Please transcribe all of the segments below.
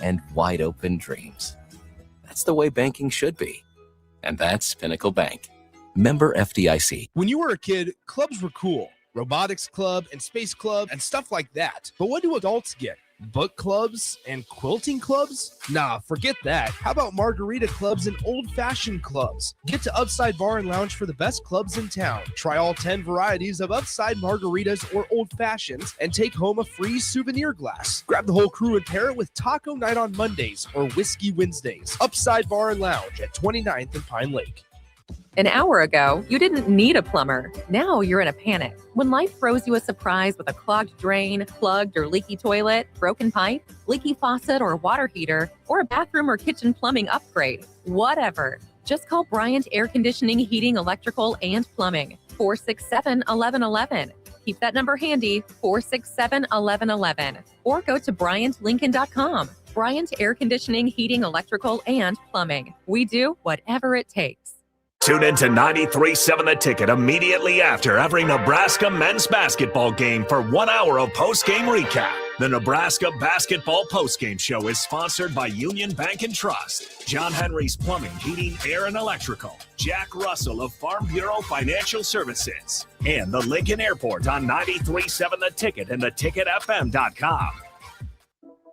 and wide open dreams. That's the way banking should be. And that's Pinnacle Bank. Member FDIC. When you were a kid, clubs were cool. Robotics club and space club and stuff like that. But what do adults get? Book clubs and quilting clubs? Nah, forget that. How about margarita clubs and old-fashioned clubs? Get to Upside Bar and Lounge for the best clubs in town. Try all 10 varieties of Upside margaritas or old-fashions and take home a free souvenir glass. Grab the whole crew and pair it with taco night on Mondays or whiskey Wednesdays. Upside Bar and Lounge at 29th and Pine Lake. An hour ago, you didn't need a plumber. Now you're in a panic. When life throws you a surprise with a clogged drain, plugged or leaky toilet, broken pipe, leaky faucet or water heater, or a bathroom or kitchen plumbing upgrade, whatever, just call Bryant Air Conditioning, Heating, Electrical, and Plumbing, 467-1111. Keep that number handy, 467-1111. Or go to BryantLincoln.com. Bryant Air Conditioning, Heating, Electrical, and Plumbing. We do whatever it takes. Tune in to 93.7 The Ticket immediately after every Nebraska men's basketball game for 1 hour of post-game recap. The Nebraska Basketball Postgame Show is sponsored by Union Bank and Trust, John Henry's Plumbing, Heating, Air, and Electrical, Jack Russell of Farm Bureau Financial Services, and the Lincoln Airport on 93.7 The Ticket and theticketfm.com.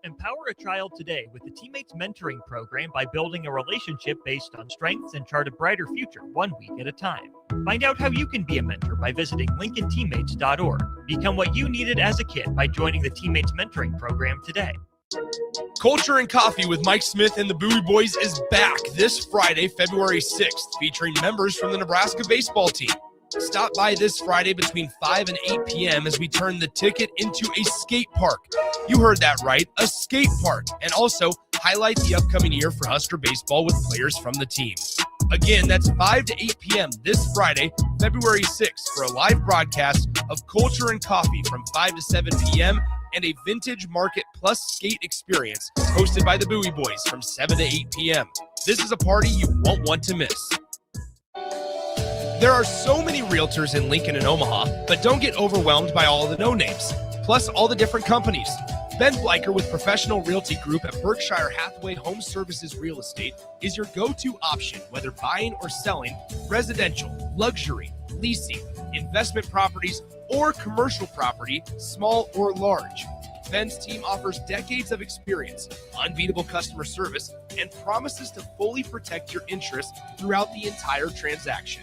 Empower a child today with the Teammates Mentoring Program by building a relationship based on strengths and chart a brighter future 1 week at a time. Find out how you can be a mentor by visiting LincolnTeammates.org. Become what you needed as a kid by joining the Teammates Mentoring Program today. Culture and Coffee with Mike Smith and the Bowie Boys is back this Friday, February 6th, featuring members from the Nebraska baseball team. Stop by this Friday between 5 and 8 p.m. as we turn the Ticket into a skate park. You heard that right, a skate park. And also highlight the upcoming year for Husker baseball with players from the team. Again, that's 5 to 8 p.m. this Friday, February 6th, for a live broadcast of Culture and Coffee from 5 to 7 p.m. and a Vintage Market Plus skate experience hosted by the Bowie Boys from 7 to 8 p.m. This is a party you won't want to miss. There are so many realtors in Lincoln and Omaha, but don't get overwhelmed by all the no-names, plus all the different companies. Ben Bleicher with Professional Realty Group at Berkshire Hathaway Home Services Real Estate is your go-to option, whether buying or selling residential, luxury, leasing, investment properties, or commercial property, small or large. Ben's team offers decades of experience, unbeatable customer service, and promises to fully protect your interests throughout the entire transaction.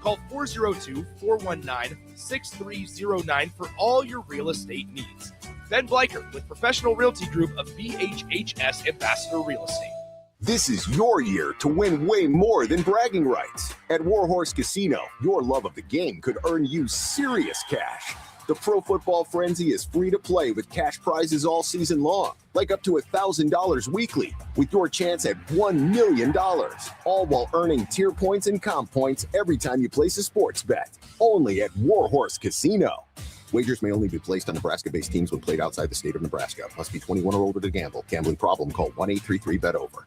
Call 402-419-6309 for all your real estate needs. Ben Bleicher with Professional Realty Group of BHHS Ambassador Real Estate. This is your year to win way more than bragging rights. At Warhorse Casino, your love of the game could earn you serious cash. The Pro Football Frenzy is free to play with cash prizes all season long, like up to $1,000 weekly, with your chance at $1 million, all while earning tier points and comp points every time you place a sports bet. Only at Warhorse Casino. Wagers may only be placed on Nebraska-based teams when played outside the state of Nebraska. Must be 21 or older to gamble. Gambling problem? Call 1-833-BET-OVER.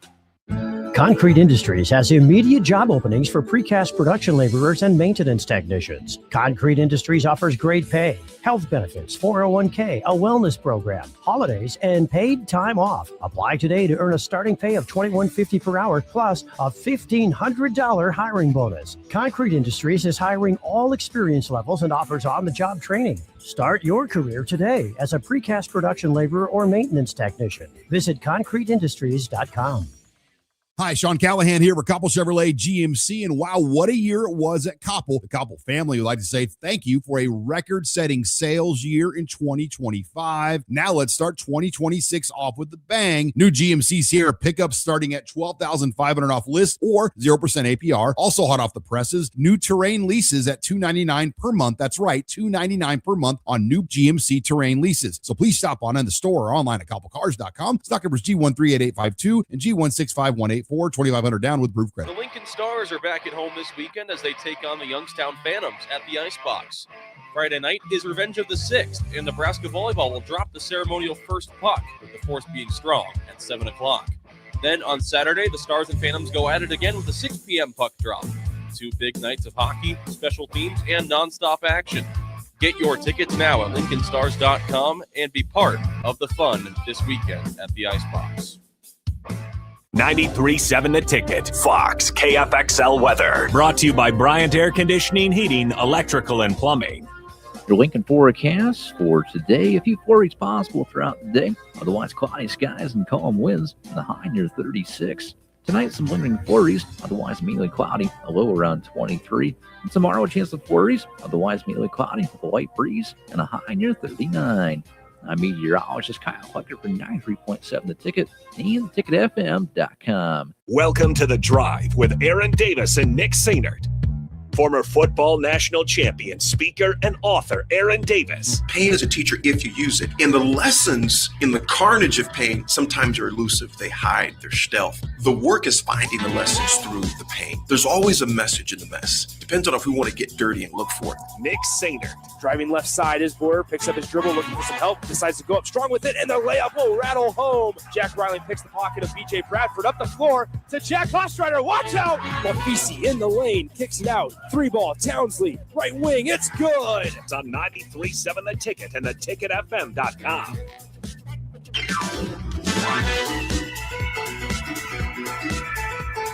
Concrete Industries has immediate job openings for precast production laborers and maintenance technicians. Concrete Industries offers great pay, health benefits, 401k, a wellness program, holidays, and paid time off. Apply today to earn a starting pay of $21.50 per hour plus a $1,500 hiring bonus. Concrete Industries is hiring all experience levels and offers on-the-job training. Start your career today as a precast production laborer or maintenance technician. Visit concreteindustries.com. Hi, Sean Callahan here for Koppel Chevrolet GMC, and wow, what a year it was at Koppel. The Koppel family would like to say thank you for a record-setting sales year in 2025. Now let's start 2026 off with the bang. New GMC Sierra pickups starting at $12,500 off list or 0% APR. Also hot off the presses, new Terrain leases at $299 per month. That's right, $299 per month on new GMC Terrain leases. So please stop on in the store or online at koppelcars.com. Stock numbers G138852 and G16518. 2,500 down with proof credit. The Lincoln Stars are back at home this weekend as they take on the Youngstown Phantoms at the Icebox. Friday night is Revenge of the Sixth, and Nebraska volleyball will drop the ceremonial first puck, with the force being strong at 7 o'clock. Then on Saturday, the Stars and Phantoms go at it again with a 6 p.m. puck drop. 2 big nights of hockey, special teams, and nonstop action. Get your tickets now at LincolnStars.com and be part of the fun this weekend at the Icebox. 93.7 The Ticket, Fox, KFXL weather. Brought to you by Bryant Air Conditioning, Heating, Electrical, and Plumbing. Your Lincoln forecast for today: a few flurries possible throughout the day. Otherwise, cloudy skies and calm winds. The high near 36. Tonight, some lingering flurries. Otherwise, mainly cloudy. A low around 23. And tomorrow, a chance of flurries. Otherwise, mainly cloudy with a light breeze and a high near 39. I'm meteorologist Kyle Hucker for 93.7 The Ticket and theticketfm.com. Welcome to The Drive with Aaron Davis and Nick Sainert. Former football national champion, speaker, and author Aaron Davis. Pain is a teacher if you use it. And the lessons in the carnage of pain sometimes are elusive. They hide, they're stealth. The work is finding the lessons through the pain. There's always a message in the mess. Depends on if we want to get dirty and look for it. Nick Sainert. Driving left side is Boyer, picks up his dribble, looking for some help, decides to go up strong with it, and the layup will rattle home. Jack Riley picks the pocket of B.J. Bradford up the floor to Jack Ostrider. Watch out! Mafisi in the lane, kicks it out. 3-ball, Townsley, right wing, it's good! It's on 93.7 The Ticket and theticketfm.com.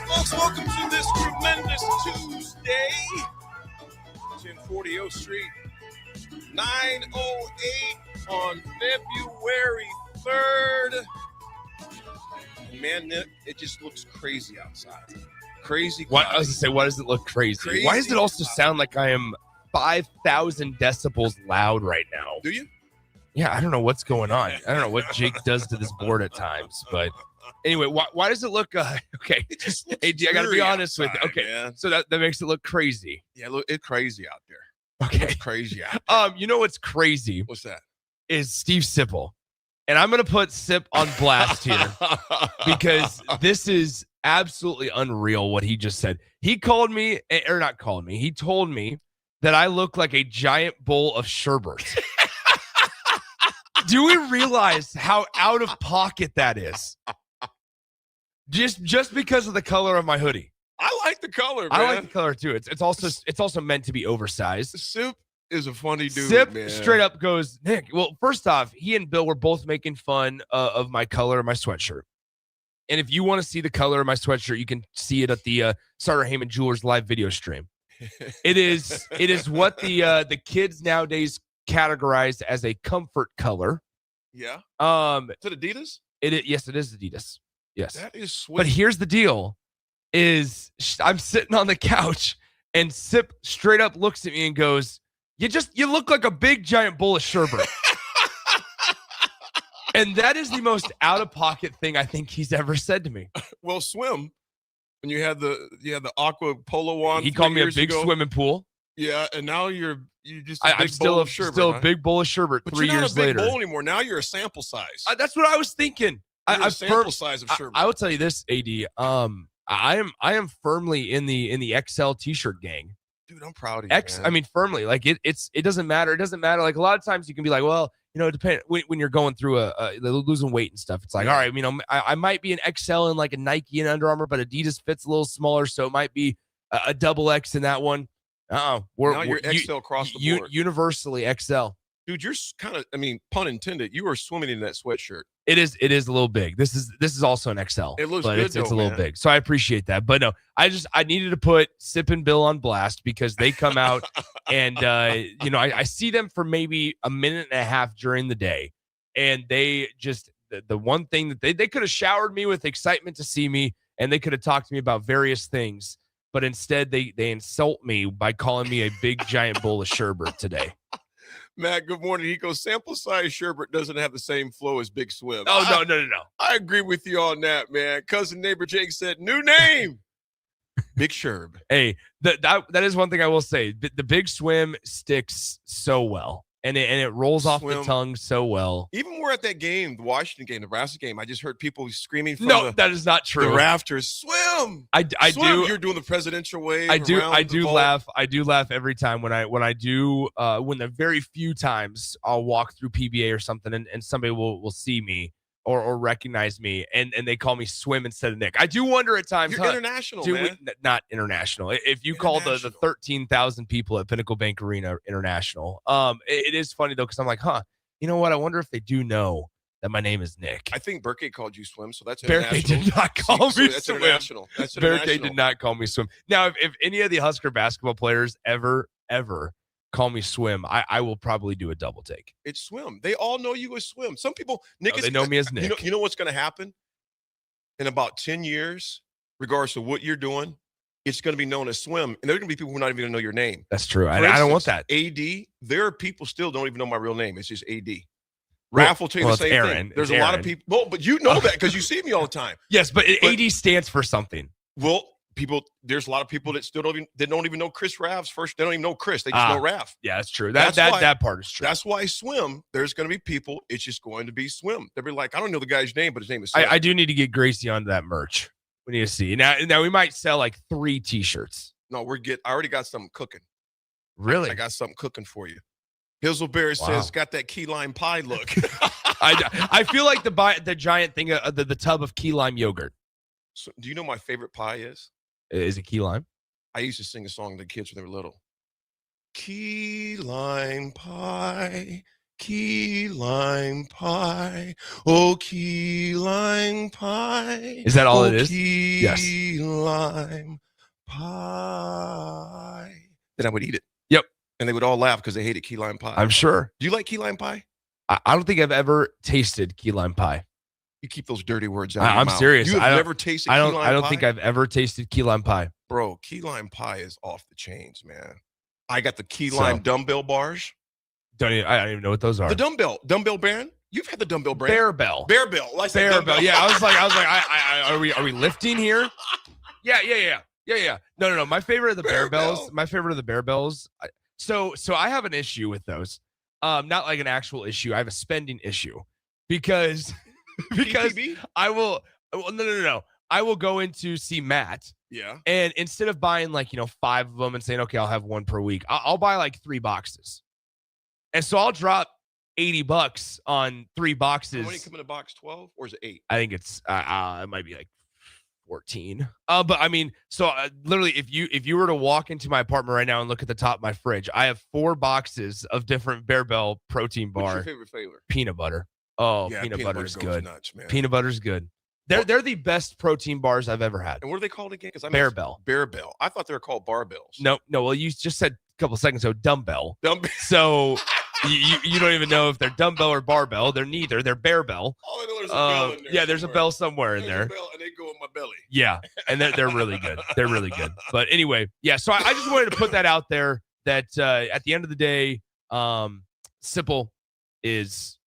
Folks, welcome to this tremendous Tuesday. 1040 O Street, 9:08 on February 3rd. Man, it just looks crazy outside. Crazy. What I was gonna say, why does it look crazy? Why does it also sound like I am 5,000 decibels loud right now? Do you? Yeah, I don't know what's going on. I don't know what Jake does to this board at times, but anyway, why does it look okay? It just looks hey, I gotta be honest outside, with you. Okay, man. so that makes it look crazy. Yeah, look, it's crazy out there. Okay, It's crazy out there. you know what's crazy What's that? is Steve Sipple, and I'm gonna put Sip on blast here because this is absolutely unreal what he just said. He called me, or not called me. He told me that I look like a giant bowl of sherbet. Do we realize how out of pocket that is? Just because of the color of my hoodie. I like the color, man. I like the color too. It's also meant to be oversized. Sip is a funny dude, Sip man. straight up goes, Nick. Well, first off, he and Bill were both making fun of my color of my sweatshirt. And if you want to see the color of my sweatshirt, you can see it at the Sartor Heyman Jewelers live video stream. It is what the kids nowadays categorize as a comfort color. Yeah. Is it Adidas? Yes, it is Adidas. Yes. That is sweet. But here's the deal: is I'm sitting on the couch and Sip straight up looks at me and goes, "You look like a big giant bowl of sherbet." And that is the most out of pocket thing I think he's ever said to me. Well, swim. When you had the aqua polo on, he called me a big swimming pool. Yeah, and now you're just I'm still a big bowl of sherbet. But 3 you're not years a big later. bowl anymore. Now you're a sample size. That's what I was thinking. You're a sample size of sherbet. I will tell you this, AD. I am firmly in the XL T-shirt gang. Dude, I'm proud of you. I mean, firmly. Like it doesn't matter. It doesn't matter. Like a lot of times you can be like, well, you know, depend when you're going through losing weight and stuff. It's like, all right, you know, I might be an XL in like a Nike and Under Armour, but Adidas fits a little smaller, so it might be a double X in that one. Now you're XL across the board. Universally XL. Dude, you're kind of, I mean, pun intended, you are swimming in that sweatshirt. It is a little big. This is also an XL. It looks but good, it's a little man. big. So I appreciate that. But no, I needed to put Sip and Bill on blast because they come out and you know, I see them for maybe a minute and a half during the day. And they just the one thing that they could have showered me with excitement to see me, and they could have talked to me about various things. But instead they insult me by calling me a big giant bowl of sherbet today. Matt, good morning. He goes, sample size sherbet doesn't have the same flow as Big Swim. Oh, no. I agree with you on that, man. Cousin neighbor Jake said, new name. Big Sherb. Hey, that is one thing I will say. The Big Swim sticks so well. And it rolls off the tongue so well. Even we're at that game, the Washington game, the Nebraska game. I just heard people screaming from that is not true. The rafters. Swim. I Swim. do. You're doing the presidential wave. I do laugh. I do laugh every time when the very few times I'll walk through PBA or something and somebody will see me or recognize me and they call me Swim instead of Nick. I do wonder at times. You're international, man. Not international. If you call the 13,000 people at Pinnacle Bank Arena international, it is funny though because I'm like, you know what? I wonder if they do know that my name is Nick. I think Burkay called you Swim, so that's Burkay international. did not call me That's Swim. international. That's Burkay international. did not call me Swim. Now, if any of the Husker basketball players ever call me Swim, I will probably do a double take. It's Swim. They all know you as Swim. Some people, Nick, They know me as Nick. You know what's going to happen in about 10 years, regardless of what you're doing. It's going to be known as Swim, and there are going to be people who are not even going to know your name. That's true. For I don't want instance, that. AD, there are people still don't even know my real name. It's just AD. Raph will tell you the it's same Aaron. thing. There's It's a lot of Aaron. people. Well, but you know that because you see me all the time. Yes, but AD stands for something. Well, there's a lot of people that still don't even know Chris Raff's first. They don't even know Chris. They just know Raff. Yeah, that's true. That's why- That part is true. That's why Swim, there's going to be people, it's just going to be Swim. They'll be like, I don't know the guy's name, but his name is Swim. I do need to get Gracie onto that merch. We need to see. Now we might sell like 3 T-shirts. No, I already got something cooking. Really? I got something cooking for you. Hazelberry says, got that key lime pie look. I feel like the giant thing, the tub of key lime yogurt. So, do you know my favorite pie is? Is it key lime? I used to sing a song to the kids when they were little. Key lime pie, key lime pie, oh key lime pie. Is that all oh, it is? Key Yes. lime pie. Then I would eat it. Yep. And they would all laugh because they hated key lime pie. I'm sure. Do you like key lime pie? I don't think I've ever tasted key lime pie. You keep those dirty words out of your I'm mouth. serious. You I have don't- never tasted I key don't. lime I don't pie? think I've ever tasted key lime pie. Bro, key lime pie is off the chains, man. I got the key So- lime dumbbell bars. I don't even know what those are. The dumbbell brand. You've had the dumbbell brand. Bear Bell. Bear Bell. I said Bear dumbbell. Bell. Yeah, I was like, are we lifting here? Yeah. No. My favorite of the Bear Bells. My favorite of the Bear Bells. So I have an issue with those. Not like an actual issue. I have a spending issue because PPB? I will. Well, no. I will go in to see Matt. Yeah. And instead of buying 5 of them and saying, okay, I'll have one per week, I'll buy like 3 boxes. And so I'll drop $80 on 3 boxes. How many come in a box? 12 or is it 8? I think it's it might be like 14. But I mean, so literally, if you were to walk into my apartment right now and look at the top of my fridge, I have 4 boxes of different Bear Bell protein bar. What's your favorite flavor? Peanut butter. Oh, Yeah, peanut butter's goes good. nuts, man. Peanut butter's good. They're the best protein bars I've ever had. And what are they called again? Because Bear Bell. Bear Bell. I thought they were called barbells. No. Well, you just said a couple seconds ago dumbbell. Dumbbell. So you don't even know if they're dumbbell or barbell. They're neither. They're Bear Bell. Oh, I know there's a bell in there. Yeah, there's a bell somewhere in There's there. a bell, and they go in my belly. Yeah, and they're really good. They're really good. But anyway, yeah. So I just wanted to put that out there that at the end of the day, Sipple is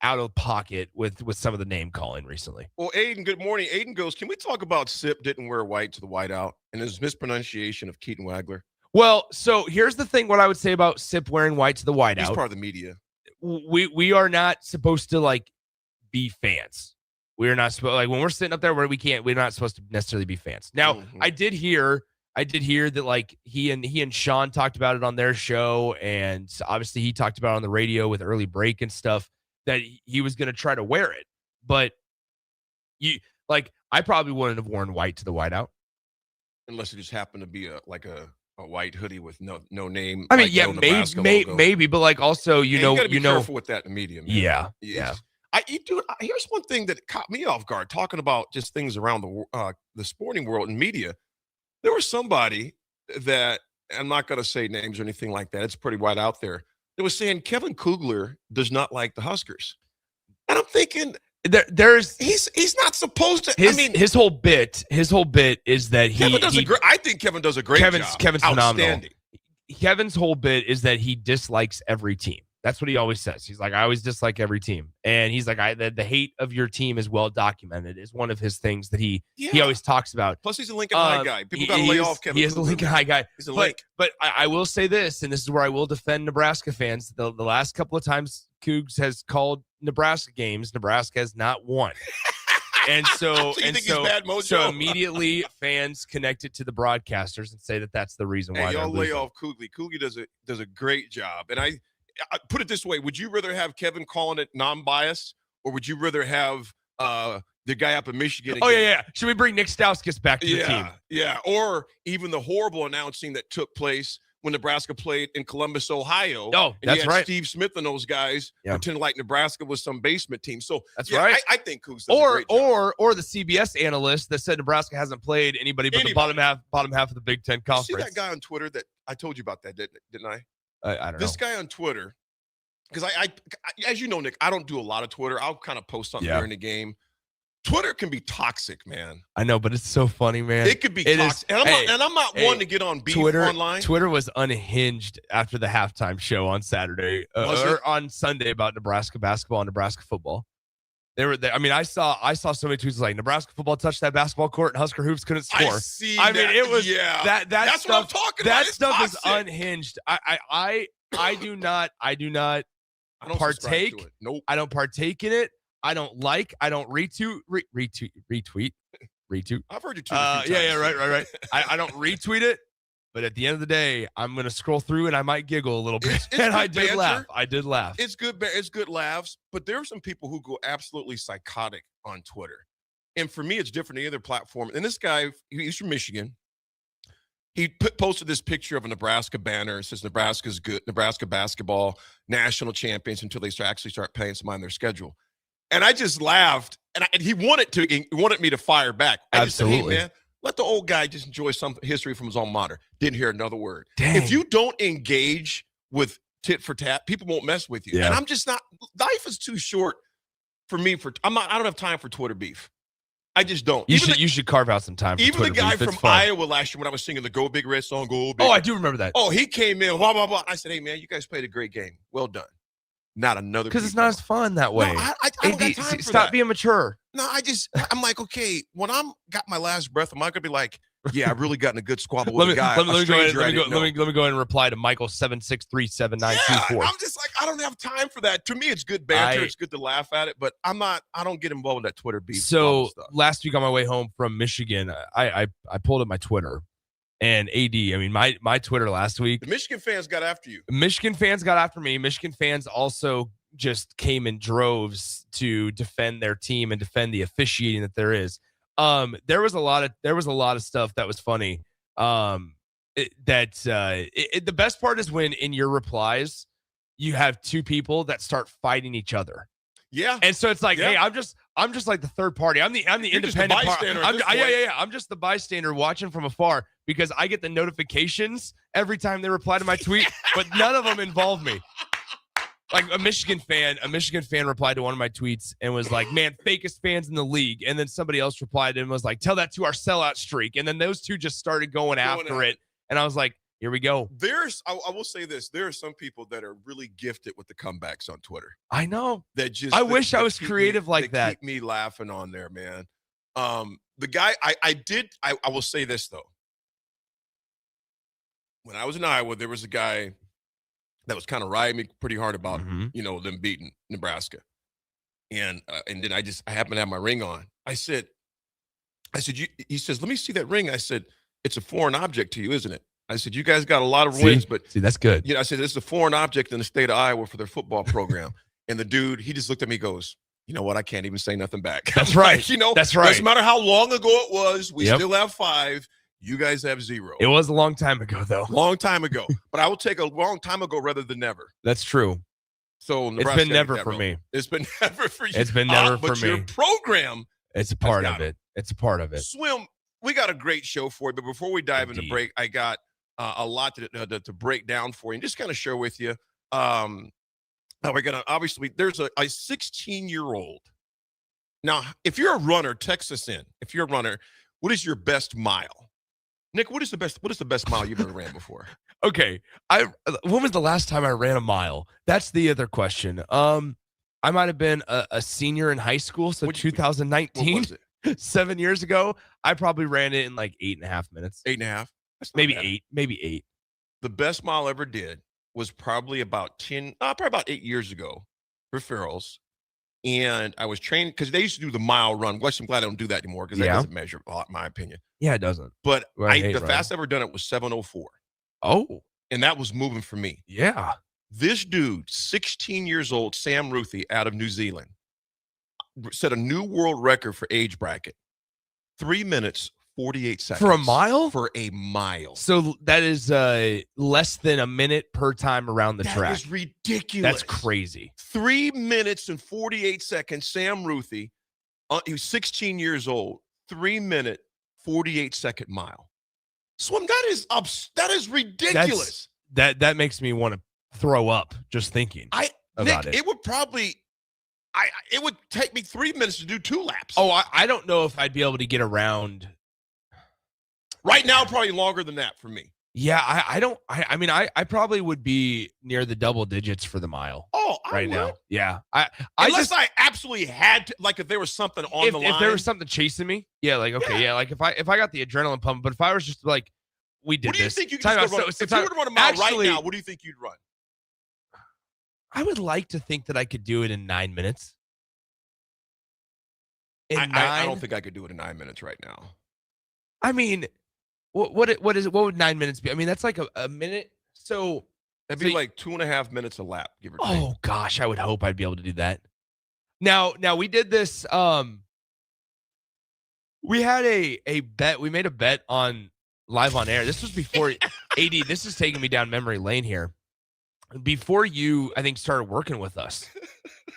out of pocket with some of the name calling recently. Well, Aiden, good morning. Aiden goes, can we talk about Sip didn't wear white to the whiteout and his mispronunciation of Keaton Wagler? Well, so here's the thing. What I would say about Sip wearing white to the He's whiteout. part of the media. We are not supposed to be fans. We're not supposed when we're sitting up there where we're not supposed to necessarily be fans. Now, I did hear that he and Sean talked about it on their show, and obviously he talked about it on the radio with Early Break and stuff that he was going to try to wear it. But I probably wouldn't have worn white to the whiteout Unless it just happened to be a white hoodie with no name. I mean, yeah, maybe, but also, you gotta be know, careful with that in the media. Man. Yeah. Here's one thing that caught me off guard. Talking about just things around the sporting world and media, there was somebody that I'm not going to say names or anything like that. It's pretty wide out there. That was saying Kevin Kugler does not like the Huskers, and I'm thinking there's he's not supposed to. His whole bit is that I think Kevin does a great job. Kevin's phenomenal. Outstanding. Kevin's whole bit is that he dislikes every team. That's what he always says. He's like, I always dislike every team. And he's like, the hate of your team is well documented is one of his things that he always talks about. Plus, he's a Lincoln High guy. People got to lay off Kevin. He is a Lincoln High guy. He's a Link. But I will say this, and this is where I will defend Nebraska fans. The last couple of times Cougs has called Nebraska games, Nebraska has not won. And so, so immediately fans connect it to the broadcasters and say that that's the reason why y'all they're lay losing. off Kugley. Kugley does a great job. And I put it this way: would you rather have Kevin calling it non-biased, or would you rather have the guy up in Michigan? Oh yeah. Should we bring Nick Stauskas back to the team? Yeah. Or even the horrible announcing that took place when Nebraska played in Columbus, Ohio. Oh, and that's you had right. Steve Smith and those guys Yeah. pretending like Nebraska was some basement team. So That's yeah, right. I think Cougs does a great job. Or the CBS analyst that said Nebraska hasn't played anybody but the bottom half of the Big Ten You conference. see that guy on Twitter that I told you about that, didn't I? I don't know. This guy on Twitter, because I, as you know, Nick, I don't do a lot of Twitter. I'll kind of post something during the game. Twitter can be toxic, man. I know, but it's so funny, man. It could be toxic. And I'm not one to get on beef online. Twitter was unhinged after the halftime show on Saturday or on Sunday about Nebraska basketball and Nebraska football. They were there. I mean, I saw so many tweets like Nebraska football touched that basketball court and Husker hoops couldn't score. I mean, it was that's stuff, what I'm talking that about. It's stuff is toxic. unhinged. I do not I don't partake. subscribe to it. Nope. I don't partake in it. I don't like. I don't retweet. I've heard you tweet a few times. Right. I don't retweet it, but at the end of the day, I'm gonna scroll through and I might giggle a little bit. It's and I good did banter. laugh. I did laugh. It's good laughs, but there are some people who go absolutely psychotic on Twitter. And for me, it's different than the other platform. And this guy, he's from Michigan. He posted this picture of a Nebraska banner. It says Nebraska's good, Nebraska basketball national champions until they actually start paying some on their schedule. And I just laughed, and he wanted me to fire back. I just said, hey, man, let the old guy just enjoy some history from his alma mater. Didn't hear another word. Dang. If you don't engage with tit for tat, people won't mess with you. Yeah. And I'm just not. Life is too short for me. I don't have time for Twitter beef. I just don't. You should carve out some time for Even Twitter the guy beef. It's from fun. Iowa last year when I was singing the Go Big Red song, Go Big. Oh, I do remember that. Oh, he came in, blah, blah, blah. I said, hey, man, you guys played a great game. Well done. Not another. Because it's not as fun that way. No, I don't got time for Stop that. being mature. No, I'm like, okay, when I'm got my last breath, am I going to be like, yeah, I've really gotten a good squabble with a guy, Let me a go ahead stranger I didn't know. let me go ahead and reply to Michael 7637924. I'm just like, I don't have time for that. To me, it's good banter. It's good to laugh at it, but I don't get involved in that Twitter beef. So last week on my way home from Michigan, I pulled up my Twitter, and AD, I mean, my Twitter last week. The Michigan fans got after you. Michigan fans got after me. Michigan fans also just came in droves to defend their team and defend the officiating that there is. There was a lot of stuff that was funny. The best part is when in your replies you have two people that start fighting each other. Yeah. And so it's like, hey, I'm just like the third party. I'm the You're just the independent bystander part. at this point. Yeah. I'm just the bystander watching from afar because I get the notifications every time they reply to my tweet, but none of them involve me. Like a Michigan fan replied to one of my tweets and was like, man, fakest fans in the league. And then somebody else replied and was like, tell that to our sellout streak. And then those two just started going after it. And I was like, here we go. I will say this. There are some people that are really gifted with the comebacks on Twitter. I know. I wish I was creative like that. Keep me laughing on there, man. The guy, I will say this, though. When I was in Iowa, there was a guy that was kind of riding me pretty hard about, them beating Nebraska. And then I happened to have my ring on. I said, he says, let me see that ring. I said, it's a foreign object to you, isn't it? I said, you guys got a lot of wins, but that's good. I said, it's a foreign object in the state of Iowa for their football program. And the dude, he just looked at me and goes, you know what? I can't even say nothing back. That's right. That's right. Doesn't matter how long ago it was. We still have 5. You guys have 0. It was a long time ago, though. Long time ago. But I will take a long time ago rather than never. That's true. So Nebraska, it's been never for me. It's been never for you. It's been never for but me. Your program. It's a part of it. It's a part of it. Swim. We got a great show for you. But before we dive into break, I got a lot to break down for you and just kind of share with you. Now we're going to, obviously, there's a 16-year-old. Now, if you're a runner, text us in. If you're a runner, what is your best mile? Nick, what is the best mile you've ever ran before? Okay. When was the last time I ran a mile? That's the other question. I might have been a senior in high school, so 2019. What was it? 7 years ago. I probably ran it in like 8.5 minutes. 8.5? Maybe bad. 8. Maybe 8. The best mile I ever did was probably about 8 years ago for Farrell's. And I was trained because they used to do the mile run. Which I'm glad I don't do that anymore because that doesn't measure a lot, in my opinion. Yeah, it doesn't. But the fastest I ever done it was 7:04. Oh. And that was moving for me. Yeah. This dude, 16 years old, Sam Ruthie out of New Zealand, set a new world record for age bracket. 3 minutes, 48 seconds. For a mile? For a mile. So that is less than a minute per time around the track. That is ridiculous. That's crazy. 3 minutes and 48 seconds. Sam Ruthie, he was 16 years old. 3 minute, 48 second mile. Swim, that is ridiculous. That makes me want to throw up just thinking about Nick, it would probably it would take me 3 minutes to do 2 laps. Oh, I don't know if I'd be able to get around. Right now, probably longer than that for me. Yeah, I mean, I probably would be near the double digits for the mile. Oh, right now. Yeah. Unless I absolutely had to, like if there was something on the line. If there was something chasing me, yeah, like, okay, yeah, like if I got the adrenaline pump, but if I was just like, we did what do you this. think you could run? If you were to run a mile right now, what do you think you'd run? I would like to think that I could do it in 9 minutes. I don't think I could do it in 9 minutes right now. I mean, what would 9 minutes be? I mean, that's like a minute. So that'd be like 2.5 minutes a lap, give or take. Oh gosh, I would hope I'd be able to do that. Now we did this. We had a bet. We made a bet on live on air. This was before AD. This is taking me down memory lane here. Before you, I think, started working with us.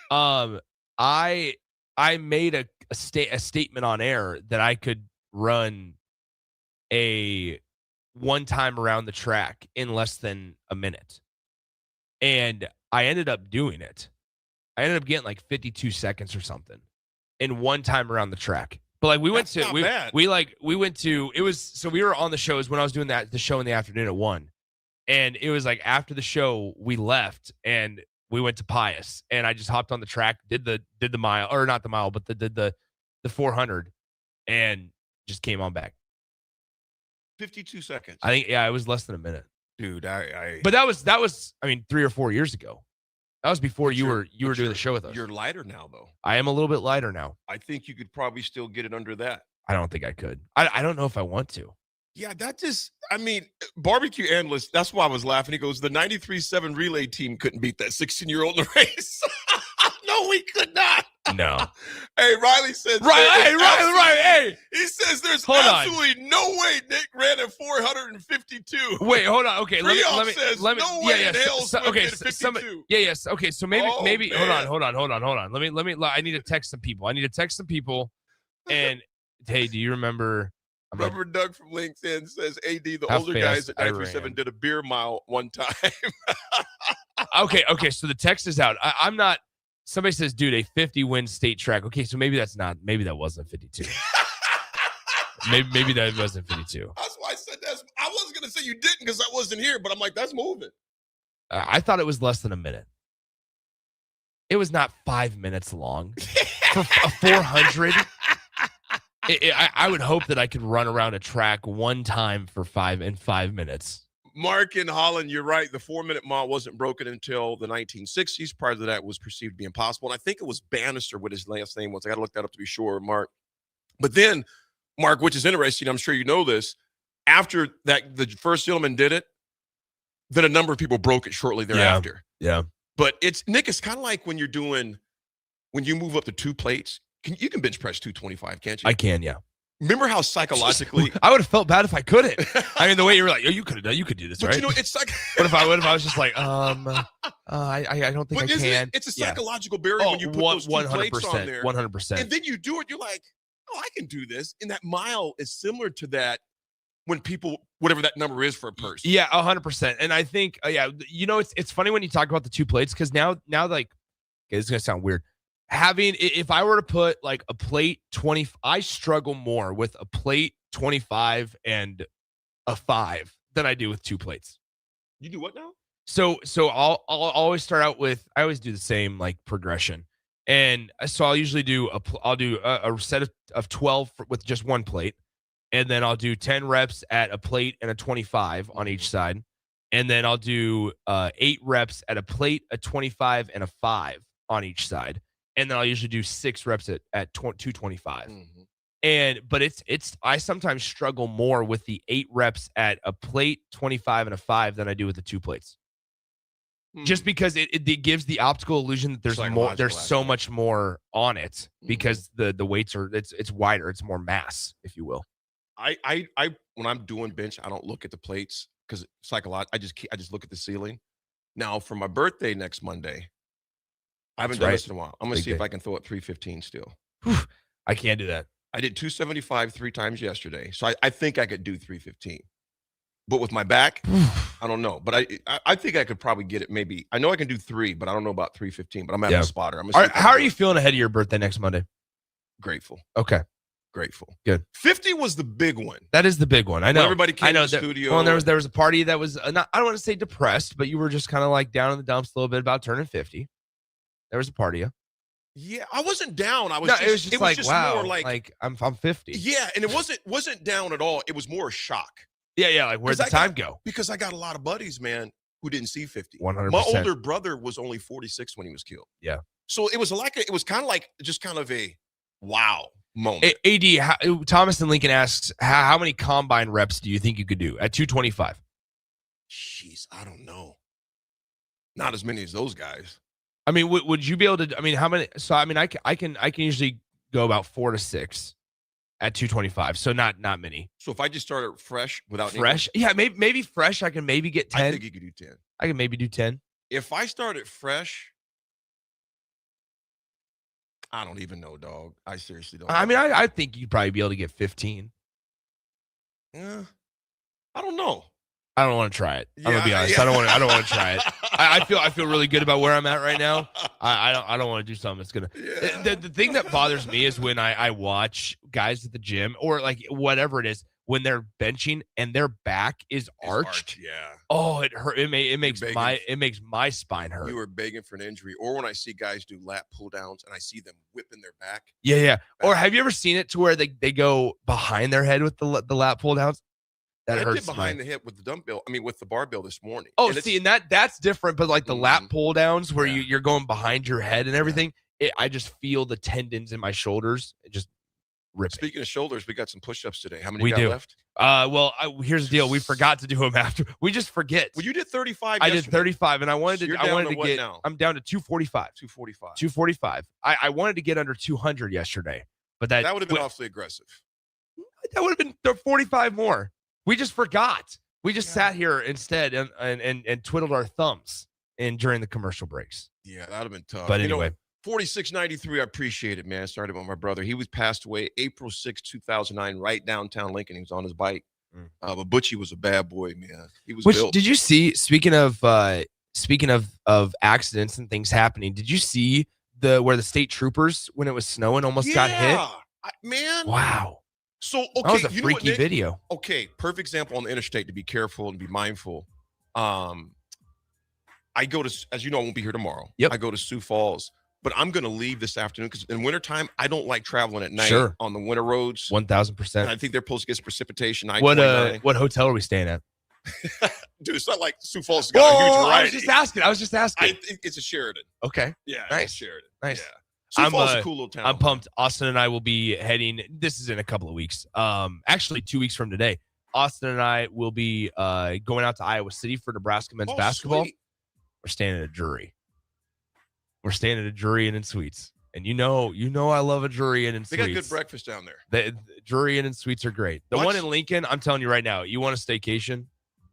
I made a statement on air that I could run a one time around the track in less than a minute. And I ended up doing it. I ended up getting like 52 seconds or something in one time around the track. But like we went to it was, so we were on the shows when I was doing the show in the afternoon at 1. And it was like after the show we left and we went to Pius and I just hopped on the track, did the mile, or not the mile, but did the 400 and just came on back. 52 seconds. I think, yeah, it was less than a minute. Dude, But that was I mean 3 or 4 years ago. That was before you were doing the show with us. You're lighter now though. I am a little bit lighter now. I think you could probably still get it under that. I don't think I could. I don't know if I want to. Yeah, that just, I mean, barbecue analyst, that's why I was laughing. He goes, the 93.7 relay team couldn't beat that 16-year-old in the race. No, we could not. No. Hey, Riley says. Right. Hey. He says there's absolutely no way Nick ran at 452. Wait, hold on. Okay, let me. No way in hell okay, 52. Yes. Okay, so maybe. Man. Hold on. Let me. I need to text some people. And hey, do you remember? Rubber Doug from LinkedIn says, AD, the older guys at 93.7 did a beer mile one time. Okay. So the text is out. I'm not. Somebody says, dude, a 50-win state track. Okay, so maybe that wasn't 52. maybe that wasn't 52. That's why I said that. I wasn't going to say you didn't because I wasn't here, but I'm like, that's moving. I thought it was less than a minute. It was not 5 minutes long. For a 400, I would hope that I could run around a track one time in 5 minutes. Mark in Holland, you're right. The 4-minute mile wasn't broken until the 1960s. Prior to that, it was perceived to be impossible. And I think it was Bannister what his last name was. I got to look that up to be sure, Mark. But then, Mark, which is interesting, I'm sure you know this, after that, the first gentleman did it, then a number of people broke it shortly thereafter. Yeah. But it's kind of like when you move up to 2 plates. You can bench press 225, can't you? I can, yeah. Remember how psychologically I would have felt bad if I couldn't. I mean, the way you were like, "Oh, you could do this, but right?" You know, it's like what if I was just like, I don't think I can. It's a psychological barrier when you put those 2 plates on there. 100%. And then you do it, you're like, "Oh, I can do this." And that mile is similar to that when people, whatever that number is for a person. Yeah, 100%. And I think, it's funny when you talk about the 2 plates because now like, okay, this is gonna sound weird. If I were to put like a plate 20, I struggle more with a plate 25 and a 5 than I do with 2 plates. You do what now? So I'll always start out with, I always do the same like progression. And so I'll usually do a set of 12 with just 1 plate. And then I'll do 10 reps at a plate and a 25 on each side. And then I'll do 8 reps at a plate, a 25 and a 5 on each side. And then I'll usually do 6 reps at 225. Mm-hmm. But I sometimes struggle more with the 8 reps at a plate, 25 and a 5 than I do with the 2 plates. Just because it gives the optical illusion that there's more, there's so much more on it because the weights are, it's wider, it's more mass, if you will. I when I'm doing bench, I don't look at the plates because psychologically, I just look at the ceiling. Now, for my birthday next Monday, I haven't done this in a while. I'm going to see if I can throw it 315 still. I can't do that. I did 275 3 times yesterday, so I think I could do 315. But with my back, I don't know. But I think I could probably get it maybe. I know I can do 3, but I don't know about 315. But I'm having a spotter. How are you feeling ahead of your birthday next Monday? Grateful. Okay. Grateful. Good. 50 was the big one. That is the big one. I know. When everybody came to the studio. Well, and there was a party that was not, I don't want to say depressed, but you were just kind of like down in the dumps a little bit about turning 50. There was a party. Yeah, I wasn't down. It was just like, wow, more like I'm 50. Yeah, and it wasn't down at all. It was more a shock. Yeah, like where'd the time go? Because I got a lot of buddies, man, who didn't see 50. 100%. My older brother was only 46 when he was killed. Yeah. So it was kind of like a wow moment. AD, Thomas and Lincoln asks, how many combine reps do you think you could do at 225? Jeez, I don't know. Not as many as those guys. I mean, would you be able to? I mean, how many? So I mean, I can usually go about 4 to 6 at 225. So not many. So if I just started fresh without yeah, maybe fresh, I can maybe get 10. I think you could do 10. I can maybe do 10. If I started fresh, I don't even know, dog. I seriously don't know. I mean, I think you'd probably be able to get 15. Yeah, I don't know. I don't want to try it. Yeah, I'm gonna be honest. yeah. I don't want to try it. I feel really good about where I'm at right now. I don't want to do something that's gonna. Yeah. The thing that bothers me is when I watch guys at the gym or like whatever it is when they're benching and their back is arched. Yeah. Oh, it hurt. It makes my spine hurt. You were begging for an injury, or when I see guys do lat pull downs and I see them whipping their back. Yeah. Or have you ever seen it to where they go behind their head with the lat pull downs? That hurts. I did behind the hip with the dumbbell. I mean, with the barbell this morning. Oh, and that's different. But like the lat pull downs where you're going behind your head and everything, I just feel the tendons in my shoulders. It just ripping. Speaking of shoulders, we got some push-ups today. How many we got left? Well, here's the deal. We forgot to do them after. We just forget. Well, you did 35. I did 35, and I wanted to. I wanted to get. Now? I'm down to 245. 245. I wanted to get under 200 yesterday, but that would have been awfully aggressive. That would have been 45 more. We just forgot. We just sat here instead and twiddled our thumbs during the commercial breaks. Yeah, that would have been tough. But anyway. 4693, I appreciate it, man. I started with my brother. He was passed away April 6, 2009, right downtown Lincoln. He was on his bike. But Butchie was a bad boy, man. He was built. Did you see, speaking of accidents and things happening, did you see where the state troopers, when it was snowing, almost got hit? Man. Wow. So, okay. That was a freaky video. Okay. Perfect example on the interstate to be careful and be mindful. I go to, as you know, I won't be here tomorrow. Yep. I go to Sioux Falls. But I'm going to leave this afternoon because in wintertime, I don't like traveling at night on the winter roads. 1,000%. And I think they're supposed to get some precipitation. What hotel are we staying at? Dude, it's not like Sioux Falls has got a huge variety. I was just asking. It's a Sheridan. Okay. Yeah. Nice. It's a Sheridan. Nice. Yeah. Sioux Falls is a cool little town. I'm pumped. Austin and I will be heading. This is in a couple of weeks. Actually, 2 weeks from today. Austin and I will be going out to Iowa City for Nebraska men's basketball. Sweet. We're staying at a Drury. We're staying at a Drury Inn and Suites. And you know I love a Drury Inn and Suites. They got good breakfast down there. The Drury Inn and Suites are great. The one in Lincoln, I'm telling you right now, you want a staycation,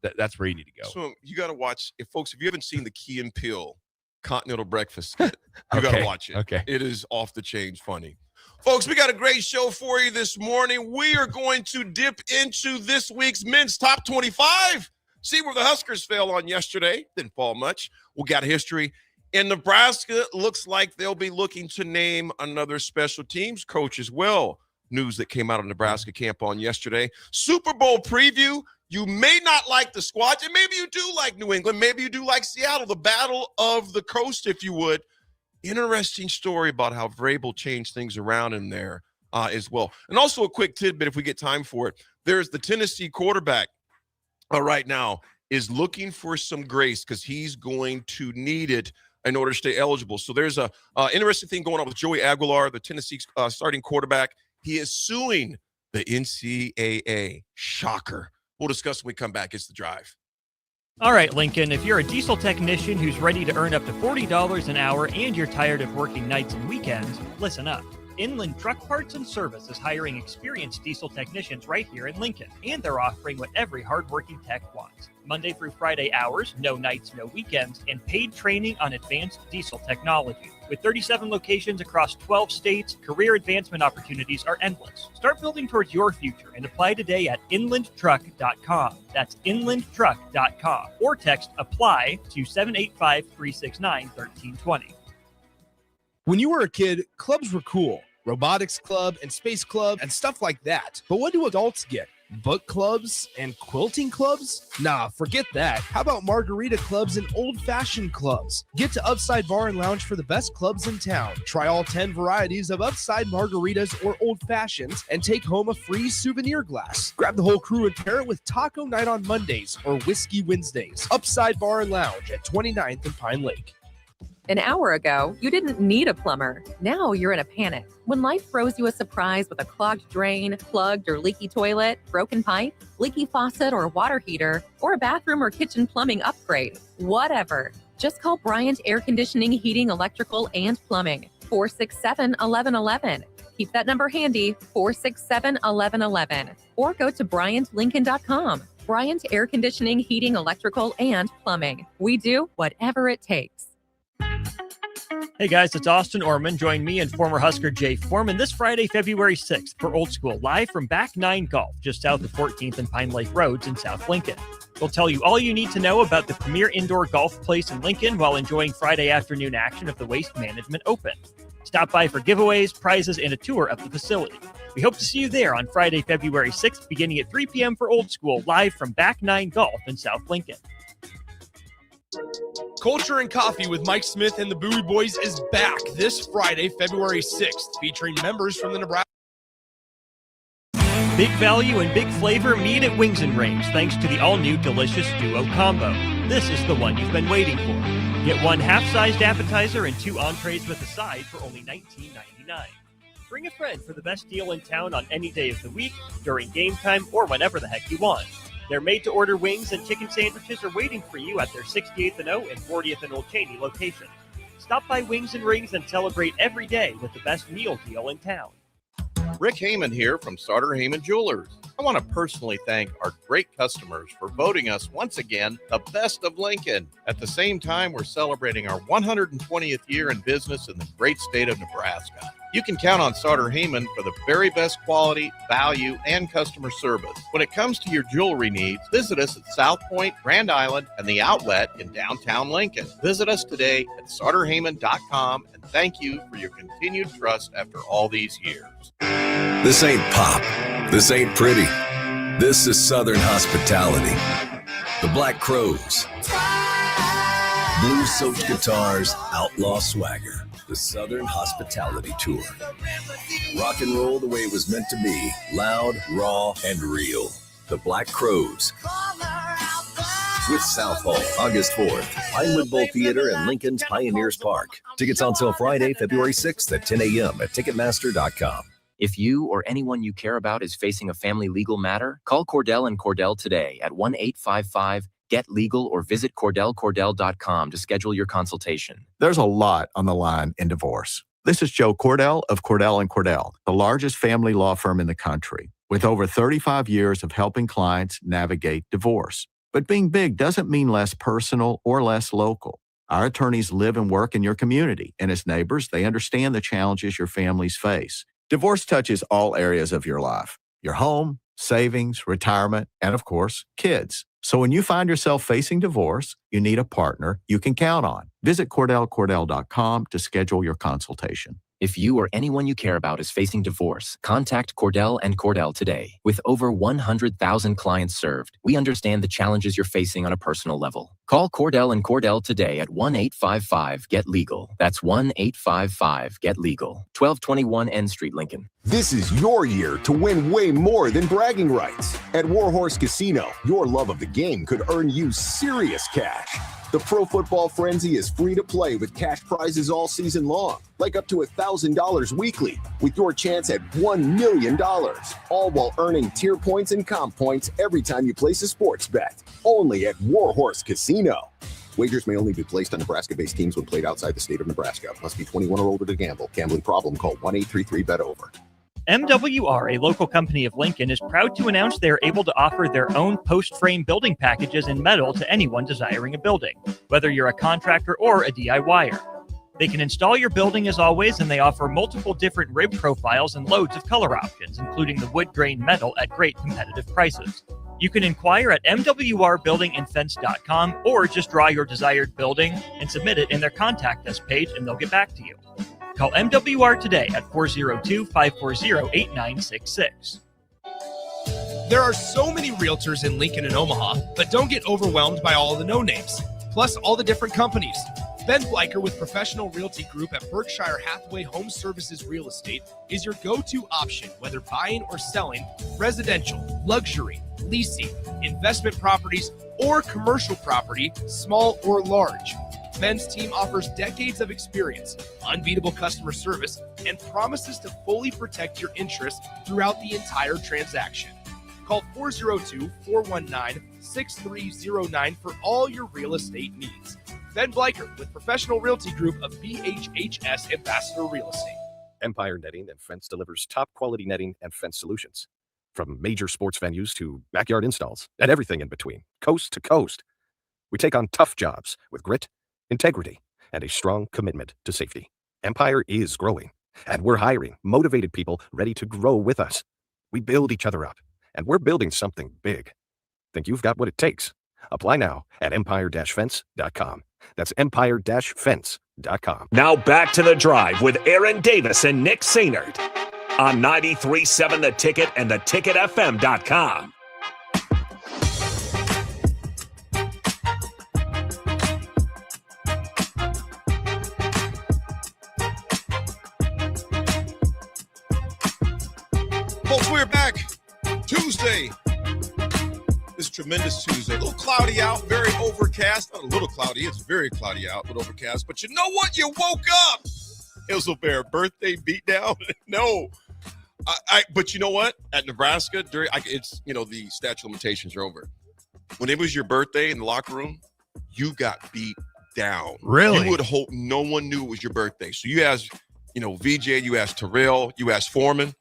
that's where you need to go. So you got to watch. If you haven't seen the Key and Peele Continental Breakfast skit, you got to watch it. Okay. It is off the chain funny. Folks, we got a great show for you this morning. We are going to dip into this week's men's top 25. See where the Huskers fell on yesterday. Didn't fall much. We got a history. And Nebraska looks like they'll be looking to name another special teams coach as well. News that came out of Nebraska camp on yesterday. Super Bowl preview. You may not like the squad, and maybe you do like New England. Maybe you do like Seattle, the battle of the coast, if you would. Interesting story about how Vrabel changed things around in there as well. And also a quick tidbit, if we get time for it. There's the Tennessee quarterback right now is looking for some grace because he's going to need it in order to stay eligible. So there's a interesting thing going on with Joey Aguilar, the Tennessee starting quarterback. He is suing the NCAA. Shocker. We'll discuss when we come back. It's The Drive. All right, Lincoln, if you're a diesel technician who's ready to earn up to $40 an hour and you're tired of working nights and weekends, listen up. Inland Truck Parts and Service is hiring experienced diesel technicians right here in Lincoln, and they're offering what every hardworking tech wants. Monday through Friday hours, no nights, no weekends, and paid training on advanced diesel technology. With 37 locations across 12 states, career advancement opportunities are endless. Start building towards your future and apply today at inlandtruck.com. That's inlandtruck.com. Or text APPLY to 785-369-1320. When you were a kid, clubs were cool. Robotics club and space club and stuff like that. But what do adults get? Book clubs and quilting clubs? Nah, forget that. How about margarita clubs and old-fashioned clubs? Get to Upside Bar and Lounge for the best clubs in town. Try all 10 varieties of Upside margaritas or old-fashions and take home a free souvenir glass. Grab the whole crew and pair it with taco night on Mondays or whiskey Wednesdays. Upside Bar and Lounge at 29th and Pine Lake. An hour ago, you didn't need a plumber. Now you're in a panic. When life throws you a surprise with a clogged drain, plugged or leaky toilet, broken pipe, leaky faucet or water heater, or a bathroom or kitchen plumbing upgrade, whatever. Just call Bryant Air Conditioning, Heating, Electrical, and Plumbing. 467-1111. Keep that number handy, 467-1111. Or go to BryantLincoln.com. Bryant Air Conditioning, Heating, Electrical, and Plumbing. We do whatever it takes. Hey guys, it's Austin Orman. Join me and former Husker Jay Foreman this Friday, February 6th for Old School, live from Back 9 Golf, just south of 14th and Pine Lake Roads in South Lincoln. We'll tell you all you need to know about the premier indoor golf place in Lincoln while enjoying Friday afternoon action of the Waste Management Open. Stop by for giveaways, prizes, and a tour of the facility. We hope to see you there on Friday, February 6th, beginning at 3 p.m. for Old School, live from Back 9 Golf in South Lincoln. Culture and Coffee with Mike Smith and the Bowie Boys is back this Friday, February 6th, featuring members from the Nebraska. Big value and big flavor meet at Wings and Rings, thanks to the all-new delicious Duo Combo. This is the one you've been waiting for. Get one half-sized appetizer and 2 entrees with a side for only $19.99. Bring a friend for the best deal in town on any day of the week, during game time, or whenever the heck you want. Their made-to-order wings and chicken sandwiches are waiting for you at their 68th and O and 40th and Old Cheney locations. Stop by Wings and Rings and celebrate every day with the best meal deal in town. Rick Heyman here from Sartor Heyman Jewelers. I want to personally thank our great customers for voting us once again the best of Lincoln. At the same time, we're celebrating our 120th year in business in the great state of Nebraska. You can count on Sartor Heyman for the very best quality, value, and customer service. When it comes to your jewelry needs, visit us at South Point, Grand Island, and the Outlet in downtown Lincoln. Visit us today at sartorheyman.com, and thank you for your continued trust after all these years. This ain't pop. This ain't pretty. This is Southern hospitality. The Black Crowes. Blues-soaked guitars, outlaw swagger. The Southern Hospitality Tour. Rock and roll the way it was meant to be. Loud, raw, and real. The Black Crowes. With South Hall, August 4th. Pinewood Bowl Theater and Lincoln's Pioneers Park. Tickets on sale Friday, February 6th at 10 a.m. at Ticketmaster.com. If you or anyone you care about is facing a family legal matter, call Cordell and Cordell today at 1-855-GET-LEGAL or visit CordellCordell.com to schedule your consultation. There's a lot on the line in divorce. This is Joe Cordell of Cordell & Cordell, the largest family law firm in the country, with over 35 years of helping clients navigate divorce. But being big doesn't mean less personal or less local. Our attorneys live and work in your community, and as neighbors, they understand the challenges your families face. Divorce touches all areas of your life, your home, savings, retirement, and of course, kids. So when you find yourself facing divorce, you need a partner you can count on. Visit CordellCordell.com to schedule your consultation. If you or anyone you care about is facing divorce, contact Cordell and Cordell today. With over 100,000 clients served, we understand the challenges you're facing on a personal level. Call Cordell and Cordell today at 1-855-GET-LEGAL. That's 1-855-GET-LEGAL. 1221 N Street, Lincoln. This is your year to win way more than bragging rights. At Warhorse Casino, your love of the game could earn you serious cash. The Pro Football Frenzy is free to play with cash prizes all season long, like up to $1,000 weekly, with your chance at $1 million, all while earning tier points and comp points every time you place a sports bet. Only at Warhorse Casino. Wagers may only be placed on Nebraska-based teams when played outside the state of Nebraska. Must be 21 or older to gamble. Gambling problem? Call 1-833-BET-OVER. MWR, a local company of Lincoln, is proud to announce they are able to offer their own post-frame building packages in metal to anyone desiring a building, whether you're a contractor or a DIYer. They can install your building as always, and they offer multiple different rib profiles and loads of color options, including the wood grain metal at great competitive prices. You can inquire at mwrbuildingandfence.com or just draw your desired building and submit it in their contact us page and they'll get back to you. Call MWR today at 402-540-8966. There are so many realtors in Lincoln and Omaha, but don't get overwhelmed by all the no-names, plus all the different companies. Ben Bleicher with Professional Realty Group at Berkshire Hathaway Home Services Real Estate is your go-to option, whether buying or selling residential, luxury, leasing, investment properties, or commercial property, small or large. Ben's team offers decades of experience, unbeatable customer service, and promises to fully protect your interests throughout the entire transaction. Call 402-419-6309 for all your real estate needs. Ben Bleicher with Professional Realty Group of BHHS Ambassador Real Estate. Empire Netting and Fence delivers top quality netting and fence solutions. From major sports venues to backyard installs and everything in between, coast to coast. We take on tough jobs with grit, integrity, and a strong commitment to safety. Empire is growing, and we're hiring motivated people ready to grow with us. We build each other up, and we're building something big. Think you've got what it takes? Apply now at empire-fence.com. That's empire-fence.com. Now back to The Drive with Aaron Davis and Nick Sainert on 93.7 The Ticket and theticketfm.com. Folks, we're back. Tuesday. This tremendous Tuesday. A little cloudy out, very overcast. Not a little cloudy, it's very cloudy out, but overcast. But you know what? You woke up. Hazelbear birthday beatdown? No. But you know what? At Nebraska, it's, the statute of limitations are over. When it was your birthday in the locker room, you got beat down. Really? You would hope no one knew it was your birthday. So you asked, VJ, you asked Terrell, you asked Foreman.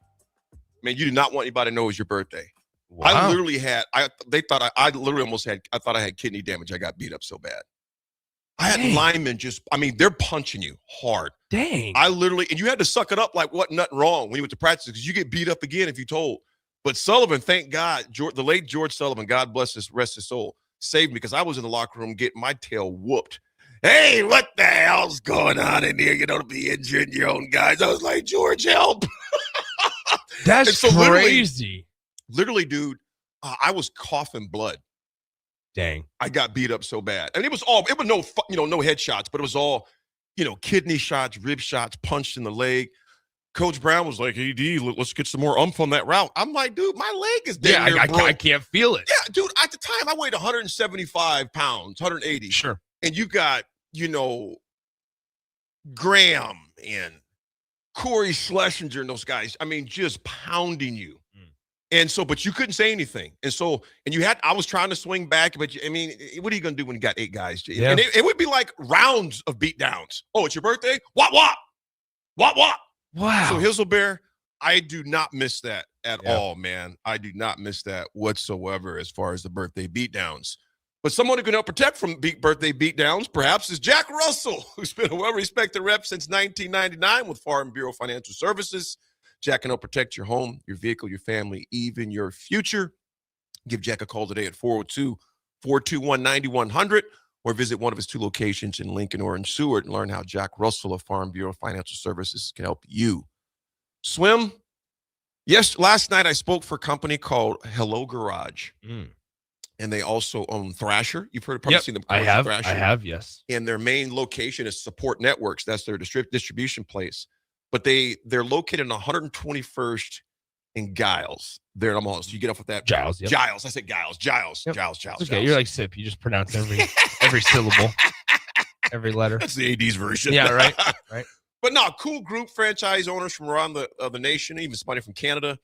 Man, you did not want anybody to know it was your birthday. Wow. I literally had, I thought I thought I had kidney damage. I got beat up so bad. I had linemen they're punching you hard. Dang. And you had to suck it up like nothing wrong when you went to practice because you get beat up again if you told. But Sullivan, thank God, the late George Sullivan, God bless his, rest his soul, saved me because I was in the locker room getting my tail whooped. Hey, what the hell's going on in here? To be injuring your own guys. I was like, George, help. That's crazy. Literally, dude, I was coughing blood. Dang. I got beat up so bad. And it was no headshots, but it was all, kidney shots, rib shots, punched in the leg. Coach Brown was like, AD, let's get some more oomph on that route. I'm like, dude, my leg is dead. Yeah, I can't feel it. Yeah, dude, at the time I weighed 175 pounds, 180. Sure. And you got, Graham and Corey Schlesinger and those guys, just pounding you. And so, but you couldn't say anything. And I was trying to swing back, but what are you going to do when you got 8 guys? Yeah. And it would be like rounds of beat downs. Oh, it's your birthday? What? Wow. So Hazelbear, I do not miss that at all, man. I do not miss that whatsoever as far as the birthday beat downs. But someone who can help protect from birthday beatdowns, perhaps, is Jack Russell, who's been a well-respected rep since 1999 with Farm Bureau Financial Services. Jack can help protect your home, your vehicle, your family, even your future. Give Jack a call today at 402-421-9100 or visit one of his 2 locations in Lincoln or in Seward and learn how Jack Russell of Farm Bureau Financial Services can help you. Swim. Yes, last night I spoke for a company called Hello Garage. And they also own Thrasher. You've probably seen them. I Thrasher. I have, yes. And their main location is Support Networks. That's their distribution place. But they're located on 121st in Giles. They're almost, you get off with that. Giles, yep. Giles. I said Giles. Giles. Yep. Giles. It's okay. Giles. You're like Sip. You just pronounce every syllable, every letter. That's the AD's version. Yeah, right. But no, cool group, franchise owners from around the nation, even somebody from Canada.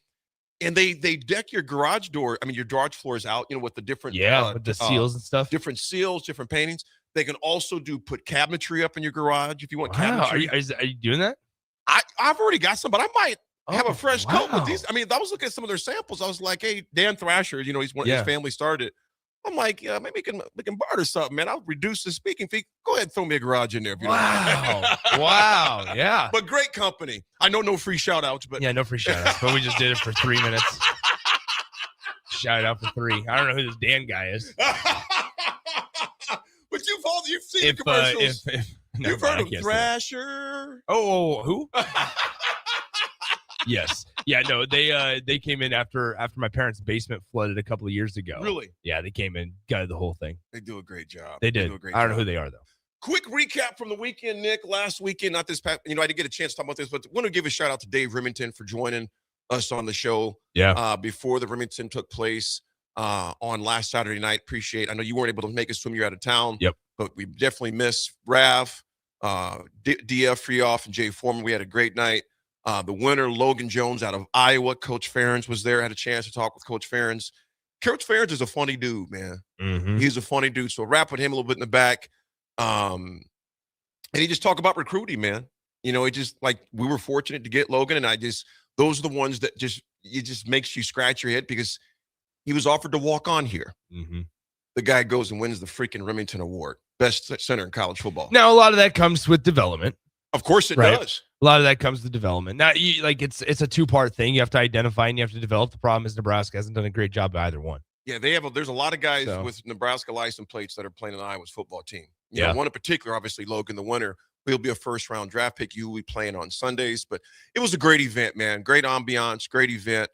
And they deck your garage door. Your garage floors out, with the different with the seals and stuff. Different seals, different paintings. They can also put cabinetry up in your garage if you want cabinetry. Are you doing that? I've already got some, but I might have a fresh coat with these. wow. I mean, I was looking at some of their samples. I was like, hey, Dan Thrasher, you know, he's one his family started. I'm like, yeah, maybe we can barter something, man. I'll reduce the speaking fee. Go ahead and throw me a garage in there if you don't mind. Wow. Yeah. But great company. I know no free shout outs, but Yeah, no free shout outs, but we just did it for 3 minutes. Shout out for 3. I don't know who this Dan guy is. But you've seen the commercials. You've heard of yes, Thrasher. Oh, who? Yes. Yeah, no, they came in after my parents' basement flooded a couple of years ago. Really? Yeah, they came in, gutted the whole thing. They do a great job. They did. do a great I don't know job. who they are, though. Quick recap from the weekend, Nick. Last weekend, not this past, I didn't get a chance to talk about this, but I want to give a shout out to Dave Remington for joining us on the show. Yeah. Before the Remington took place on last Saturday night. Appreciate. I know you weren't able to make it swim. You're out of town. Yep. But we definitely miss Rav, DF Freeoff, and Jay Foreman. We had a great night. The winner, Logan Jones out of Iowa. Coach Ferentz was there. I had a chance to talk with Coach Ferentz. Coach Ferentz is a funny dude, man. Mm-hmm. He's a funny dude. So wrap with him a little bit in the back. And he just talked about recruiting, man. You know, it just like we were fortunate to get Logan, and those are the ones that just makes you scratch your head because he was offered to walk on here. Mm-hmm. The guy goes and wins the freaking Remington Award, best center in college football. Now, a lot of that comes with development. Of course it does. A lot of that comes with development. Now, it's a two-part thing. You have to identify and you have to develop. The problem is Nebraska hasn't done a great job by either one. Yeah, there's a lot of guys with Nebraska license plates that are playing in Iowa's football team. You know, one in particular, obviously, Logan, the winner, he'll be a first-round draft pick. You will be playing on Sundays. But it was a great event, man. Great ambiance, great event.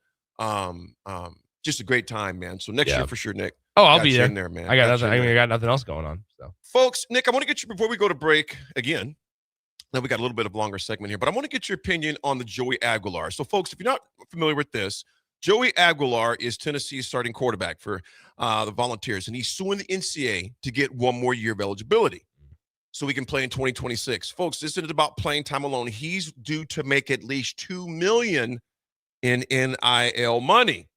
Just a great time, man. So next year for sure, Nick. Oh, I'll be there. In there, man. I got nothing. I got nothing else going on. So, folks, Nick, I want to get you before we go to break again. Now we got a little bit of longer segment here, but I want to get your opinion on the Joey Aguilar. So, folks, if you're not familiar with this, Joey Aguilar is Tennessee's starting quarterback for the Volunteers, and he's suing the NCAA to get one more year of eligibility so he can play in 2026. Folks, this isn't about playing time alone. He's due to make at least $2 million in NIL money.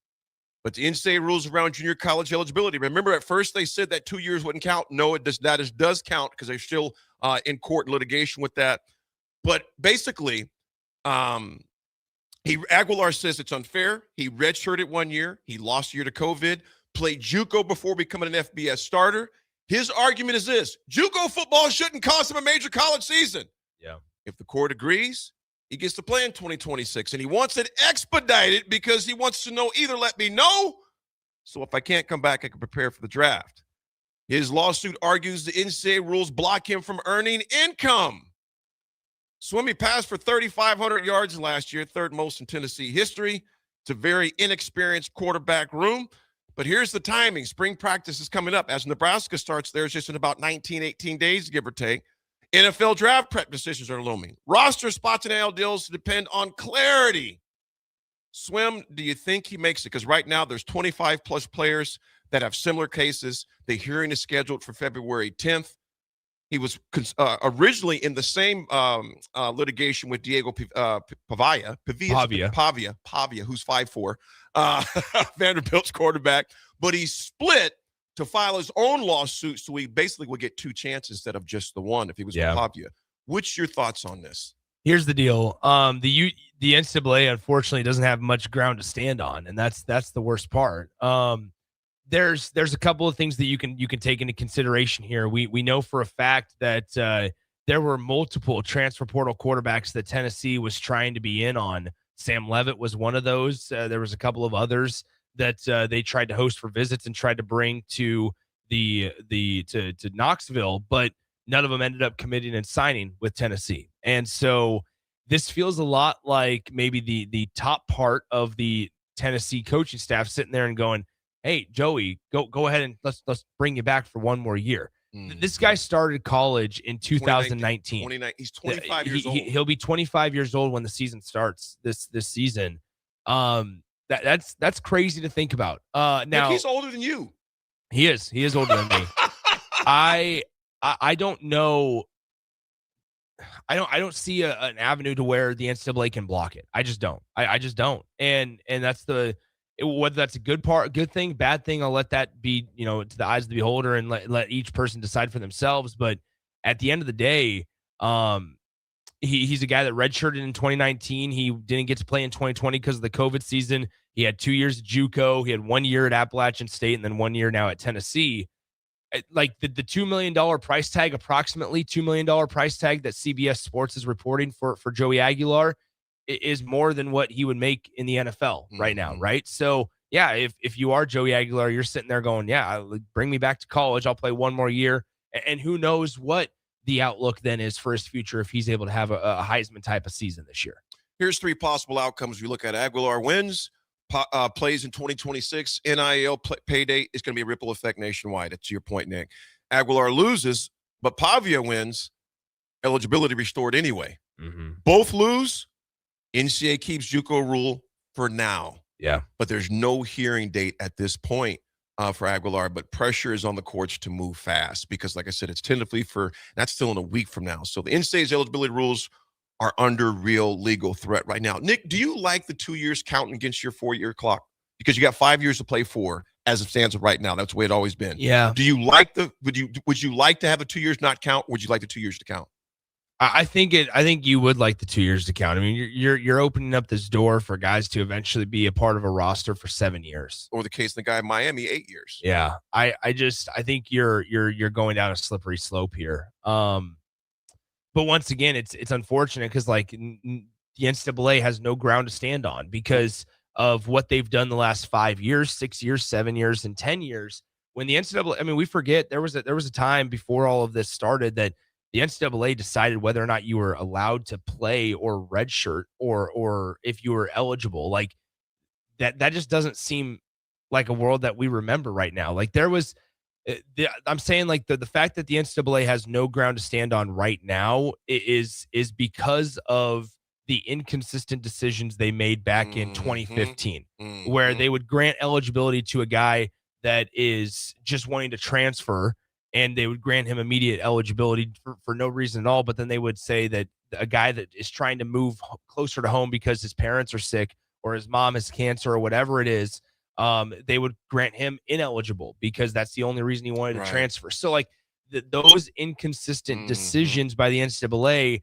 But the NCAA rules around junior college eligibility. Remember, at first they said that 2 years wouldn't count. No, it does. That does count because they're still in court and litigation with that. But basically, Aguilar says it's unfair. He redshirted 1 year. He lost a year to COVID. Played JUCO before becoming an FBS starter. His argument is this: JUCO football shouldn't cost him a major college season. Yeah. If the court agrees, he gets to play in 2026, and he wants it expedited because he wants to know, either let me know, so if I can't come back, I can prepare for the draft. His lawsuit argues the NCAA rules block him from earning income. Swimming passed for 3,500 yards last year, third most in Tennessee history. It's a very inexperienced quarterback room, but here's the timing. Spring practice is coming up. As Nebraska starts theirs just in about 19, 18 days, give or take. NFL draft prep decisions are looming. Roster spots and NIL deals depend on clarity. Swim, do you think he makes it? Because right now there's 25-plus players that have similar cases. The hearing is scheduled for February 10th. He was originally in the same litigation with Diego Pavia, who's 5'4", Vanderbilt's quarterback. But he split to file his own lawsuit, so he basically would get two chances instead of just the one if he was with Pavia. What's your thoughts on this? Here's the deal. The NCAA unfortunately doesn't have much ground to stand on, and that's the worst part. There's a couple of things that you can take into consideration here. We know for a fact that there were multiple transfer portal quarterbacks that Tennessee was trying to be in on. Sam Levitt was one of those. There was a couple of others that they tried to host for visits and tried to bring to to Knoxville, but none of them ended up committing and signing with Tennessee. And so this feels a lot like maybe the top part of the Tennessee coaching staff sitting there and going, "Hey, Joey, go ahead and let's bring you back for one more year." This guy started college in 2019. He's 25 years old. He'll be 25 years old when the season starts this season. That's crazy to think about. Now Nick, he's older than you. He is older than me. I don't know. I don't see an avenue to where the NCAA can block it. I just don't. I just don't. And that's Whether that's a good thing, bad thing, I'll let that be, to the eyes of the beholder and let each person decide for themselves. But at the end of the day, he's a guy that redshirted in 2019. He didn't get to play in 2020 because of the COVID season. He had 2 years at JUCO. He had 1 year at Appalachian State and then 1 year now at Tennessee. Like the $2 million price tag, approximately $2 million price tag that CBS Sports is reporting for Joey Aguilar is more than what he would make in the NFL right now, right? So, yeah, if you are Joey Aguilar, you're sitting there going, yeah, bring me back to college. I'll play 1 more year. And who knows what the outlook then is for his future if he's able to have a Heisman type of season this year. Here's 3 possible outcomes. We look at Aguilar wins, plays in 2026, NIL payday is going to be a ripple effect nationwide. That's your point, Nick. Aguilar loses, but Pavia wins, eligibility restored anyway. Both lose, NCAA keeps JUCO rule for now. Yeah. But there's no hearing date at this point for Aguilar, but pressure is on the courts to move fast because, like I said, it's tentatively that's still in a week from now. So the NCAA's eligibility rules are under real legal threat right now. Nick, do you like the 2 years counting against your 4-year clock? Because you got 5 years to play for as it stands right now. That's the way it's always been. Yeah. Do you like would you like to have the 2 years not count? Or would you like the 2 years to count? I think you would like the 2 years to count. I mean, you're opening up this door for guys to eventually be a part of a roster for 7 years. Or the case of the guy in Miami, 8 years. Yeah. I think you're going down a slippery slope here. But once again, it's unfortunate because like the NCAA has no ground to stand on because of what they've done the last 5 years, 6 years, 7 years, and 10 years. When the NCAA, I mean, we forget there was a time before all of this started that the NCAA decided whether or not you were allowed to play or redshirt or if you were eligible. Like that just doesn't seem like a world that we remember right now. Like there was, I'm saying like the fact that the NCAA has no ground to stand on right now is because of the inconsistent decisions they made back in 2015, where they would grant eligibility to a guy that is just wanting to transfer and they would grant him immediate eligibility for no reason at all. But then they would say that a guy that is trying to move closer to home because his parents are sick or his mom has cancer or whatever it is, they would grant him ineligible because that's the only reason he wanted to transfer. So like those inconsistent decisions by the NCAA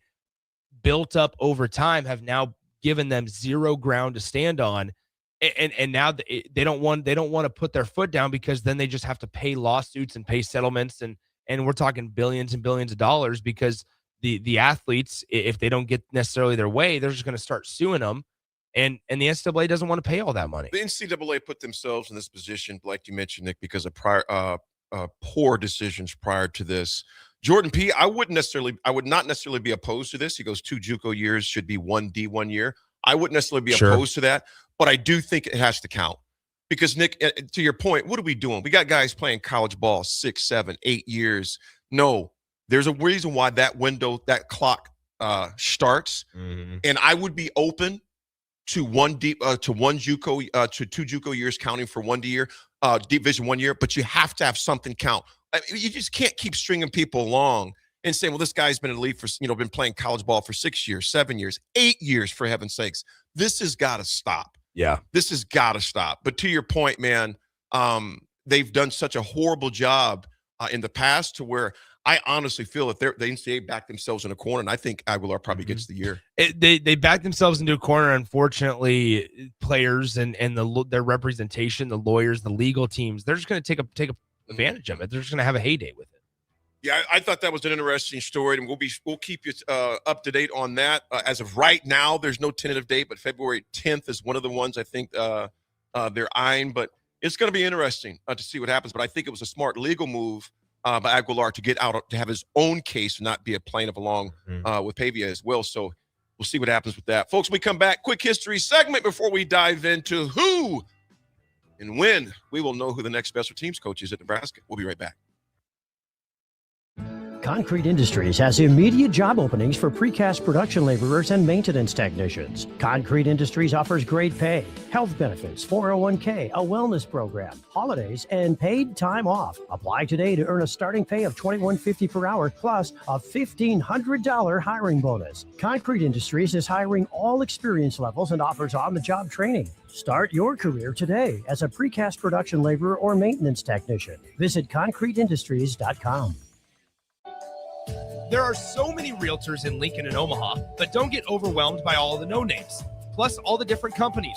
built up over time have now given them zero ground to stand on. And now they don't want to put their foot down because then they just have to pay lawsuits and pay settlements and we're talking billions and billions of dollars because the athletes, if they don't get necessarily their way, they're just going to start suing them. And the NCAA doesn't want to pay all that money. The NCAA put themselves in this position, like you mentioned, Nick, because of prior poor decisions prior to this. Jordan P., I would not necessarily be opposed to this. He goes 2 JUCO years should be 1 D1 year. I wouldn't necessarily be opposed to that, but I do think it has to count. Because, Nick, to your point, what are we doing? We got guys playing college ball 6, 7, 8 years. No, there's a reason why that window, that clock starts. And I would be open to 1 JUCO, to 2 JUCO years counting for 1 year, Division 1 year, but you have to have something count. I mean, you just can't keep stringing people along and saying, well, this guy's been in the league for, been playing college ball for 6 years, 7 years, 8 years, for heaven's sakes. This has got to stop. Yeah. This has got to stop. But to your point, man, they've done such a horrible job in the past to where I honestly feel that the NCAA backed themselves in a corner, and I think Aguilar probably gets the year. They backed themselves into a corner. Unfortunately, players and their representation, the lawyers, the legal teams, they're just going to take advantage of it. They're just going to have a heyday with it. Yeah, I thought that was an interesting story, and we'll keep you up to date on that. As of right now, there's no tentative date, but February 10th is one of the ones I think they're eyeing. But it's going to be interesting to see what happens. But I think it was a smart legal move by Aguilar to get out, to have his own case and not be a plaintiff along with Pavia as well. So we'll see what happens with that. Folks, when we come back, quick history segment before we dive into who and when we will know who the next special teams coach is at Nebraska. We'll be right back. Concrete Industries has immediate job openings for precast production laborers and maintenance technicians. Concrete Industries offers great pay, health benefits, 401k, a wellness program, holidays, and paid time off. Apply today to earn a starting pay of $21.50 per hour plus a $1,500 hiring bonus. Concrete Industries is hiring all experience levels and offers on-the-job training. Start your career today as a precast production laborer or maintenance technician. Visit concreteindustries.com. There are so many realtors in Lincoln and Omaha, but don't get overwhelmed by all the no-names, plus all the different companies.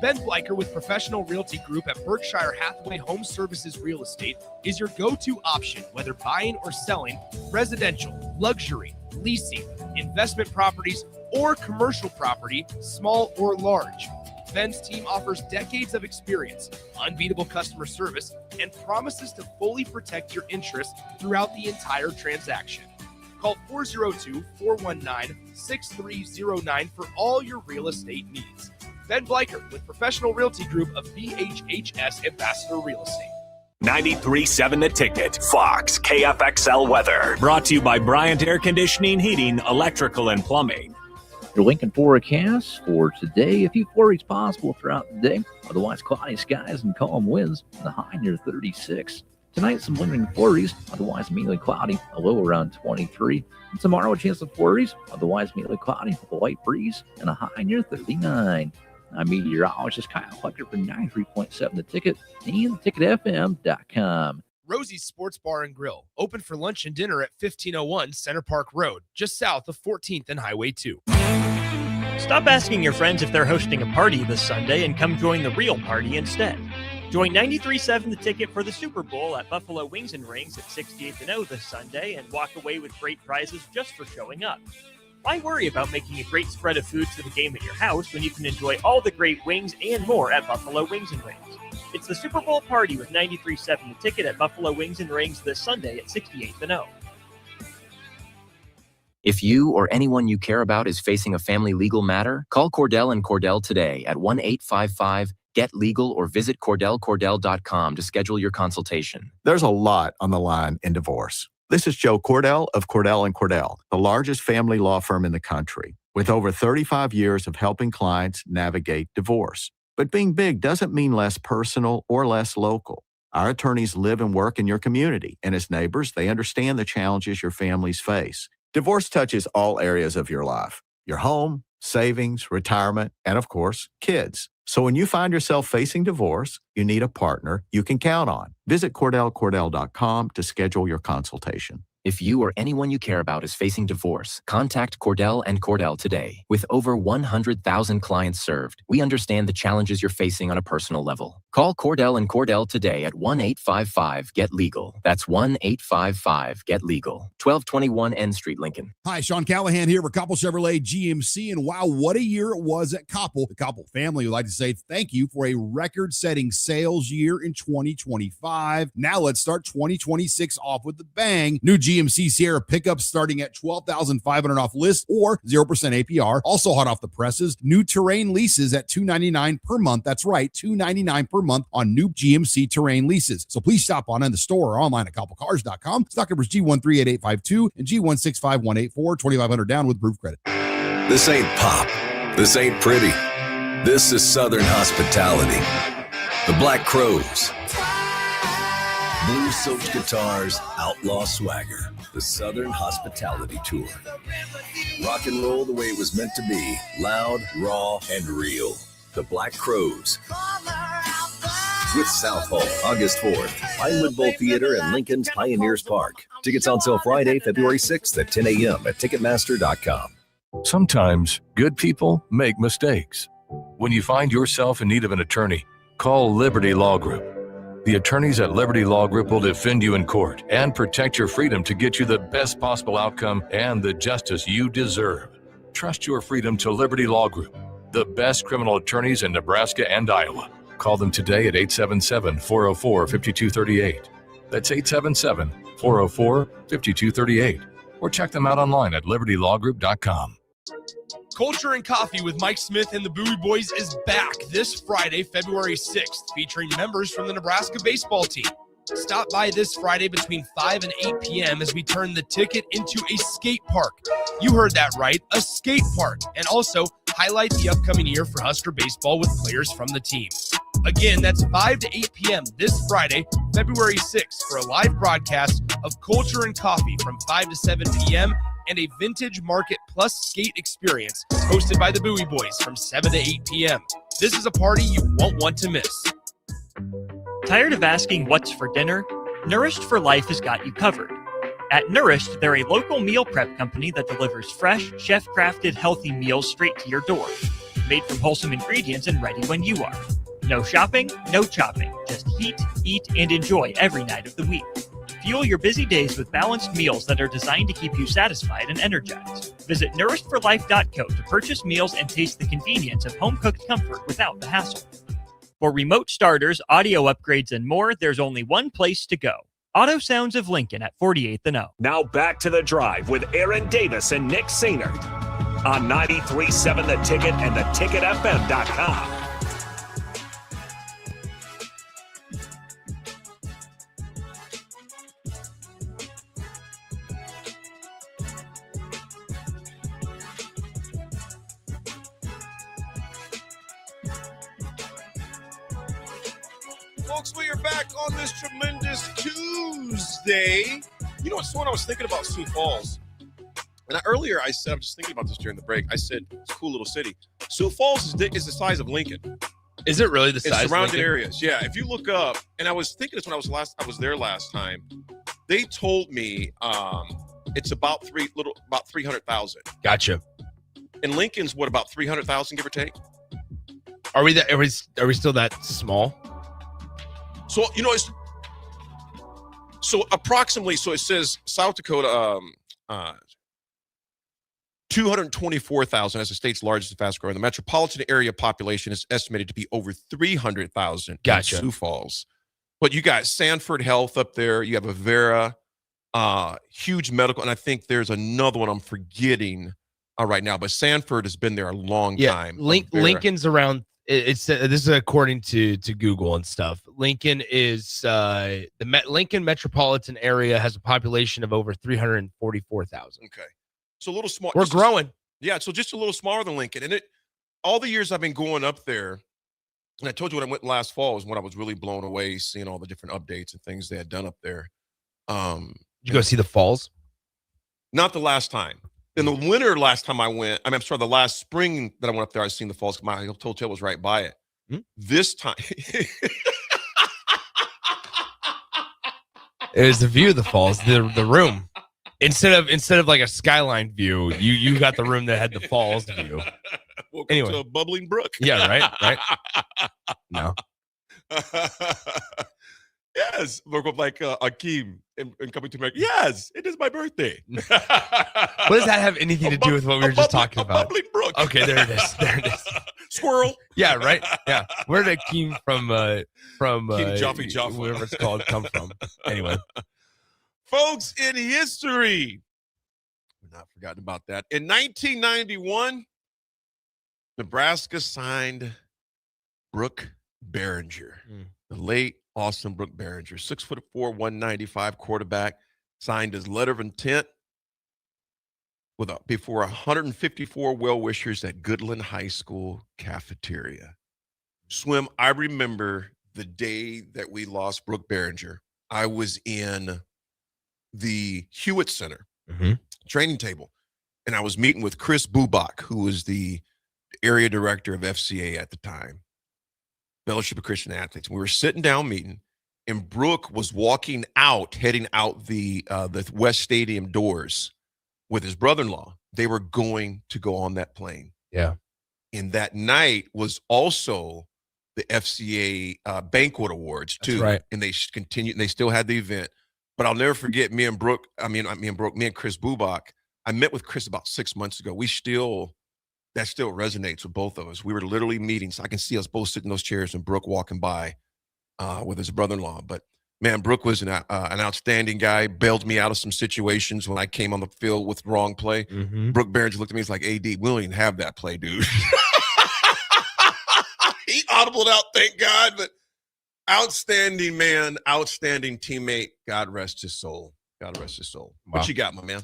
Ben Bleicher with Professional Realty Group at Berkshire Hathaway Home Services Real Estate is your go-to option, whether buying or selling residential, luxury, leasing, investment properties, or commercial property, small or large. Ben's team offers decades of experience, unbeatable customer service, and promises to fully protect your interests throughout the entire transaction. Call 402-419-6309 for all your real estate needs. Ben Bleicher with Professional Realty Group of BHHS Ambassador Real Estate. 93.7 The Ticket, Fox, KFXL weather. Brought to you by Bryant Air Conditioning, Heating, Electrical, and Plumbing. Your Lincoln forecast for today. A few flurries possible throughout the day. Otherwise, cloudy skies and calm winds. The high near 36. Tonight, some lingering flurries. Otherwise, mainly cloudy. A low around 23. And tomorrow, a chance of flurries. Otherwise, mainly cloudy with a light breeze and a high near 39. I'm meteorologist Kyle Hucker for 93.7 The Ticket and theticketfm.com. Rosie's Sports Bar and Grill, open for lunch and dinner at 1501 Center Park Road, just south of 14th and Highway 2. Stop asking your friends if they're hosting a party this Sunday and come join the real party instead. Join 93.7 The Ticket for the Super Bowl at Buffalo Wings and Rings at 68th and O this Sunday and walk away with great prizes just for showing up. Why worry about making a great spread of food for the game at your house when you can enjoy all the great wings and more at Buffalo Wings and Rings? It's the Super Bowl party with 93.7 The Ticket at Buffalo Wings and Rings this Sunday at 68th and O. If you or anyone you care about is facing a family legal matter, call Cordell and Cordell today at 1-855-GET-LEGAL or visit CordellCordell.com to schedule your consultation. There's a lot on the line in divorce. This is Joe Cordell of Cordell & Cordell, the largest family law firm in the country, with over 35 years of helping clients navigate divorce. But being big doesn't mean less personal or less local. Our attorneys live and work in your community, and as neighbors, they understand the challenges your families face. Divorce touches all areas of your life: your home, savings, retirement, and of course, kids. So when you find yourself facing divorce, you need a partner you can count on. Visit CordellCordell.com to schedule your consultation. If you or anyone you care about is facing divorce, contact Cordell and Cordell today. With over 100,000 clients served, we understand the challenges you're facing on a personal level. Call Cordell and Cordell today at 1-855-GET-LEGAL. That's 1-855-GET-LEGAL. 1221 N Street, Lincoln. Hi, Sean Callahan here for Koppel Chevrolet GMC. And wow, what a year it was at Koppel. The Koppel family would like to say thank you for a record-setting sales year in 2025. Now let's start 2026 off with a bang. New GMC Sierra pickups starting at $12,500 off list or 0% APR. Also hot off the presses, new Terrain leases at $299 per month. That's right, $299 per month on new GMC Terrain leases. So please stop on in the store or online at koppelcars.com. Stock numbers G138852 and G165184, $2,500 down with proof credit. This ain't pop. This ain't pretty. This is Southern hospitality. The Black Crows. Blue-soaked guitars, outlaw swagger. The Southern Hospitality Tour. Rock and roll the way it was meant to be. Loud, raw, and real. The Black Crows. With South Hall, August 4th. Pinewood Bowl Theater and Lincoln's Pioneers Park. Tickets on sale Friday, February 6th at 10 a.m. at Ticketmaster.com. Sometimes good people make mistakes. When you find yourself in need of an attorney, call Liberty Law Group. The attorneys at Liberty Law Group will defend you in court and protect your freedom to get you the best possible outcome and the justice you deserve. Trust your freedom to Liberty Law Group, the best criminal attorneys in Nebraska and Iowa. Call them today at 877-404-5238. That's 877-404-5238. Or check them out online at libertylawgroup.com. Culture and Coffee with Mike Smith and the Bowie Boys is back this Friday, February 6th, featuring members from the Nebraska baseball team. Stop by this Friday between 5 and 8 p.m. as we turn the ticket into a skate park. You heard that right, a skate park. And also highlight the upcoming year for Husker baseball with players from the team. Again, that's 5 to 8 p.m. this Friday, February 6th, for a live broadcast of Culture and Coffee from 5 to 7 p.m. and a Vintage Market Plus skate experience hosted by the Bowie Boys from 7 to 8 p.m. This is a party you won't want to miss. Tired of asking what's for dinner? Nourished for Life has got you covered. At Nourished, they're a local meal prep company that delivers fresh, chef-crafted, healthy meals straight to your door. Made from wholesome ingredients and ready when you are. No shopping, no chopping. Just heat, eat, and enjoy every night of the week. Fuel your busy days with balanced meals that are designed to keep you satisfied and energized. Visit nourishedforlife.co to purchase meals and taste the convenience of home-cooked comfort without the hassle. For remote starters, audio upgrades, and more, there's only one place to go. Auto Sounds of Lincoln at 48th and O. Now back to the drive with Aaron Davis and Nick Sainert on 93.7 The Ticket and theticketfm.com. Folks, we are back on this tremendous Tuesday. You know what's one I was thinking about Sioux Falls. And earlier I said, I'm just thinking about this during the break. I said, it's a cool little city. Sioux Falls is the size of Lincoln. Is it really the size? It's surrounding areas. Yeah. If you look up, and I was thinking this when I was there last time. They told me it's about 300,000. Gotcha. And Lincoln's what, about 300,000, give or take? Are we still that small? So, you know, it's approximately, so it says South Dakota, 224,000 as the state's largest and fastest growing. The metropolitan area population is estimated to be over 300,000 Gotcha. in Sioux Falls. But you got Sanford Health up there. You have Avera, huge medical. And I think there's another one I'm forgetting right now. But Sanford has been there a long time. Lincoln's around. It's this is according to Google and stuff. Lincoln is Lincoln metropolitan area has a population of over 344,000. Okay, so a little small. We're growing. Yeah, so just a little smaller than Lincoln. And all the years I've been going up there, and I told you when I went last fall was when I was really blown away seeing all the different updates and things they had done up there. Did you go see the falls? Not the last time. In the winter last time I went, the last spring that I went up there, I seen the falls. My hotel was right by it. This time. It was the view of the falls, the room. Instead of like a skyline view, you got the room that had the falls view. Welcome to a bubbling brook. Yeah, right. No. Yes, look up like Akeem and Coming to America. Yes, it is my birthday. What does that have anything to do with what we were just talking about? Bubbling brook. Okay, there it is. Squirrel. Yeah, right. Yeah, where did Akeem from King Jaffa, whatever it's called, come from? Anyway, folks, in history, we're not forgotten about that. In 1991, Nebraska signed Brooke Berringer, the late Austin Brooke Berringer, 6'4", 195 quarterback, signed his letter of intent before 154 well-wishers at Goodland High School cafeteria. Swim, I remember the day that we lost Brooke Berringer. I was in the Hewitt Center training table, and I was meeting with Chris Bubak, who was the area director of FCA at the time. Fellowship of Christian Athletes. We were sitting down meeting, and Brooke was walking out, heading out the West Stadium doors with his brother-in-law. They were going to go on that plane. Yeah. And that night was also the FCA banquet awards too. That's right. And they continued, and they still had the event. But I'll never forget me and Chris Bubak. I met with Chris about 6 months ago. That still resonates with both of us. We were literally meeting, so I can see us both sitting in those chairs and Brooke walking by with his brother-in-law. But man, Brooke was an outstanding guy, bailed me out of some situations when I came on the field with the wrong play. Brooke Berringer looked at me, he's like, AD, we don't even have that play, dude. He audibled out, thank God. But Outstanding man, outstanding teammate. God rest his soul. God rest his soul. Wow. What you got, my man?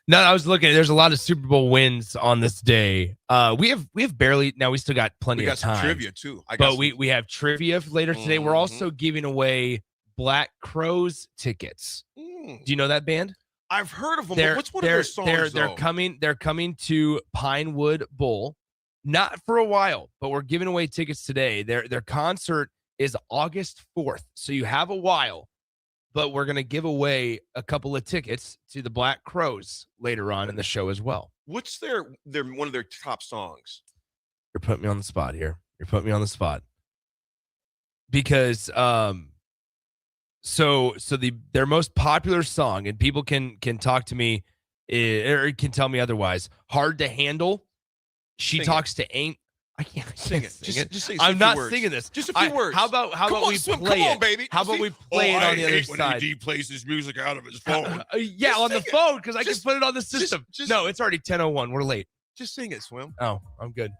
No, I was looking. There's a lot of Super Bowl wins on this day. We have barely. Now we still got plenty We got of time. some trivia too. But we have trivia later today. We're also giving away Black Crowes tickets. Do you know that band? I've heard of them. But what's one of their songs? They're coming to Pinewood Bowl, not for a while, but we're giving away tickets today. Their concert is August 4th, so you have a while. But we're gonna give away a couple of tickets to the Black Crowes later on in the show as well. What's their one of their top songs? You're putting me on the spot here. You're putting me on the spot because so their most popular song, and people can talk to me or can tell me otherwise. Hard to Handle. She Sing talks to Ain't. I can't sing it. Just say I'm a few not words. singing this. Just a few words. How about we Swim, play come it? on, baby. How about we play it on the other side? AD plays his music out of his phone. Yeah, on the phone because I can put it on the system. No, it's already 10:01. We're late. Just sing it, Swim. Oh, I'm good.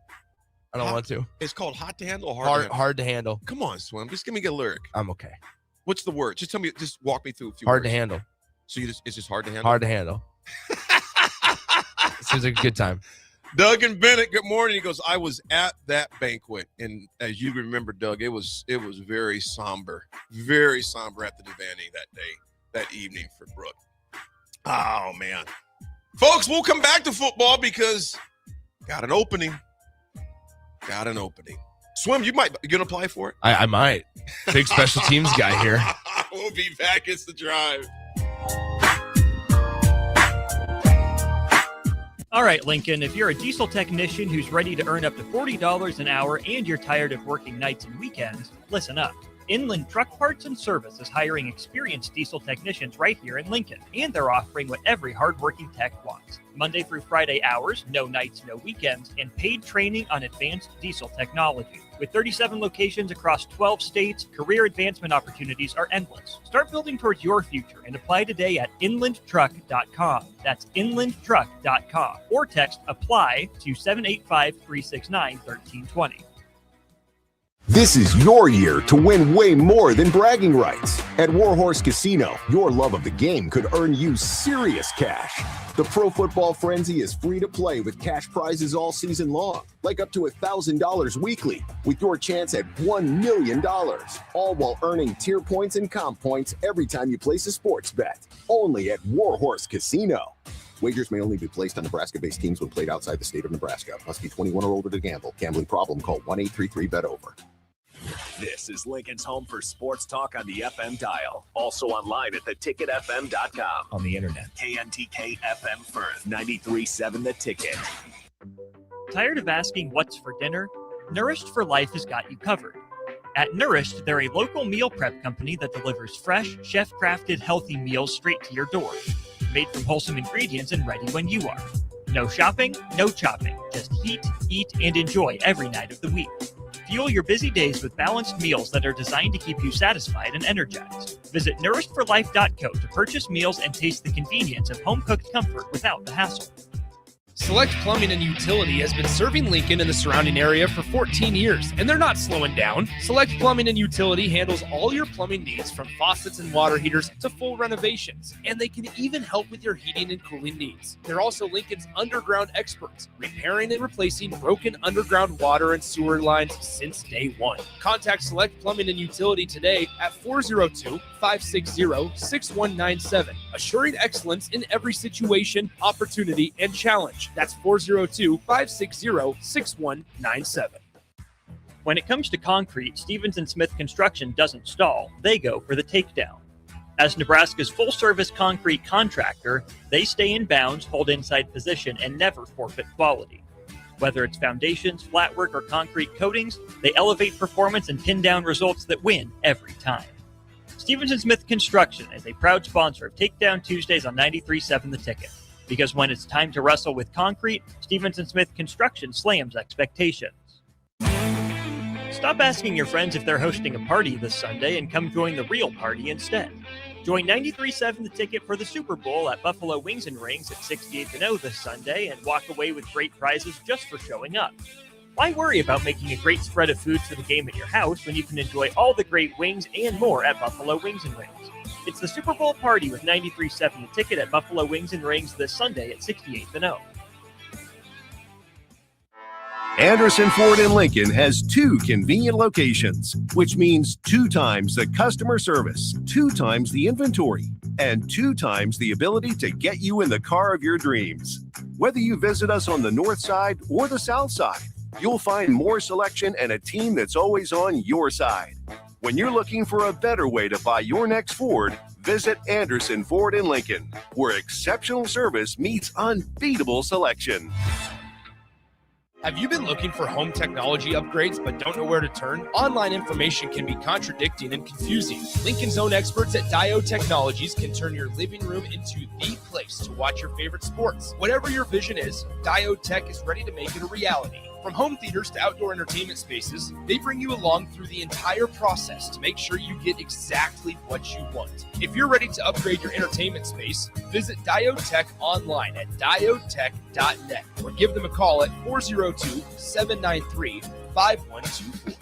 I don't want to. It's called Hot to Handle or Hard to handle. Come on, Swim. Just give me a lyric. I'm okay. What's the word? Just tell me. Just walk me through a few Hard words. to handle. So it's just hard to handle? Hard to handle. Seems like a good time. Doug and Bennett, good morning. He goes, I was at that banquet. And as you remember, Doug, it was very somber at the Devaney that evening for Brooke. Oh, man. Folks, we'll come back to football because got an opening. Swim, you going to apply for it? I might. Big special teams guy here. We'll be back. It's The Drive. All right, Lincoln, if you're a diesel technician who's ready to earn up to $40 an hour and you're tired of working nights and weekends, listen up. Inland Truck Parts and Service is hiring experienced diesel technicians right here in Lincoln, and they're offering what every hardworking tech wants. Monday through Friday hours, no nights, no weekends, and paid training on advanced diesel technology. With 37 locations across 12 states, career advancement opportunities are endless. Start building towards your future and apply today at inlandtruck.com. That's inlandtruck.com. Or text APPLY to 785-369-1320. This is your year to win way more than bragging rights. At Warhorse Casino, your love of the game could earn you serious cash. The Pro Football Frenzy is free to play with cash prizes all season long, like up to $1,000 weekly, with your chance at $1 million, all while earning tier points and comp points every time you place a sports bet. Only at Warhorse Casino. Wagers may only be placed on Nebraska-based teams when played outside the state of Nebraska. Must be 21 or older to gamble. Gambling problem? Call 1-833-BET-OVER. This is Lincoln's home for sports talk on the FM dial. Also online at theticketfm.com. On the internet. KNTK FM Firth, 93.7 The Ticket. Tired of asking what's for dinner? Nourished for Life has got you covered. At Nourished, they're a local meal prep company that delivers fresh, chef-crafted, healthy meals straight to your door. Made from wholesome ingredients and ready when you are. No shopping, no chopping. Just heat, eat, and enjoy every night of the week. Fuel your busy days with balanced meals that are designed to keep you satisfied and energized. Visit nourishedforlife.co to purchase meals and taste the convenience of home-cooked comfort without the hassle. Select Plumbing and Utility has been serving Lincoln and the surrounding area for 14 years, and they're not slowing down. Select Plumbing and Utility handles all your plumbing needs, from faucets and water heaters to full renovations, and they can even help with your heating and cooling needs. They're also Lincoln's underground experts, repairing and replacing broken underground water and sewer lines since day one. Contact Select Plumbing and Utility today at 402-560-6197, assuring excellence in every situation, opportunity, and challenge. That's 402-560-6197. When it comes to concrete, Stevens & Smith Construction doesn't stall. They go for the takedown. As Nebraska's full-service concrete contractor, they stay in bounds, hold inside position, and never forfeit quality. Whether it's foundations, flatwork, or concrete coatings, they elevate performance and pin down results that win every time. Stevens & Smith Construction is a proud sponsor of Takedown Tuesdays on 93.7 The Ticket. Because when it's time to wrestle with concrete, Stevens & Smith Construction slams expectations. Stop asking your friends if they're hosting a party this Sunday and come join the real party instead. Join 93.7 The Ticket for the Super Bowl at Buffalo Wings and Rings at 68th and O this Sunday and walk away with great prizes just for showing up. Why worry about making a great spread of foods for the game at your house when you can enjoy all the great wings and more at Buffalo Wings and Rings? It's the Super Bowl party with 93.7 The Ticket at Buffalo Wings and Rings this Sunday at 68th and O. Anderson Ford in Lincoln has 2 convenient locations, which means 2 times the customer service, 2 times the inventory, and 2 times the ability to get you in the car of your dreams. Whether you visit us on the north side or the south side, you'll find more selection and a team that's always on your side. When you're looking for a better way to buy your next Ford, visit Anderson Ford in Lincoln, where exceptional service meets unbeatable selection. Have you been looking for home technology upgrades but don't know where to turn? Online information can be contradicting and confusing. Lincoln's own experts at Diode Technologies can turn your living room into the place to watch your favorite sports. Whatever your vision is, Diode Tech is ready to make it a reality. From home theaters to outdoor entertainment spaces, they bring you along through the entire process to make sure you get exactly what you want. If you're ready to upgrade your entertainment space, visit Diode Tech online at diodetech.net or give them a call at 402-793-5124.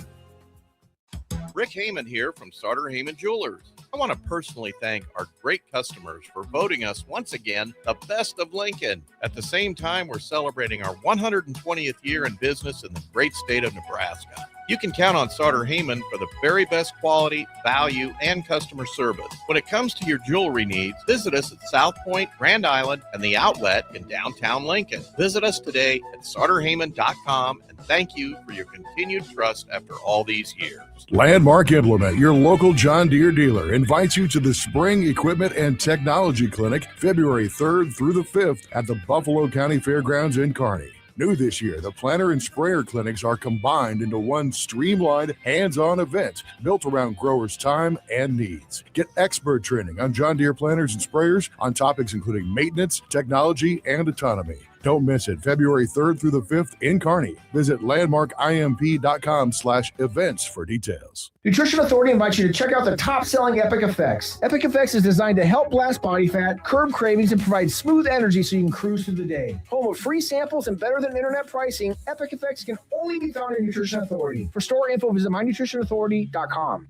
Rick Heyman here from Starter Heyman Jewelers. I want to personally thank our great customers for voting us once again the best of Lincoln. At the same time, we're celebrating our 120th year in business in the great state of Nebraska. You can count on Starter Heyman for the very best quality, value, and customer service. When it comes to your jewelry needs, visit us at South Point, Grand Island, and the Outlet in downtown Lincoln. Visit us today at StarterHeyman.com, and thank you for your continued trust after all these years. Landmark Implement, your local John Deere dealer, invites you to the Spring Equipment and Technology Clinic February 3rd through the 5th at the Buffalo County Fairgrounds in Kearney. New this year, the planter and sprayer clinics are combined into one streamlined, hands-on event built around growers' time and needs. Get expert training on John Deere planters and sprayers on topics including maintenance, technology, and autonomy. Don't miss it. February 3rd through the 5th in Kearney. Visit landmarkimp.com/events for details. Nutrition Authority invites you to check out the top-selling Epic Effects. Epic Effects is designed to help blast body fat, curb cravings, and provide smooth energy so you can cruise through the day. Home of free samples and better than internet pricing, Epic Effects can only be found in Nutrition Authority. For store info, visit mynutritionauthority.com.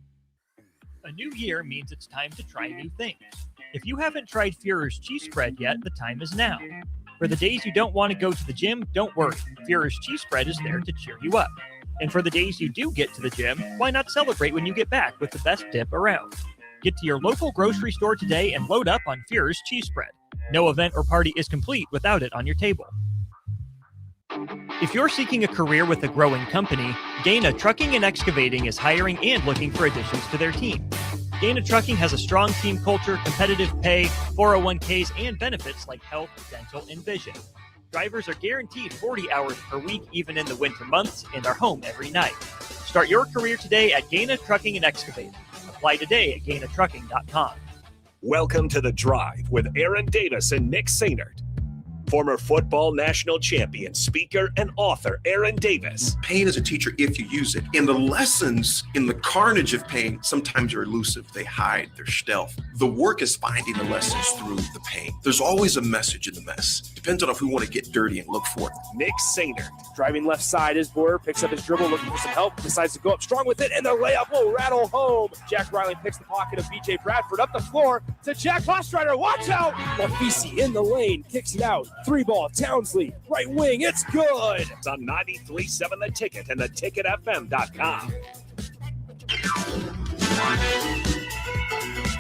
A new year means it's time to try new things. If you haven't tried Führer's cheese spread yet, the time is now. For the days you don't want to go to the gym, don't worry. Führer's cheese spread is there to cheer you up. And for the days you do get to the gym, why not celebrate when you get back with the best dip around? Get to your local grocery store today and load up on Führer's cheese spread. No event or party is complete without it on your table. If you're seeking a career with a growing company, Gaina Trucking and Excavating is hiring and looking for additions to their team. Gaina Trucking has a strong team culture, competitive pay, 401ks, and benefits like health, dental, and vision. Drivers are guaranteed 40 hours per week, even in the winter months, and are home every night. Start your career today at Gaina Trucking and Excavating. Apply today at GainaTrucking.com. Welcome to The Drive with Aaron Davis and Nick Sainert. Former football national champion, speaker, and author Aaron Davis. Pain is a teacher if you use it. And the lessons in the carnage of pain sometimes are elusive. They hide, they're stealth. The work is finding the lessons through the pain. There's always a message in the mess. Depends on if we want to get dirty and look for it. Nick Sainert. Driving left side is Boyer, picks up his dribble, looking for some help, decides to go up strong with it, and the layup will rattle home. Jack Riley picks the pocket of BJ Bradford up the floor to Jack Ostrander. Watch out! Mafisi in the lane, kicks it out. 3-ball, Townsley, right wing, it's good. It's on 93.7 The Ticket and theticketfm.com.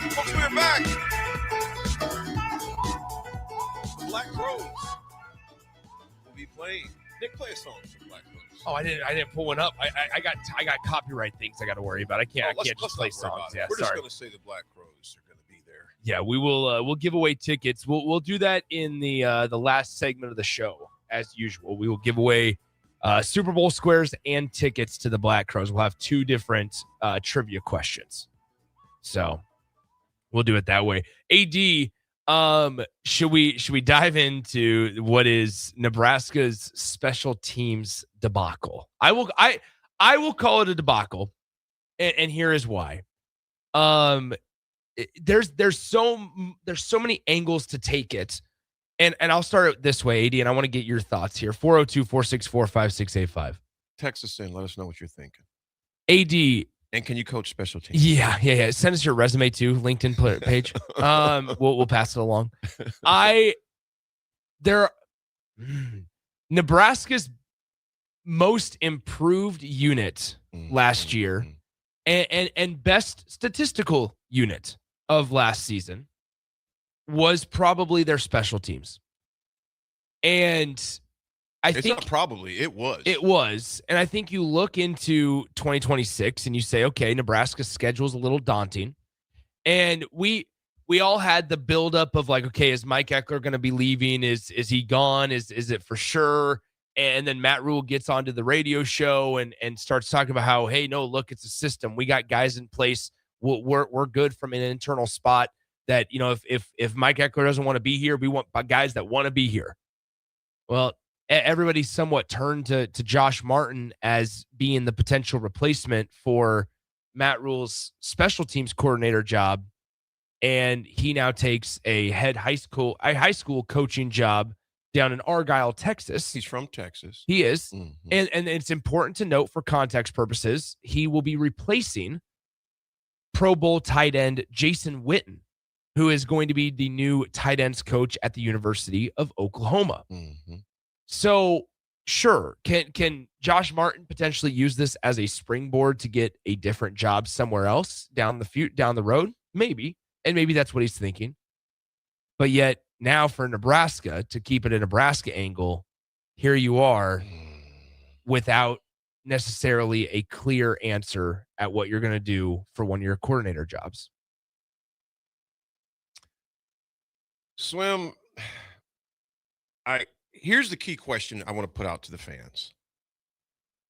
Folks, we're back. Black Crows will be playing. Nick, play a song for Black Crows. Oh, I didn't pull one up. I got copyright things I got to worry about. I can't just play songs. Yeah, we're sorry. just going to say the Black Crows are going to be there. Yeah, we will. We'll give away tickets. We'll do that in the last segment of the show, as usual. We will give away Super Bowl squares and tickets to the Black Crows. We'll have 2 different trivia questions, so we'll do it that way. AD, should we dive into what is Nebraska's special teams debacle? I will call it a debacle, and here is why. There's so many angles to take it, and I'll start it this way, AD, and I want to get your thoughts here. 402-464-5685. text us in. Let us know what you're thinking. AD. And can you coach special teams? Yeah. Send us your resume too, LinkedIn page. We'll pass it along. Nebraska's most improved unit last year and best statistical unit of last season was probably their special teams. And I think not probably it was. It was. And I think you look into 2026 and you say, okay, Nebraska's schedule is a little daunting. And we all had the buildup of like, okay, is Mike Eckler going to be leaving? Is he gone? Is it for sure? And then Matt Rule gets onto the radio show and starts talking about how, hey, no, look, it's a system. We got guys in place. We're good from an internal spot that, if Mike Eckler doesn't want to be here, we want guys that want to be here. Well, everybody somewhat turned to Josh Martin as being the potential replacement for Matt Rule's special teams coordinator job. And he now takes a high school coaching job down in Argyle, Texas. He's from Texas. He is. Mm-hmm. And it's important to note for context purposes, he will be replacing Pro Bowl tight end Jason Witten, who is going to be the new tight ends coach at the University of Oklahoma. Mm-hmm. So, sure, can Josh Martin potentially use this as a springboard to get a different job somewhere else down the road? Maybe. And maybe that's what he's thinking. But yet, now for Nebraska, to keep it a Nebraska angle, here you are without necessarily a clear answer at what you're going to do for one of your coordinator jobs. Swim, here's the key question I want to put out to the fans.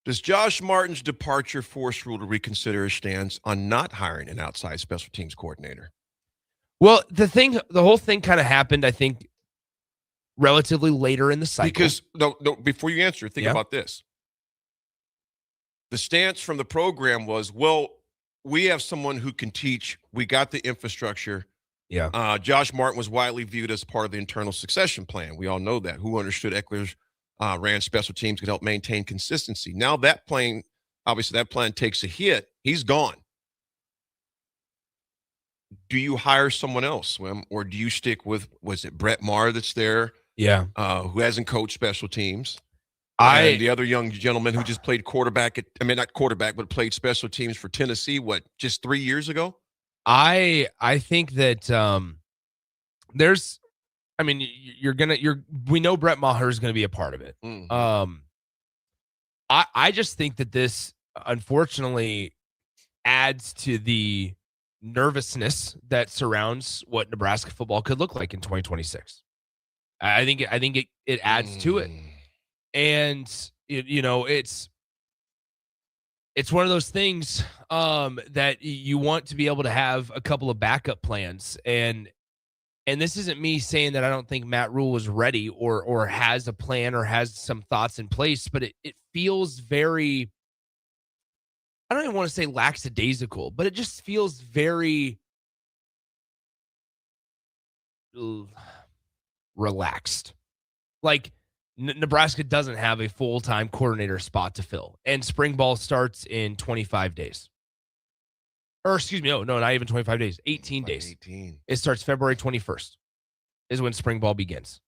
Does Josh Martin's departure force Rule to reconsider his stance on not hiring an outside special teams coordinator? Well, the whole thing kind of happened, I think, relatively later in the cycle. Because, no, before you answer, think about this. The stance from the program was, well, we have someone who can teach. We got the infrastructure. Yeah. Josh Martin was widely viewed as part of the internal succession plan. We all know that. Who understood Eckler's ran special teams could help maintain consistency. Now that plan takes a hit. He's gone. Do you hire someone else, Swim, or do you stick with, was it Brett Maher that's there? Yeah. Who hasn't coached special teams? And the other young gentleman who just played not quarterback, but played special teams for Tennessee, just 3 years ago? I think that we know Brett Maher is going to be a part of it. Mm-hmm. I just think that this unfortunately adds to the nervousness that surrounds what Nebraska football could look like in 2026. I think it adds to it. And it's one of those things that you want to be able to have a couple of backup plans. And this isn't me saying that I don't think Matt Rule is ready or has a plan or has some thoughts in place, but it feels very, I don't even want to say lackadaisical, but it just feels very relaxed. Like Nebraska doesn't have a full-time coordinator spot to fill, and spring ball starts in 25 days. Or excuse me, no, not even 25 days, 18 days. 18. It starts February 21st is when spring ball begins.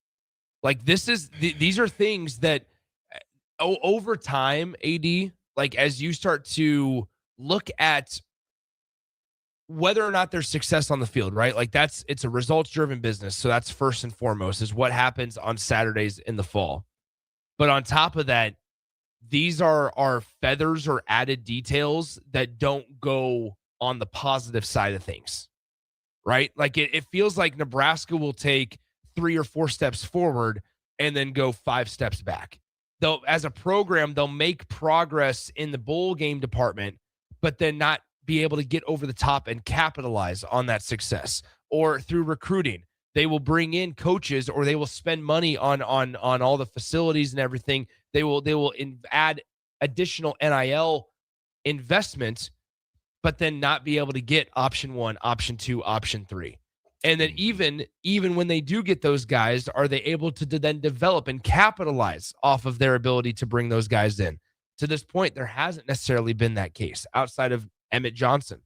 Like these are things that over time, AD, like as you start to look at whether or not there's success on the field, right? Like it's a results-driven business. So that's first and foremost is what happens on Saturdays in the fall. But on top of that, these are feathers or added details that don't go on the positive side of things, right? Like it feels like Nebraska will take 3 or 4 steps forward and then go 5 steps back. Though as a program, they'll make progress in the bowl game department, but then not be able to get over the top and capitalize on that success. Or through recruiting, they will bring in coaches or they will spend money on all the facilities and everything. They will add additional NIL investments, but then not be able to get option 1, option 2, option 3. And then even when they do get those guys, are they able to then develop and capitalize off of their ability to bring those guys in to this point, there hasn't necessarily been that case outside of Emmett Johnson.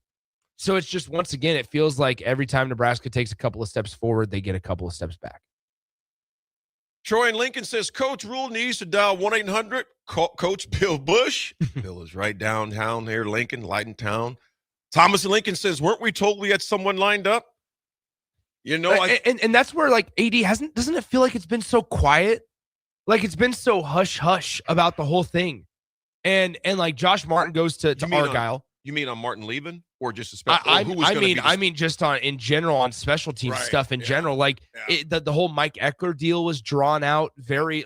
So it's just, once again, it feels like every time Nebraska takes a couple of steps forward, they get a couple of steps back. Troy in Lincoln says, Coach Rule needs to dial 1-800-Coach Bill Bush. Bill is right downtown here, Lincoln, Lightentown. Thomas in Lincoln says, weren't we told we had someone lined up? You know, and that's where, like, AD doesn't it feel like it's been so quiet? Like, it's been so hush-hush about the whole thing. And like, Josh Martin goes to Argyle. You mean on Martin leaving, or just a special? I mean, just in general, on special team stuff in general. Like, the whole Mike Eckler deal was drawn out very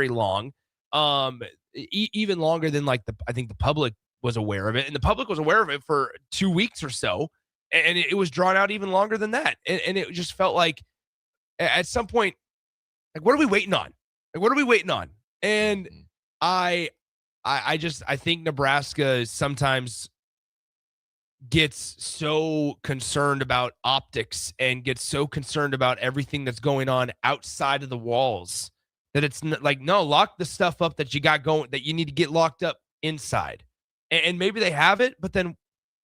long, even longer than, like, I think the public was aware of it, and the public was aware of it for 2 weeks or so, and it was drawn out even longer than that, and it just felt like at some point, like, what are we waiting on? Like, what are we waiting on? And I think Nebraska sometimes gets so concerned about optics and gets so concerned about everything that's going on outside of the walls that it's like, no, lock the stuff up that you got going, that you need to get locked up inside. And maybe they have it, but then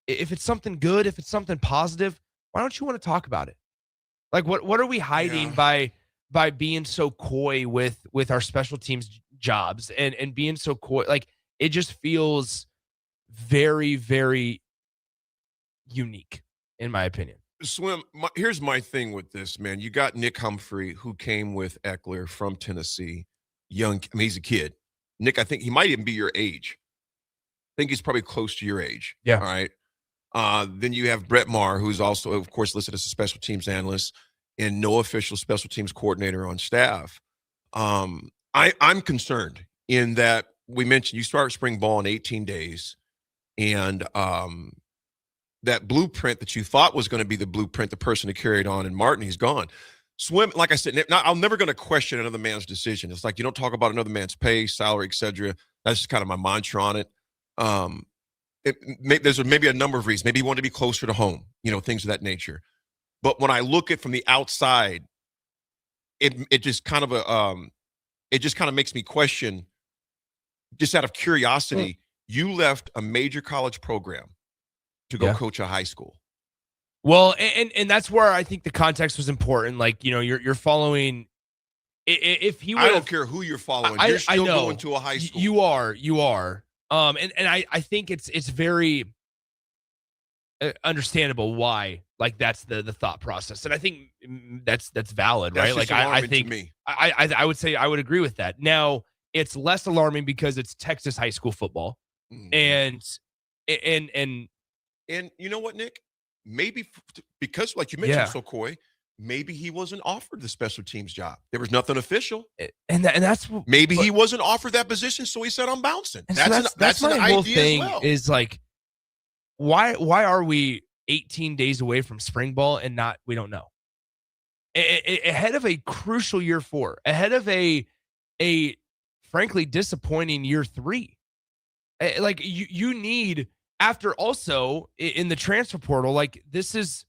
if it's something good, if it's something positive, why don't you want to talk about it? Like, what are we hiding by being so coy with our special teams jobs and being so coy? Like, it just feels very, very unique, in my opinion. Swim, here's my thing with this, man. You got Nick Humphrey, who came with Eckler from Tennessee. Young, I mean, he's a kid. Nick, I think he might even be your age. I think he's probably close to your age. Yeah. All right. Then you have Brett Maher, who's also, of course, listed as a special teams analyst and no official special teams coordinator on staff. I'm concerned in that we mentioned you start spring ball in 18 days, and that blueprint that you thought was going to be the blueprint, the person who carried on, and Martin, he's gone. Swim, like I said, I'm never going to question another man's decision. It's like, you don't talk about another man's pay, salary, etc. That's just kind of my mantra on it. There's maybe a number of reasons. Maybe he wanted to be closer to home, things of that nature. But when I look at from the outside, it just kind of makes me question, just out of curiosity, you left a major college program to go coach a high school. Well, and that's where I think the context was important. Like, you're following. If he would, I don't care who you're following. You're still going to a high school. You are. And I think it's very understandable why, like, that's the thought process, and I think that's valid, right? Like, I think to me. I would say I would agree with that. Now, it's less alarming because it's Texas high school football, and you know what, Nick? Maybe because, like you mentioned, so coy, maybe he wasn't offered the special teams job. There was nothing official, and that's maybe he wasn't offered that position, so he said, "I'm bouncing." That's my an whole idea thing. as well. Is like, why are we 18 days away from spring ball and we don't know? Ahead of a crucial year 4, ahead of a frankly disappointing year 3, like you need. After also in the transfer portal, like, this is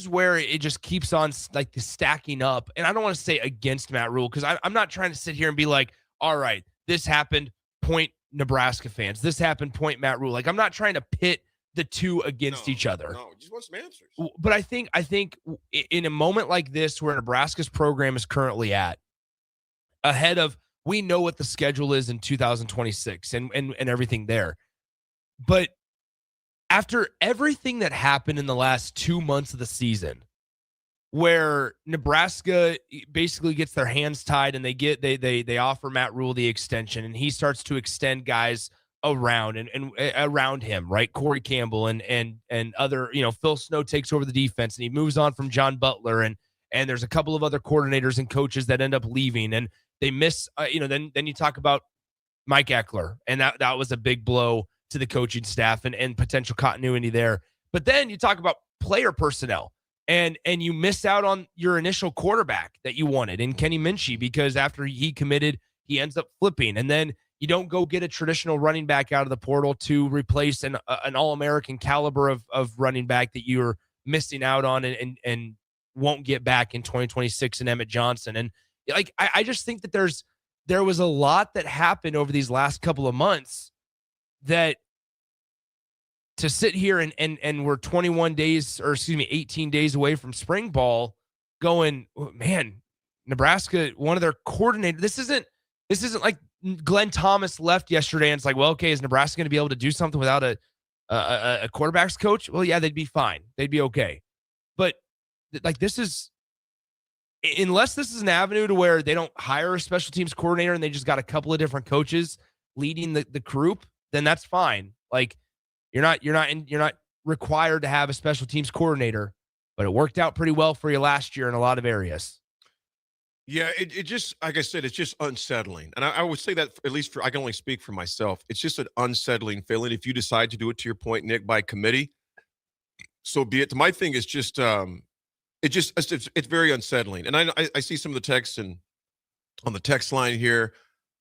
where it just keeps on, like, the stacking up. And I don't want to say against Matt Rule, because I'm not trying to sit here and be like, all right, this happened, point Nebraska fans. This happened, point Matt Rule. Like, I'm not trying to pit the two against each other. No, just want some answers. But I think in a moment like this, where Nebraska's program is currently at, ahead of, we know what the schedule is in 2026 and everything there. But after everything that happened in the last 2 months of the season, where Nebraska basically gets their hands tied and they offer Matt Rule the extension, and he starts to extend guys around and around him, right? Corey Campbell and other, Phil Snow takes over the defense, and he moves on from John Butler, and there's a couple of other coordinators and coaches that end up leaving, and they miss, then you talk about Mike Eckler, and that was a big blow to the coaching staff and potential continuity there. But then you talk about player personnel, and you miss out on your initial quarterback that you wanted in Kenny Minchie, because after he committed, he ends up flipping. And then you don't go get a traditional running back out of the portal to replace an All-American caliber of running back that you're missing out on and won't get back in 2026 in Emmett Johnson. And, like, I just think that there was a lot that happened over these last couple of months that to sit here and we're 18 days away from spring ball going, oh, man, Nebraska, one of their coordinators, this isn't like Glenn Thomas left yesterday and it's like, well, okay, is Nebraska going to be able to do something without a quarterback's coach? Well, yeah, they'd be fine. They'd be okay. But like, unless this is an avenue to where they don't hire a special teams coordinator and they just got a couple of different coaches leading the group, then that's fine. Like, you're not required to have a special teams coordinator, but it worked out pretty well for you last year in a lot of areas. Yeah, it just, like I said, it's just unsettling. And I would say that, at least I can only speak for myself. It's just an unsettling feeling. If you decide to do it, to your point, Nick, by committee, so be it. My thing is just, it's very unsettling. And I see some of the texts on the text line here.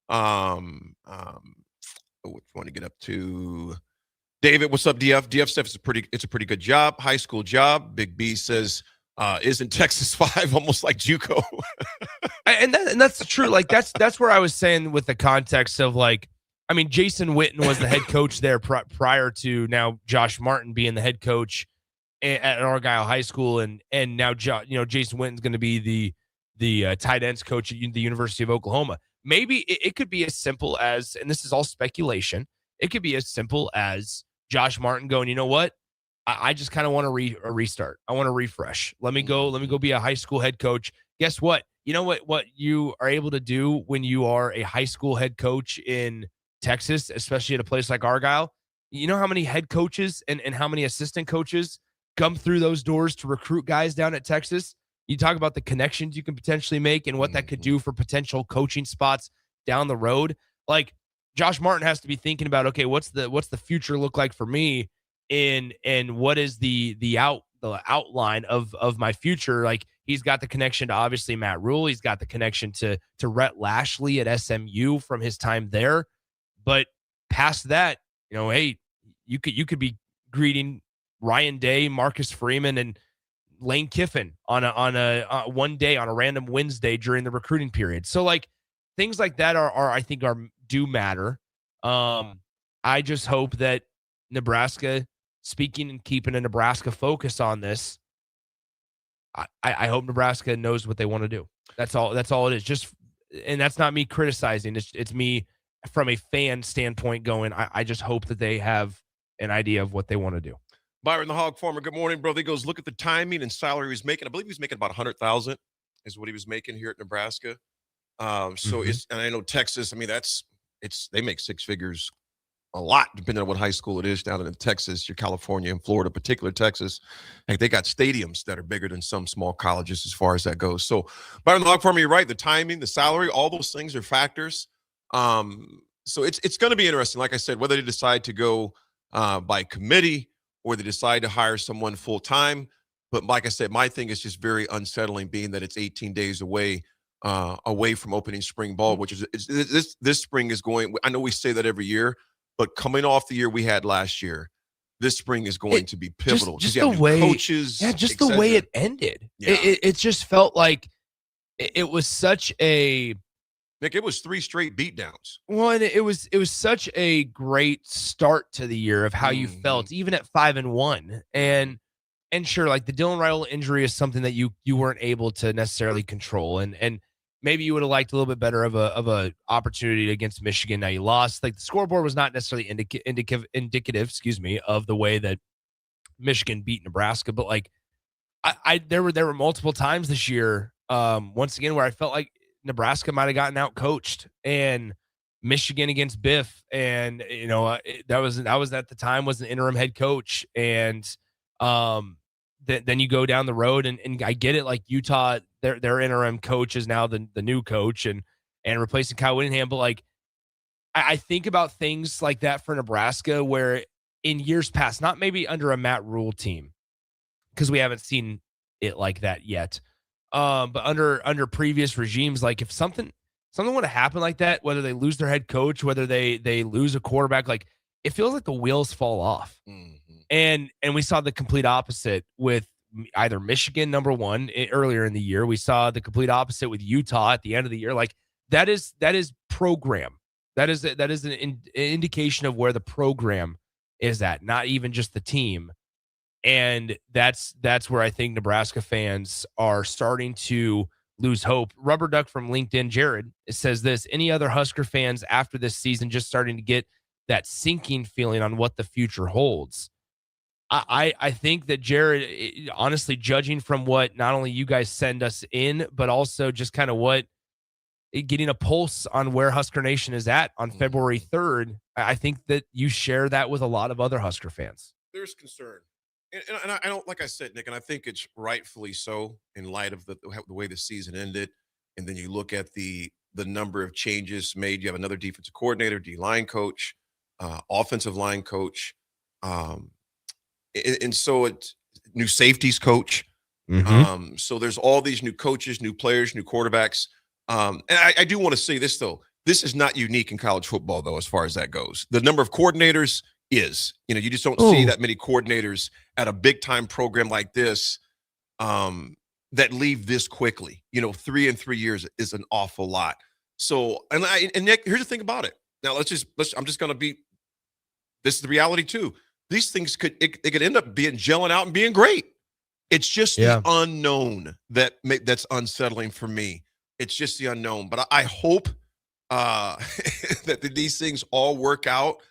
Which one to get up to? David, what's up, DF? DF stuff is it's a pretty good job, high school job. Big B says, isn't Texas 5 almost like JUCO? and that's true. Like that's where I was saying with the context of like, I mean, Jason Witten was the head coach there prior to now Josh Martin being the head coach at Argyle High School, and now Jason Witten's going to be the tight ends coach at the University of Oklahoma. Maybe it could be as simple as, and this is all speculation, it could be as simple as Josh Martin going, you know what? I just kind of want to restart. I want to refresh. Let me go be a high school head coach. Guess what? You know what you are able to do when you are a high school head coach in Texas, especially at a place like Argyle? You know how many head coaches and how many assistant coaches come through those doors to recruit guys down at Texas? You talk about the connections you can potentially make and what that could do for potential coaching spots down the road. Like, Josh Martin has to be thinking about, okay, what's the future look like for me, and what is the outline of my future? Like, he's got the connection to obviously Matt Rule. He's got the connection to Rhett Lashley at SMU from his time there. But past that, hey, you could be greeting Ryan Day, Marcus Freeman, and Lane Kiffin on a one day, on a random Wednesday during the recruiting period. So like, things like that I think do matter. I just hope that Nebraska, speaking and keeping a Nebraska focus on this, I hope Nebraska knows what they want to do. That's all it is. And that's not me criticizing. It's me from a fan standpoint going, I just hope that they have an idea of what they want to do. Byron the Hog Farmer, good morning, brother. He goes, look at the timing and salary he was making. I believe he was making about $100,000 is what he was making here at Nebraska. So and I know Texas, I mean, they make six figures a lot, depending on what high school it is down in Texas, your California and Florida, particular Texas. Like, they got stadiums that are bigger than some small colleges as far as that goes. So Byron the Hog Farmer, you're right. The timing, the salary, all those things are factors. So it's going to be interesting. Like I said, whether they decide to go by committee or they decide to hire someone full time. But like I said, my thing is just very unsettling, being that it's 18 days away from opening spring ball, which is this spring is going. I know we say that every year, but coming off the year we had last year, this spring is going to be pivotal. Just the way coaches, just the way it ended. Yeah. It just felt like it was such a. Nick, it was 3 straight beatdowns. Well, and it was such a great start to the year of how you felt, even at 5-1, and sure, like the Dylan Rydell injury is something that you weren't able to necessarily control, and maybe you would have liked a little bit better of a opportunity against Michigan. Now you lost. Like, the scoreboard was not necessarily indicative, of the way that Michigan beat Nebraska, but like there were multiple times this year, once again, where I felt like Nebraska might have gotten out coached, and Michigan against Biff. And, that was at the time was an interim head coach. And, then you go down the road and I get it. Like, Utah, their interim coach is now the new coach and replacing Kyle Whittingham. But like, I think about things like that for Nebraska, where in years past, not maybe under a Matt Rule team, because we haven't seen it like that yet. But under previous regimes, like, if something would have happened like that, whether they lose their head coach, whether they lose a quarterback, like, it feels like the wheels fall off. And we saw the complete opposite with either Michigan, number one, earlier in the year. We saw the complete opposite with Utah at the end of the year. Like, that is program. That is an indication of where the program is at, not even just the team. And that's where I think Nebraska fans are starting to lose hope. Rubber Duck from LinkedIn, Jared, says this: any other Husker fans after this season just starting to get that sinking feeling on what the future holds? I think that Jared, honestly, judging from what not only you guys send us in, but also just kind of what getting a pulse on where Husker Nation is at on February 3rd, I think that you share that with a lot of other Husker fans. There's concern. And I don't, like I said, Nick, and I think it's rightfully so in light of the way the season ended. And then you look at the number of changes made. You have another defensive coordinator, D-line coach, offensive line coach. And so it's new safeties coach. So there's all these new coaches, new players, new quarterbacks. And I do want to say this, though. This is not unique in college football, though, as far as that goes. The number of coordinators is. You just don't see that many coordinators at a big-time program like this that leave this quickly. 3 in 3 years is an awful lot. So, and Nick, here's the thing about it. Now, I'm just going to be – this is the reality, too. These things could end up gelling out and being great. It's just the unknown that's unsettling for me. It's just the unknown. But I hope that these things all work out.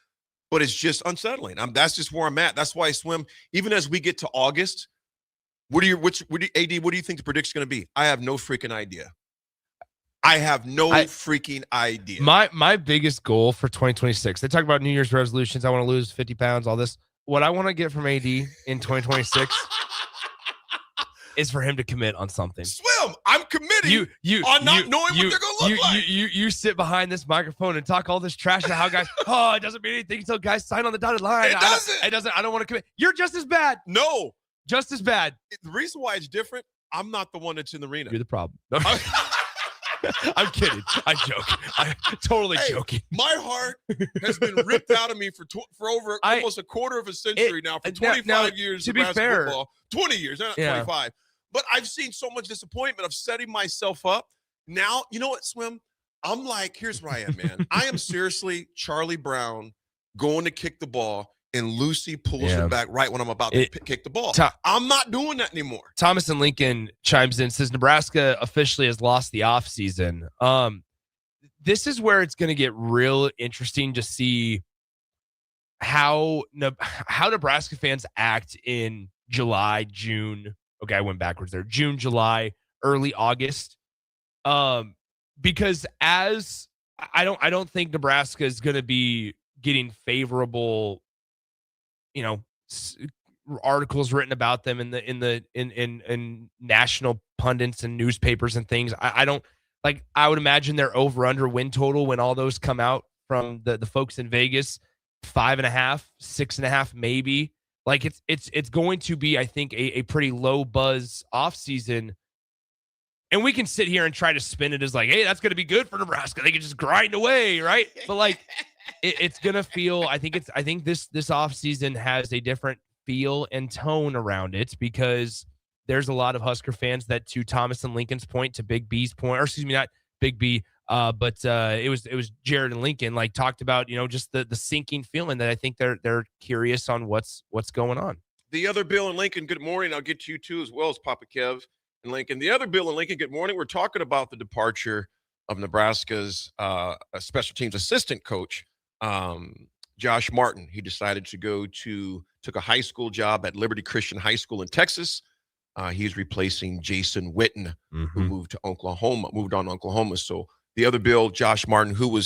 But it's just unsettling. That's just where I'm at. That's why I swim. Even as we get to August, AD, what do you think the prediction is going to be? I have no freaking idea. Freaking idea. My biggest goal for 2026, they talk about New Year's resolutions. I want to lose 50 pounds, all this. What I want to get from AD in 2026 is for him to commit on something. Swim, I'm committing on not knowing what they're going to look like. You sit behind this microphone and talk all this trash about how guys, it doesn't mean anything until guys sign on the dotted line. It doesn't. I don't want to commit. You're just as bad. No. Just as bad. The reason why it's different, I'm not the one that's in the arena. You're the problem. I'm kidding. I joke. I'm totally joking. My heart has been ripped out of me for over almost a quarter of a century now, for 25 years. To be fair, football. 20 years, not 25. But I've seen so much disappointment of setting myself up. Now, you know what, Swim? I'm like, here's where I am, man. I am seriously Charlie Brown going to kick the ball, and Lucy pulls it back right when I'm about to kick the ball. I'm not doing that anymore. Thomas and Lincoln chimes in, says Nebraska officially has lost the offseason. This is where it's going to get real interesting to see how Nebraska fans act in July, June. Okay, I went backwards there. June, July, early August. Because I don't think Nebraska is going to be getting favorable, articles written about them in national pundits and newspapers and things. I don't like. I would imagine their over/under win total when all those come out from the folks in Vegas, 5.5, 6.5, maybe. Like it's going to be, I think, a pretty low buzz offseason. And we can sit here and try to spin it as like, hey, that's going to be good for Nebraska. They can just grind away, right? But like, it's going to feel. I think this offseason has a different feel and tone around it because there's a lot of Husker fans that, to Thomas and Lincoln's point, to Big B's point, or excuse me, not Big B, but it was Jared and Lincoln, like, talked about, just the sinking feeling that I think they're curious on what's going on. The other Bill and Lincoln, good morning. I'll get to you too, as well as Papa Kev and Lincoln. The other Bill and Lincoln, good morning. We're talking about the departure of Nebraska's special teams assistant coach, Josh Martin. He decided to took a high school job at Liberty Christian High School in Texas. He's replacing Jason Witten, who moved on to Oklahoma. So the other Bill, Josh Martin, who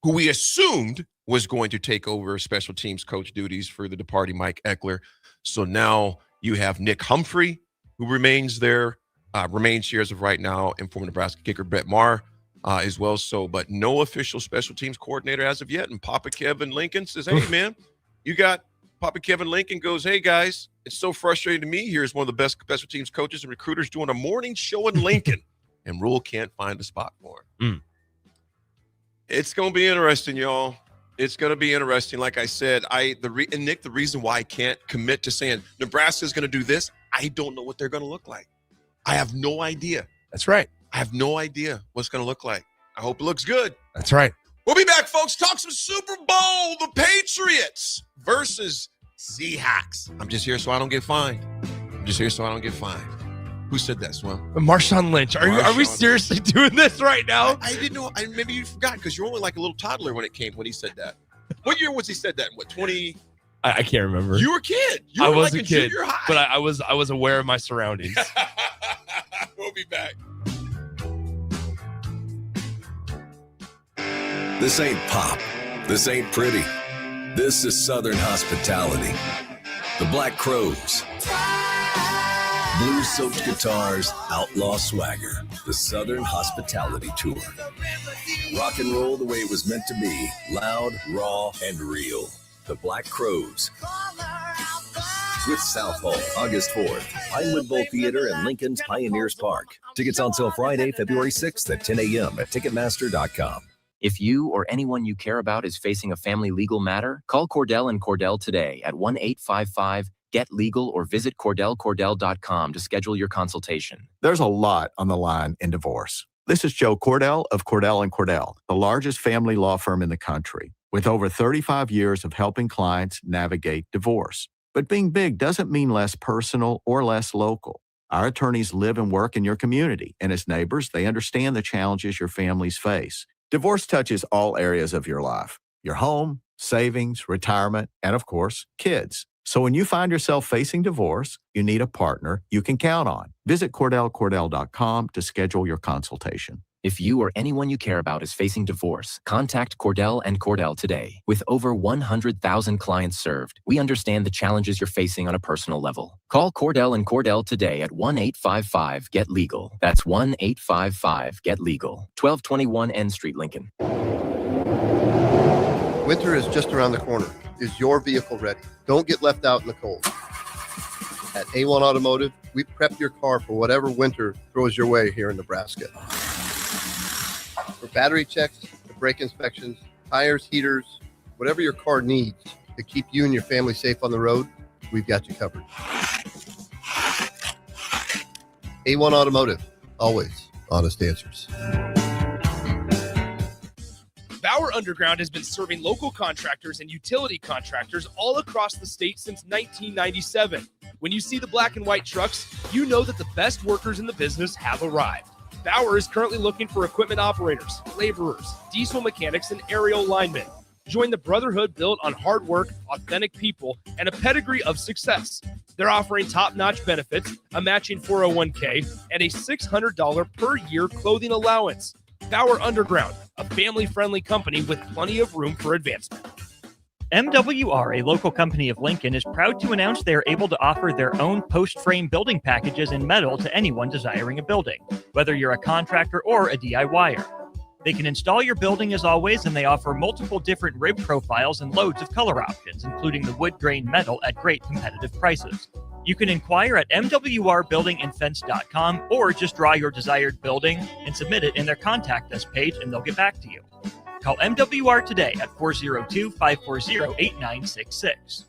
we assumed was going to take over special teams coach duties for the departing Mike Eckler. So now you have Nick Humphrey, who remains here as of right now, and former Nebraska kicker Brett Maher as well. So, but no official special teams coordinator as of yet. And Papa Kevin Lincoln says, hey, man, you got Papa Kevin Lincoln goes, hey, guys, it's so frustrating to me. Here's one of the best special teams coaches and recruiters doing a morning show in Lincoln, and Rule can't find a spot for him. It's going to be interesting, y'all. It's going to be interesting. Like I said, Nick, the reason why I can't commit to saying Nebraska is going to do this, I don't know what they're going to look like. I have no idea. That's right. I have no idea what's going to look like. I hope it looks good. That's right. We'll be back, folks. Talk some Super Bowl. The Patriots versus Seahawks. I'm just here so I don't get fined. Who said that, Swim? Marshawn Lynch. Are we seriously doing this right now? I didn't know. Maybe you forgot because you're only like a little toddler when he said that. What year was he said that? What, 20? I can't remember. You were a kid. I was like a kid, junior high. but I was aware of my surroundings. We'll be back. This ain't pop. This ain't pretty. This is Southern hospitality. The Black Crowes. Blue-soaked guitars, outlaw swagger. The Southern Hospitality Tour. Rock and roll the way it was meant to be. Loud, raw, and real. The Black Crowes. With South Hall, August 4th. Pinewood Bowl Theater and Lincoln's Pioneers Park. Tickets on sale Friday, February 6th at 10 a.m. at Ticketmaster.com. If you or anyone you care about is facing a family legal matter, call Cordell and Cordell today at 1-855-GET-LEGAL or visit CordellCordell.com to schedule your consultation. There's a lot on the line in divorce. This is Joe Cordell of Cordell & Cordell, the largest family law firm in the country, with over 35 years of helping clients navigate divorce. But being big doesn't mean less personal or less local. Our attorneys live and work in your community, and as neighbors, they understand the challenges your families face. Divorce touches all areas of your life: your home, savings, retirement, and of course, kids. So when you find yourself facing divorce, you need a partner you can count on. Visit CordellCordell.com to schedule your consultation. If you or anyone you care about is facing divorce, contact Cordell and Cordell today. With over 100,000 clients served, we understand the challenges you're facing on a personal level. Call Cordell and Cordell today at 1-855-GET-LEGAL. That's 1-855-GET-LEGAL. 1221 N Street, Lincoln. Winter is just around the corner. Is your vehicle ready? Don't get left out in the cold. At A1 Automotive, we prep your car for whatever winter throws your way here in Nebraska. For battery checks, to brake inspections, tires, heaters, whatever your car needs to keep you and your family safe on the road, we've got you covered. A1 Automotive, always honest answers. Bauer Underground has been serving local contractors and utility contractors all across the state since 1997. When you see the black and white trucks, you know that the best workers in the business have arrived. Bauer is currently looking for equipment operators, laborers, diesel mechanics, and aerial linemen. Join the brotherhood built on hard work, authentic people, and a pedigree of success. They're offering top-notch benefits, a matching 401k, and a $600 per year clothing allowance. Bauer Underground, a family-friendly company with plenty of room for advancement. MWR, a local company of Lincoln, is proud to announce they are able to offer their own post-frame building packages in metal to anyone desiring a building, whether you're a contractor or a DIYer. They can install your building as always, and they offer multiple different rib profiles and loads of color options, including the wood grain metal at great competitive prices. You can inquire at mwrbuildingandfence.com or just draw your desired building and submit it in their contact us page, and they'll get back to you. Call MWR today at 402-540-8966.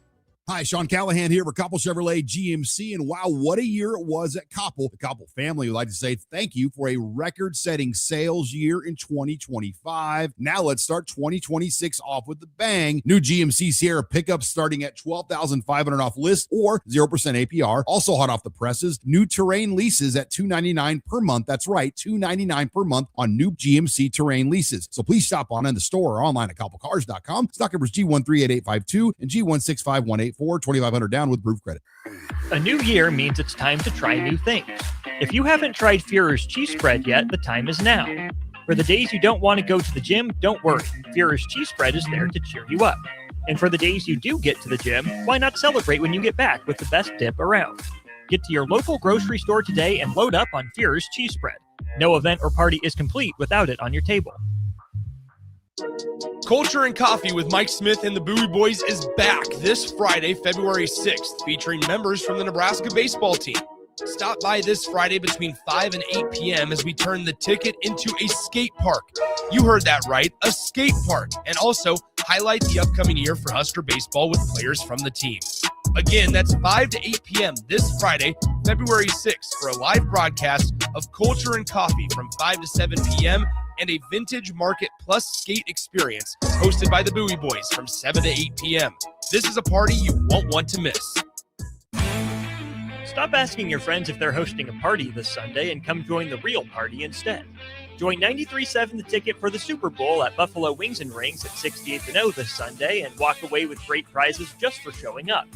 Hi, Sean Callahan here for Koppel Chevrolet GMC, and wow, what a year it was at Koppel. The Koppel family would like to say thank you for a record-setting sales year in 2025. Now let's start 2026 off with the bang. New GMC Sierra pickups starting at $12,500 off list or 0% APR. Also hot off the presses, new Terrain leases at $299 per month. That's right, $299 per month on new GMC Terrain leases. So please stop on in the store or online at KoppelCars.com. Stock numbers G138852 and G165184. 2,500 down with proof credit. A new year means it's time to try new things. If you haven't tried Führer's cheese spread yet, the time is now. For the days you don't want to go to the gym, don't worry. Führer's cheese spread is there to cheer you up. And for the days you do get to the gym, why not celebrate when you get back with the best dip around? Get to your local grocery store today and load up on Führer's cheese spread. No event or party is complete without it on your table. Culture and Coffee with Mike Smith and the Bowie Boys is back this Friday, February 6th, featuring members from the Nebraska baseball team. Stop by this Friday between 5 and 8 p.m. as we turn the ticket into a skate park. You heard that right, a skate park, and also highlight the upcoming year for Husker baseball with players from the team. Again, that's 5 to 8 p.m. this Friday, February 6th, for a live broadcast of Culture and Coffee from 5 to 7 p.m. and a Vintage Market Plus skate experience hosted by the Bowie Boys from 7 to 8 p.m. This is a party you won't want to miss. Stop asking your friends if they're hosting a party this Sunday and come join the real party instead. Join 93.7 The Ticket for the Super Bowl at Buffalo Wings and Rings at 68th and O this Sunday and walk away with great prizes just for showing up.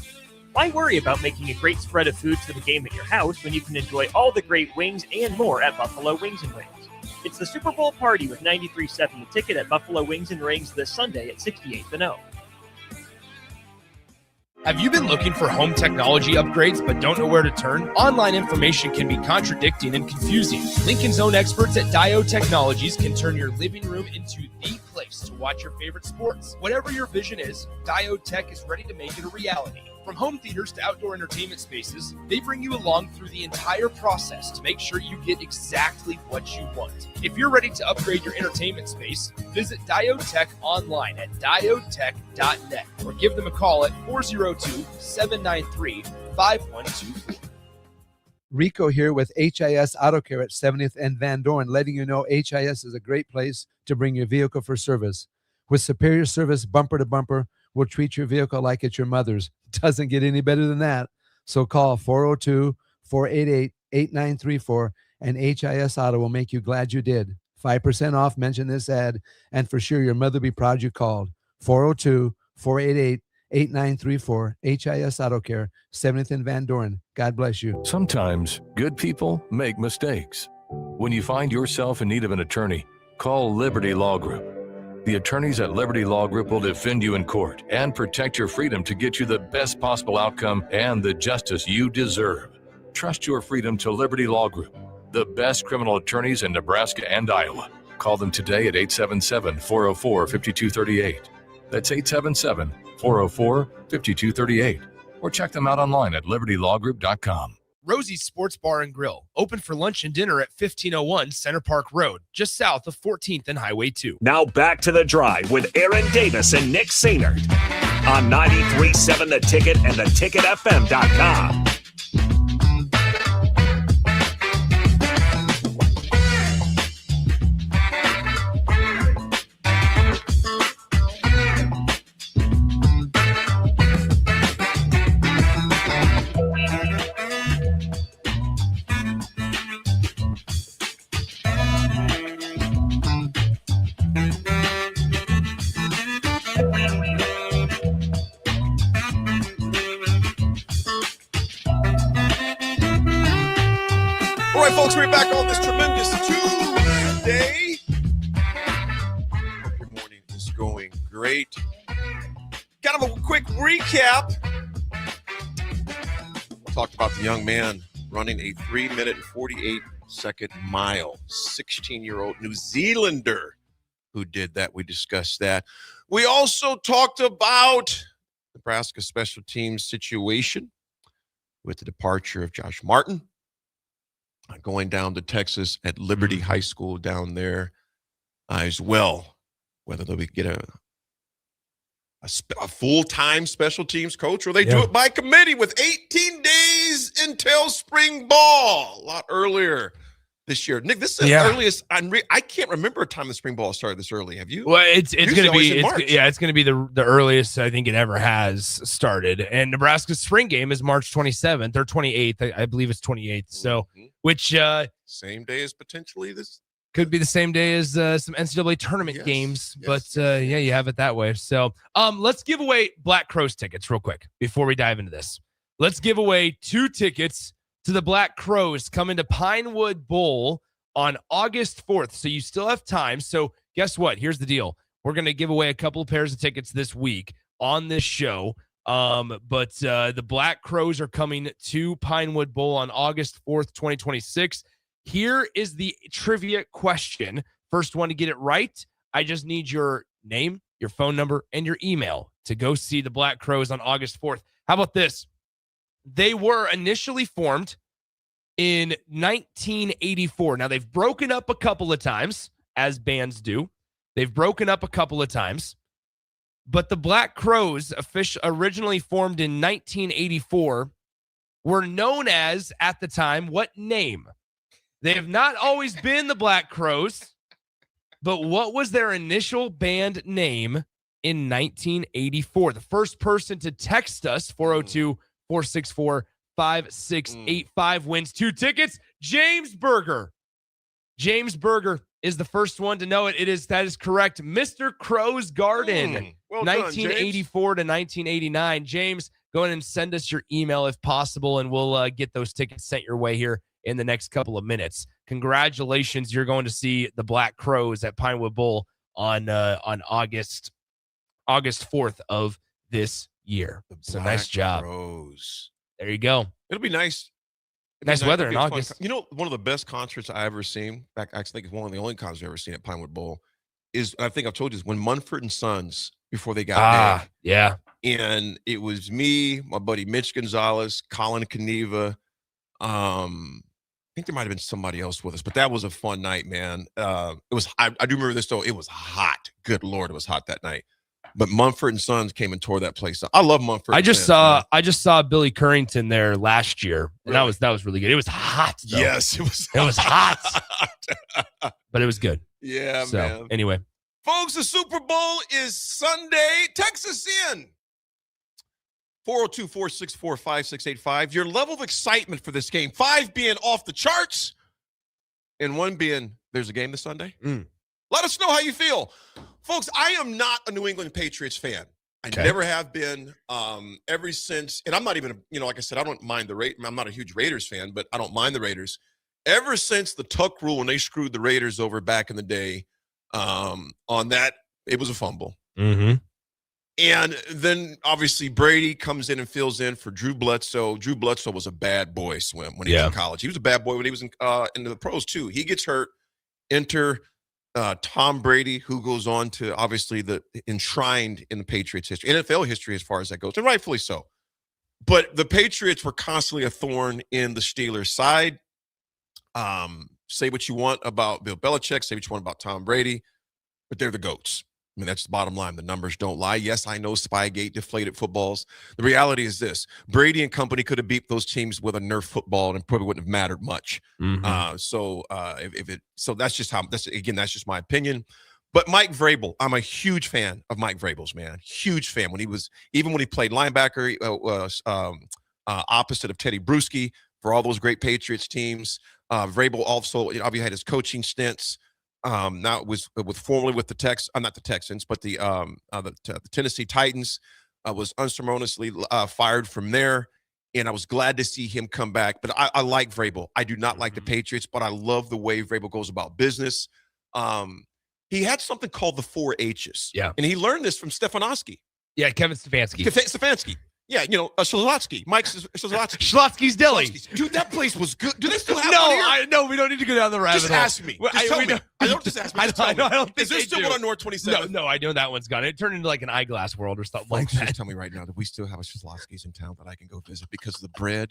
Why worry about making a great spread of foods for the game at your house when you can enjoy all the great wings and more at Buffalo Wings and Rings? It's the Super Bowl party with 93.7 The Ticket at Buffalo Wings and Rings this Sunday at 68th and O. Have you been looking for home technology upgrades but don't know where to turn? Online information can be contradicting and confusing. Lincoln's own experts at Dio Technologies can turn your living room into the place to watch your favorite sports. Whatever your vision is, Dio Tech is ready to make it a reality. From home theaters to outdoor entertainment spaces, they bring you along through the entire process to make sure you get exactly what you want. If you're ready to upgrade your entertainment space, visit Diotech online at diotech.net or give them a call at 402-793-5124. Rico here with HIS Auto Care at 70th and Van Dorn, letting you know HIS is a great place to bring your vehicle for service. With superior service bumper to bumper, we'll treat your vehicle like it's your mother's. Doesn't get any better than that. So call 402-488-8934 and HIS Auto will make you glad you did. 5% off, mention this ad, and for sure your mother will be proud you called. 402-488-8934, HIS Auto Care, 70th and Van Dorn. God bless you. Sometimes good people make mistakes. When you find yourself in need of an attorney, call Liberty Law Group. The attorneys at Liberty Law Group will defend you in court and protect your freedom to get you the best possible outcome and the justice you deserve. Trust your freedom to Liberty Law Group, the best criminal attorneys in Nebraska and Iowa. Call them today at 877-404-5238. That's 877-404-5238. Or check them out online at libertylawgroup.com. Rosie's Sports Bar and Grill, open for lunch and dinner at 1501 Center Park Road, just south of 14th and Highway 2. Now back to the drive with Aaron Davis and Nick Sainert on 93.7 The Ticket and theticketfm.com. Folks, we're back on this tremendous Tuesday. Hope your morning is going great. Kind of a quick recap. Talked about the young man running a 3-minute and 48-second mile. 16-year-old New Zealander who did that. We discussed that. We also talked about Nebraska special teams situation with the departure of Josh Martin. Going down to Texas at Liberty High School down there as well. Whether they'll get a full-time special teams coach or they do it by committee with 18 days until spring ball. A lot earlier this year. Nick, this is the earliest. I can't remember a time the spring ball started this early. Have you? Well, it's going to be it's going to be the earliest I think it ever has started. And Nebraska's spring game is March 27th or 28th. I believe it's 28th. So, which same day as potentially this could be the same day as some NCAA tournament games. But you have it that way. So, let's give away Black Crows tickets real quick before we dive into this. Let's give away 2 tickets to the Black Crows coming to Pinewood Bowl on August 4th. So you still have time. So guess what? Here's the deal. We're going to give away a couple of pairs of tickets this week on this show. But the Black Crows are coming to Pinewood Bowl on August 4th, 2026. Here is the trivia question. First one to get it right. I just need your name, your phone number, and your email to go see the Black Crows on August 4th. How about this? They were initially formed in 1984. Now, they've broken up a couple of times, as bands do. They've broken up a couple of times. But the Black Crows, originally formed in 1984, were known as, at the time, what name? They have not always been the Black Crows. But what was their initial band name in 1984? The first person to text us, 402-464-5685, wins 2 tickets. James Berger. James Berger is the first one to know it. That is correct. Mr. Crow's Garden, Well done, 1984 to 1989. James, go ahead and send us your email if possible, and we'll get those tickets sent your way here in the next couple of minutes. Congratulations. You're going to see the Black Crows at Pinewood Bowl on August 4th of this year. So nice job. Crows. There you go. It'll be nice. Nice weather in It'll be a fun August. You know, one of the best concerts I ever seen, in fact, I think it's one of the only concerts I've ever seen at Pinewood Bowl, is, I think I've told you this, when Mumford and Sons, before they got big. Yeah. And it was me, my buddy Mitch Gonzalez, Colin Caneva. I think there might have been somebody else with us, but that was a fun night, man. It was. I do remember this though. It was hot. Good Lord, it was hot that night. But Mumford and Sons came and tore that place up. I love Mumford. I just saw Billy Currington there last year, and that was really good. It was hot, though. Yes, it was. It was hot, but it was good. Yeah, So man. anyway, Folks, the Super Bowl is Sunday. Text us in. 402-464-5685. Your level of excitement for this game. 5 being off the charts, and 1 being there's a game this Sunday. Let us know how you feel. Folks, I am not a New England Patriots fan. I never have been ever since, and I'm not even, like I said, I don't mind I'm not a huge Raiders fan, but I don't mind the Raiders. Ever since the Tuck rule when they screwed the Raiders over back in the day, on that, it was a fumble. Mm-hmm. And then obviously Brady comes in and fills in for Drew Bledsoe. Drew Bledsoe was a bad boy, Swim, when he was in college. He was a bad boy when he was in the pros too. He gets hurt. Enter Tom Brady, who goes on to obviously the enshrined in the Patriots history, NFL history as far as that goes, and rightfully so. But the Patriots were constantly a thorn in the Steelers' side. Say what you want about Bill Belichick, say what you want about Tom Brady, but they're the GOATs. I mean, that's the bottom line. The numbers don't lie. Yes, I know Spygate deflated footballs. The reality is this. Brady and company could have beat those teams with a Nerf football and it probably wouldn't have mattered much. So that's just that's just my opinion. But Mike Vrabel, I'm a huge fan of Mike Vrabel's, man. Huge fan. When he played linebacker opposite of Teddy Bruschi for all those great Patriots teams. Vrabel also, obviously had his coaching stints. Now it was formerly with not the Texans, but the Tennessee Titans. Was unceremoniously fired from there, and I was glad to see him come back. But I like Vrabel. I do not like the Patriots, but I love the way Vrabel goes about business. He had something called the 4 H's. Yeah, and he learned this from Stefanski. Yeah, Kevin Stefanski. Stefanski. Yeah, Schlotsky. Mike Schlotsky. Schlotsky's Deli. Dude, that place was good. Do they still have No, one here? we don't need to go down the rabbit Just hole. ask me. Just tell me. I don't just ask me. Just tell me. I don't think Is there they still do. one on North 27? No, I know that one's gone. It turned into like an eyeglass world or something like that. Just tell me right now that we still have a Schlotsky's in town that I can go visit because of the bread.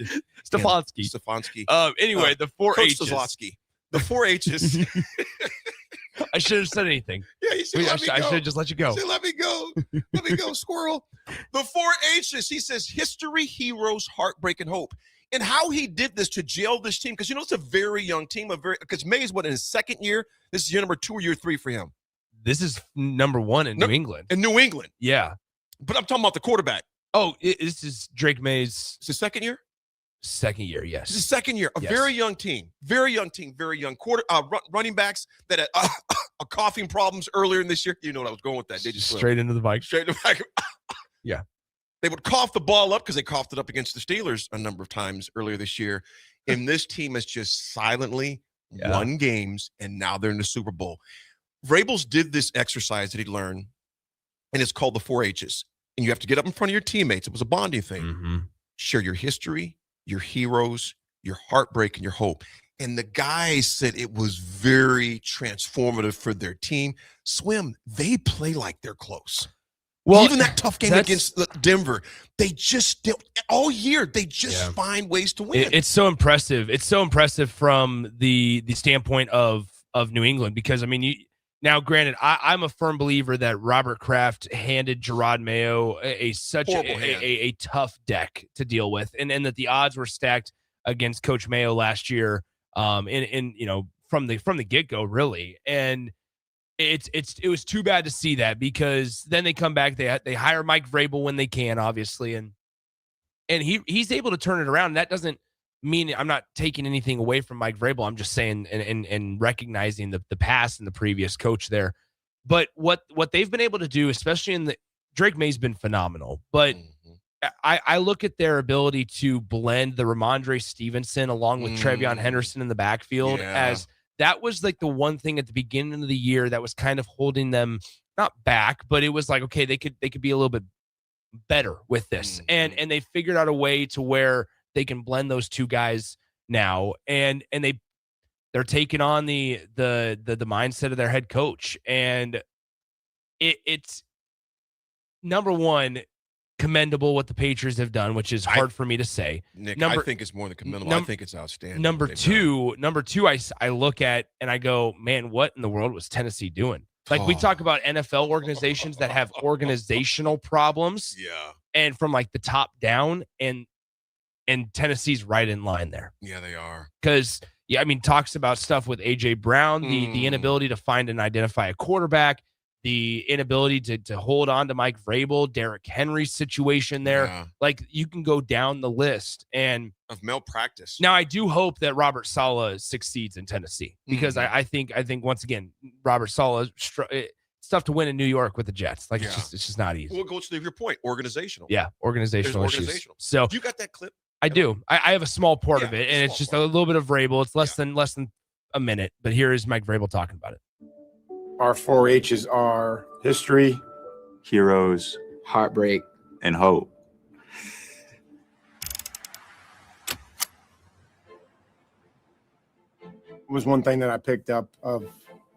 Stefanski. Anyway, the 4 Coach H's. Schlotsky. The 4 H's. I should have said anything. Yeah, you should let me go. I should have just let you go. Say, let me go. Let me go, squirrel. The 4 H's, he says, history, heroes, heartbreak, and hope. And how he did this to jail this team, because, it's a very young team. Because May's, in his second year? This is year number 2 or year 3 for him? This is number 1 in New England. In New England. Yeah. But I'm talking about the quarterback. Oh, this is Drake May's. It's his second year? Second year, yes. This is second year. A very young team. Very young team. Very young running backs that had coughing problems earlier in this year. You know what I was going with that, did you? Straight into the bike. Straight into the bike. Yeah. They would cough the ball up because they coughed it up against the Steelers a number of times earlier this year. And this team has just silently won games, and now they're in the Super Bowl. Vrabel's did this exercise that he learned, and it's called the 4 H's. And you have to get up in front of your teammates. It was a bonding thing. Share your history, your heroes, your heartbreak, and your hope. And the guys said it was very transformative for their team. Swim, they play like they're close. Well, even that tough game against Denver, they just all year they just find ways to win. It's so impressive. It's so impressive from the standpoint of New England, because now, granted, I'm a firm believer that Robert Kraft handed Gerard Mayo such a tough deck to deal with, and that the odds were stacked against Coach Mayo last year, from the get-go, really. And it was too bad to see that, because then they come back, they hire Mike Vrabel when they can, obviously, and he's able to turn it around. That doesn't mean I'm not taking anything away from Mike Vrabel. I'm just saying and recognizing the past and the previous coach there. But what they've been able to do, especially in the Drake May's been phenomenal, but I look at their ability to blend the Ramondre Stevenson along with TreVeyon Henderson in the backfield as that was like the one thing at the beginning of the year that was kind of holding them not back, but it was like, okay, they could be a little bit better with this. And they figured out a way to where they can blend those two guys now. And they're taking on the mindset of their head coach. And it's number one, commendable what the Patriots have done, which is hard for me to say. Nick, I think it's more than commendable. I think it's outstanding. Number two, I look at and I go, man, what in the world was Tennessee doing? Like we talk about NFL organizations that have organizational problems. Yeah. And from like the top down, and Tennessee's right in line there. Yeah, they are. Because talks about stuff with AJ Brown, the inability to find and identify a quarterback, the inability to hold on to Mike Vrabel, Derrick Henry's situation there. Yeah. Like you can go down the list and of malpractice. Now I do hope that Robert Saleh succeeds in Tennessee, because I think once again, Robert Saleh, it's tough to win in New York with the Jets. Like it's just not easy. Well, go to your point, organizational. Yeah. Organizational issues. Organizational. So you got that clip? I do. I have a small part of it, and it's just a little bit of Vrabel. It's less than a minute, but here is Mike Vrabel talking about it. Our 4 H's are history, heroes, heartbreak, and hope. It was one thing that I picked up of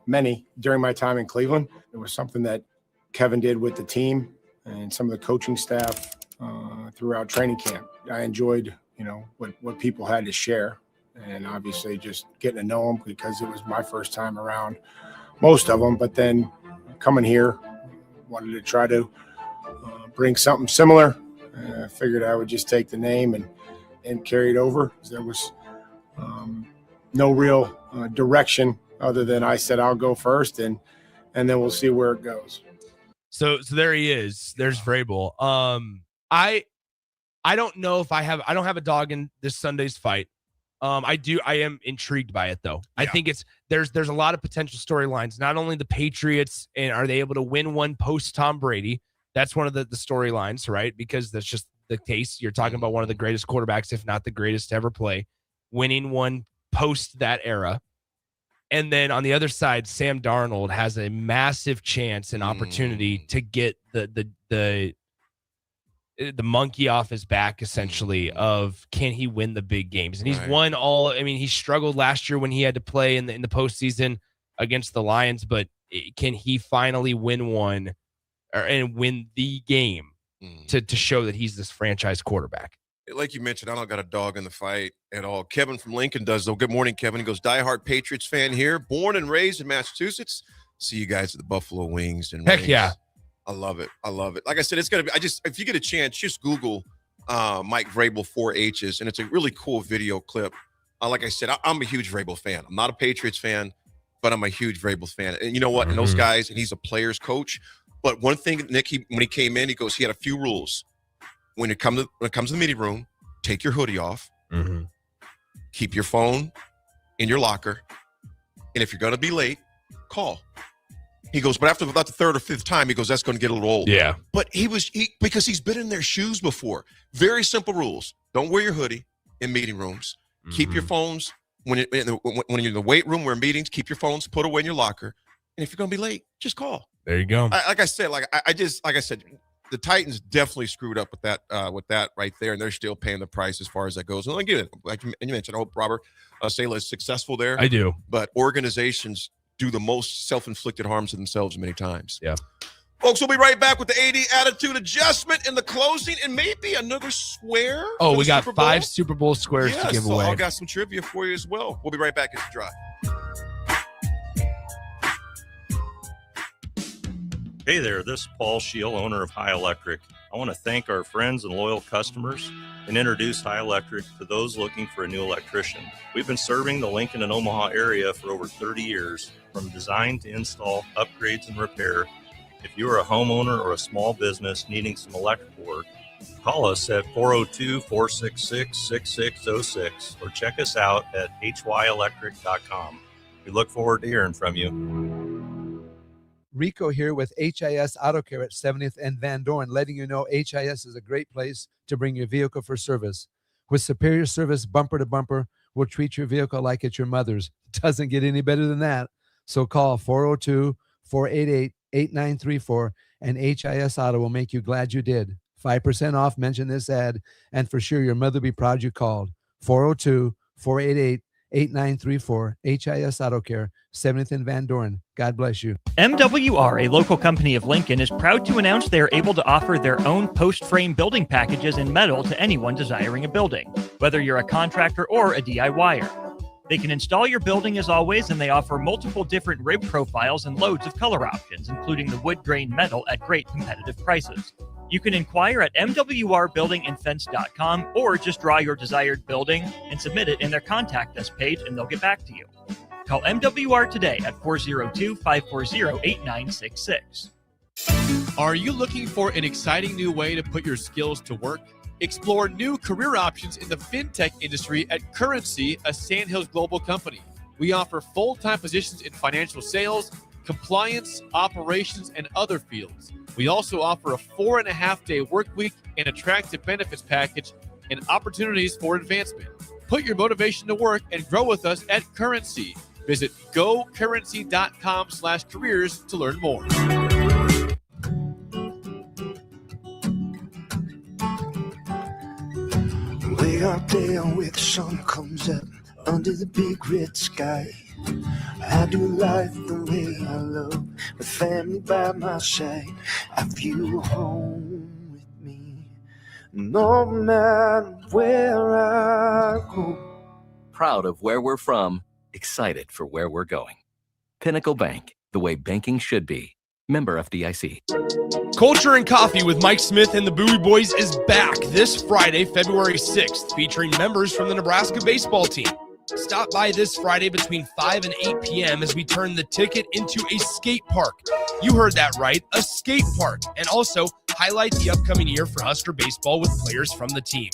many during my time in Cleveland. It was something that Kevin did with the team and some of the coaching staff throughout training camp. I enjoyed, what people had to share, and obviously just getting to know them, because it was my first time around most of them. But then coming here, wanted to try to bring something similar. I figured I would just take the name and carry it over. There was no real direction other than I said I'll go first, and then we'll see where it goes. So there he is. There's Vrabel. I don't know if I don't have a dog in this Sunday's fight. I am intrigued by it though. Yeah. I think there's a lot of potential storylines. Not only the Patriots, and are they able to win one post Tom Brady? That's one of the storylines, right? Because that's just the case. You're talking about one of the greatest quarterbacks, if not the greatest to ever play, winning one post that era. And then on the other side, Sam Darnold has a massive chance and opportunity to get the monkey off his back, essentially, of can he win the big games? And he's won all. He struggled last year when he had to play in the postseason against the Lions, but can he finally win one and win the game to show that he's this franchise quarterback? Like you mentioned, I don't got a dog in the fight at all. Kevin from Lincoln does, though. Good morning, Kevin. He goes, diehard Patriots fan here, born and raised in Massachusetts. See you guys at the Buffalo Wings. And Heck Wings. yeah. I love it. Like I said, it's going to be, if you get a chance, just Google Mike Vrabel 4 H's, and it's a really cool video clip. Like I said, I'm a huge Vrabel fan. I'm not a Patriots fan, but I'm a huge Vrabel fan. And you know what? And those guys, and he's a player's coach. But one thing, Nick, when he came in, he goes, he had a few rules. When it comes to the meeting room, take your hoodie off, keep your phone in your locker, and if you're going to be late, call. He goes, but after about the third or fifth time, he goes, that's going to get a little old. Yeah. But because he's been in their shoes before. Very simple rules. Don't wear your hoodie in meeting rooms. Keep your phones when you're in the weight room where meetings. Keep your phones put away in your locker. And if you're going to be late, just call. There you go. Like I said, the Titans definitely screwed up with that right there, and they're still paying the price as far as that goes. And again, like you mentioned, I hope Robert Saleh is successful there. I do. But organizations do the most self-inflicted harm to themselves many times. Yeah. Folks, we'll be right back with the AD attitude adjustment in the closing and maybe another swear. Oh, we got 5 Super Bowl squares to give away. I got some trivia for you as well. We'll be right back as the drive. Hey there, this is Paul Scheel, owner of High Electric. I want to thank our friends and loyal customers and introduced High Electric to those looking for a new electrician. We've been serving the Lincoln and Omaha area for over 30 years, from design to install, upgrades, and repair. If you are a homeowner or a small business needing some electrical work, call us at 402-466-6606 or check us out at hyelectric.com. We look forward to hearing from you. Rico here with HIS Auto Care at 70th and Van Dorn, letting you know HIS is a great place to bring your vehicle for service. With superior service bumper to bumper, we'll treat your vehicle like it's your mother's. Doesn't get any better than that. So call 402-488-8934 and HIS Auto will make you glad you did. 5% off, mention this ad, and for sure your mother will be proud you called. 402-488-8934, HIS Auto Care, 7th and Van Dorn. God bless you. MWR, a local company of Lincoln, is proud to announce they are able to offer their own post-frame building packages in metal to anyone desiring a building, whether you're a contractor or a DIYer. They can install your building as always, and they offer multiple different rib profiles and loads of color options, including the wood grain metal at great competitive prices. You can inquire at mwrbuildingandfence.com or just draw your desired building and submit it in their contact us page and they'll get back to you. Call MWR today at 402-540-8966. Are you looking for an exciting new way to put your skills to work? Explore new career options in the fintech industry at Currency, a Sandhills Global company. We offer full-time positions in financial sales, compliance, operations, and other fields. We also offer a 4.5-day work week, an attractive benefits package, and opportunities for advancement. Put your motivation to work and grow with us at Currency. Visit gocurrency.com/careers to learn more. Way out there where the sun comes up under the big red sky, I do life the way I love, with family by my side. I feel home with me, no matter where I go. Proud of where we're from, excited for where we're going. Pinnacle Bank, the way banking should be. Member FDIC. Culture and Coffee with Mike Smith and the Bowie Boys is back this Friday, February 6th, featuring members from the Nebraska baseball team. Stop by this Friday between 5 and 8 p.m. as we turn the ticket into a skate park. You heard that right, a skate park. And also highlight the upcoming year for Husker baseball with players from the team.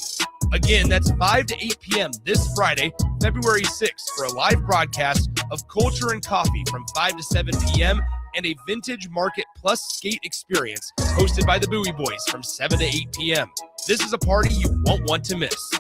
Again, that's 5 to 8 p.m. this Friday, February 6th, for a live broadcast of Culture and Coffee from 5 to 7 p.m. and a Vintage Market Plus skate experience hosted by the Bowie Boys from 7 to 8 p.m. This is a party you won't want to miss.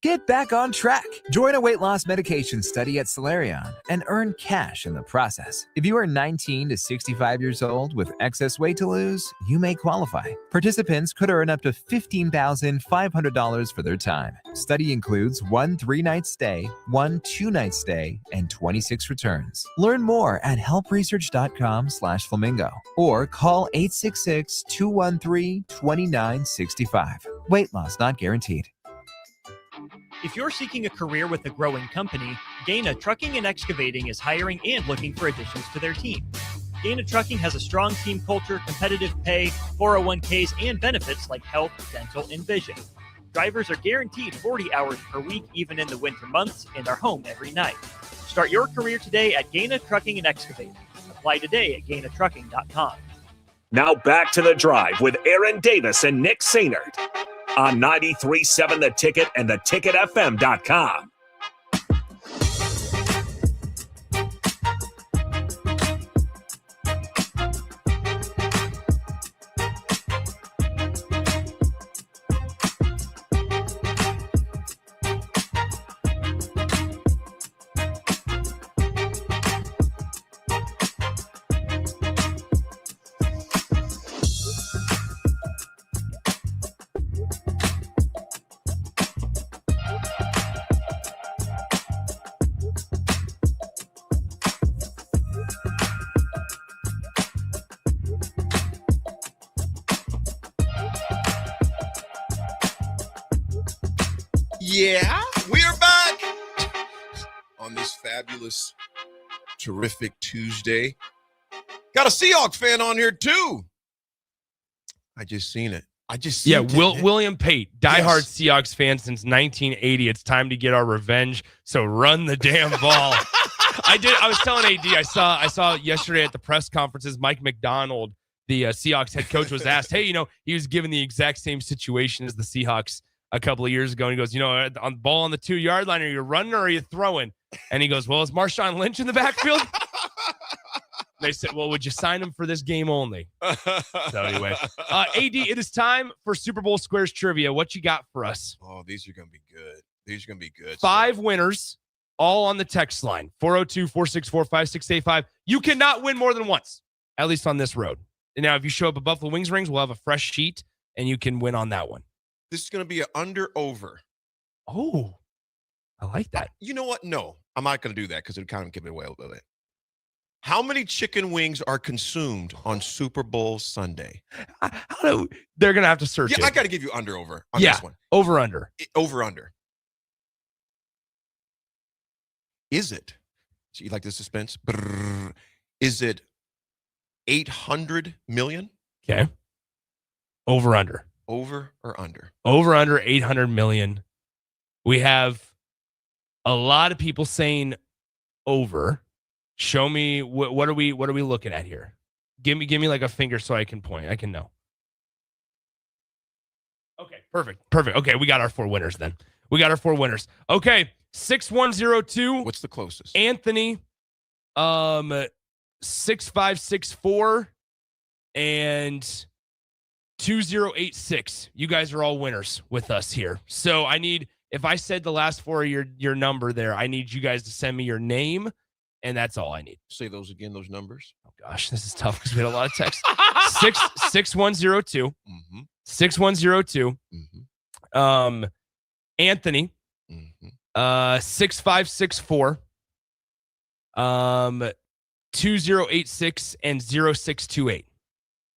Get back on track. Join a weight loss medication study at Solarion and earn cash in the process. If you are 19 to 65 years old with excess weight to lose, you may qualify. Participants could earn up to $15,500 for their time. Study includes 1 3-night stay, 1 2-night stay, and 26 returns. Learn more at helpresearch.com/flamingo or call 866-213-2965. Weight loss not guaranteed. If you're seeking a career with a growing company, Gaina Trucking and Excavating is hiring and looking for additions to their team. Gaina Trucking has a strong team culture, competitive pay, 401ks, and benefits like health, dental, and vision. Drivers are guaranteed 40 hours per week, even in the winter months, and are home every night. Start your career today at Gaina Trucking and Excavating. Apply today at GainaTrucking.com. Now back to The Drive with Aaron Davis and Nick Sainert on 93.7 The Ticket and theticketfm.com. Yeah, we're back on this fabulous, terrific Tuesday. Got a Seahawks fan on here too. I just seen it. William Pate, diehard Seahawks fan since 1980. It's time to get our revenge. So run the damn ball. I was telling AD, I saw yesterday at the press conferences, Mike McDonald, the Seahawks head coach, was asked, hey, he was given the exact same situation as the Seahawks a couple of years ago. And he goes, on ball on the 2-yard line, are you running or are you throwing? And he goes, well, is Marshawn Lynch in the backfield? They said, well, would you sign him for this game only? So anyway, AD, it is time for Super Bowl Squares trivia. What you got for us? Oh, these are going to be good. 5 winners, all on the text line, 402-464-5685. You cannot win more than once, at least on this road. And now, if you show up at Buffalo Wings Rings, we'll have a fresh sheet, and you can win on that one. This is going to be an under-over. Oh, I like that. You know what? No, I'm not going to do that because it would kind of give it away a little bit. How many chicken wings are consumed on Super Bowl Sunday? They're going to have to search it. I got to give you under-over on this one. Over-under. Over-under. Is it? So you like the suspense? Brrr. Is it 800 million? Okay. Over-under. Over or under? Over-under 800 million. We have a lot of people saying over. Show me what are we looking at here? Give me like a finger so I can point. I can know. Okay, perfect. Okay, we got our 4 winners then. Okay, 6102. What's the closest? Anthony, 6564 and 2086. You guys are all winners with us here. So I need, if I said the last 4 of your number there, I need you guys to send me your name. And that's all I need. Say those again, those numbers. Oh, gosh, this is tough because we had a lot of text. 6102. Mm-hmm. 6102. Mm-hmm. Anthony. Mm-hmm. 6564. 2086 and 0628.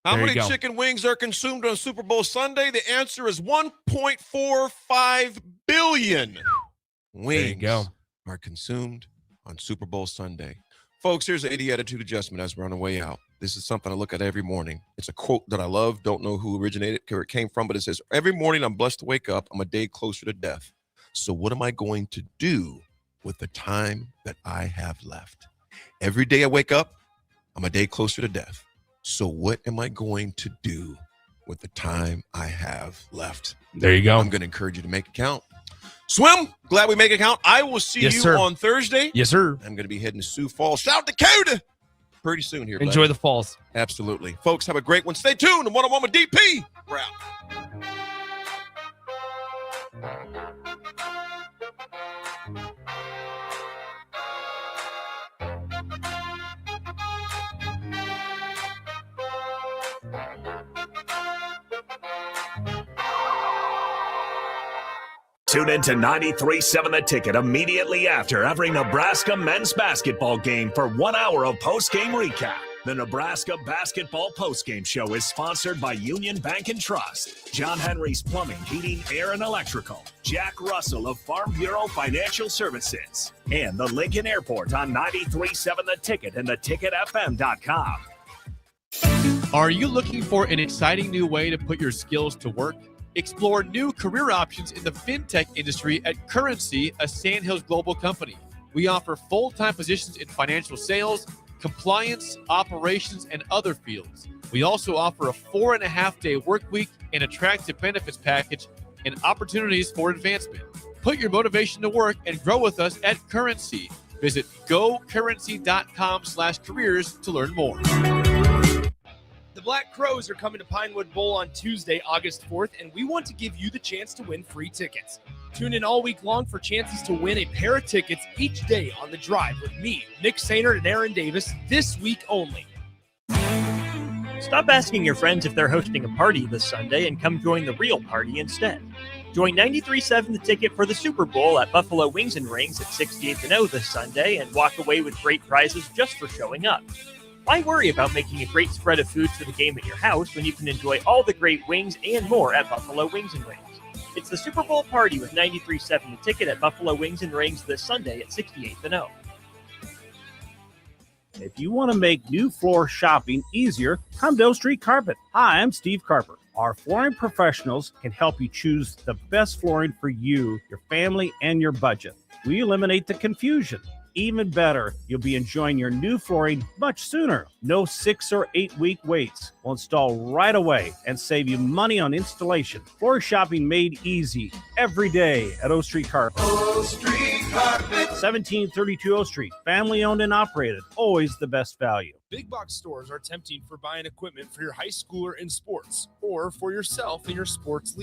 How many chicken wings are consumed on Super Bowl Sunday? The answer is 1.45 billion wings are consumed on Super Bowl Sunday. Folks, here's the 80 attitude adjustment as we're on the way out. This is something I look at every morning. It's a quote that I love. Don't know who originated it, where it came from, but it says, every morning I'm blessed to wake up. I'm a day closer to death. So what am I going to do with the time that I have left? Every day I wake up, I'm a day closer to death. So what am I going to do with the time I have left? There you go. I'm going to encourage you to make it count. Swim, glad we make it count. I will see you on Thursday. Yes, sir. I'm going to be heading to Sioux Falls, South Dakota, pretty soon here. Enjoy the falls. Absolutely. Folks, have a great one. Stay tuned. And one-on-one with DP. We're out. Tune in to 93.7 The Ticket immediately after every Nebraska men's basketball game for 1 hour of post-game recap. The Nebraska Basketball Postgame Show is sponsored by Union Bank and Trust, John Henry's Plumbing, Heating, Air, and Electrical, Jack Russell of Farm Bureau Financial Services, and the Lincoln Airport on 93.7 The Ticket and theticketfm.com. Are you looking for an exciting new way to put your skills to work? Explore new career options in the fintech industry at Currency, a Sandhills Global company. We offer full-time positions in financial sales, compliance, operations, and other fields. We also offer a 4.5-day work week, an attractive benefits package, and opportunities for advancement. Put your motivation to work and grow with us at Currency. Visit gocurrency.com/careers to learn more. The Black Crows are coming to Pinewood Bowl on Tuesday, August 4th, and we want to give you the chance to win free tickets. Tune in all week long for chances to win a pair of tickets each day on The Drive with me, Nick Sainert, and Aaron Davis this week only. Stop asking your friends if they're hosting a party this Sunday and come join the real party instead. Join 93.7 The Ticket for the Super Bowl at Buffalo Wings and Rings at 68th and O this Sunday and walk away with great prizes just for showing up. Why worry about making a great spread of foods for the game at your house when you can enjoy all the great wings and more at Buffalo Wings and Rings? It's the Super Bowl party with 93.7 The Ticket at Buffalo Wings and Rings this Sunday at 68th and O. If you want to make new floor shopping easier, come to O Street Carpet. Hi, I'm Steve Carper. Our flooring professionals can help you choose the best flooring for you, your family, and your budget. We eliminate the confusion. Even better, you'll be enjoying your new flooring much sooner. No 6 or 8 week waits. We'll install right away and save you money on installation. Floor shopping made easy every day at O Street Carpet. O Street Carpet. 1732 O Street. Family owned and operated. Always the best value. Big box stores are tempting for buying equipment for your high schooler in sports or for yourself in your sports leisure.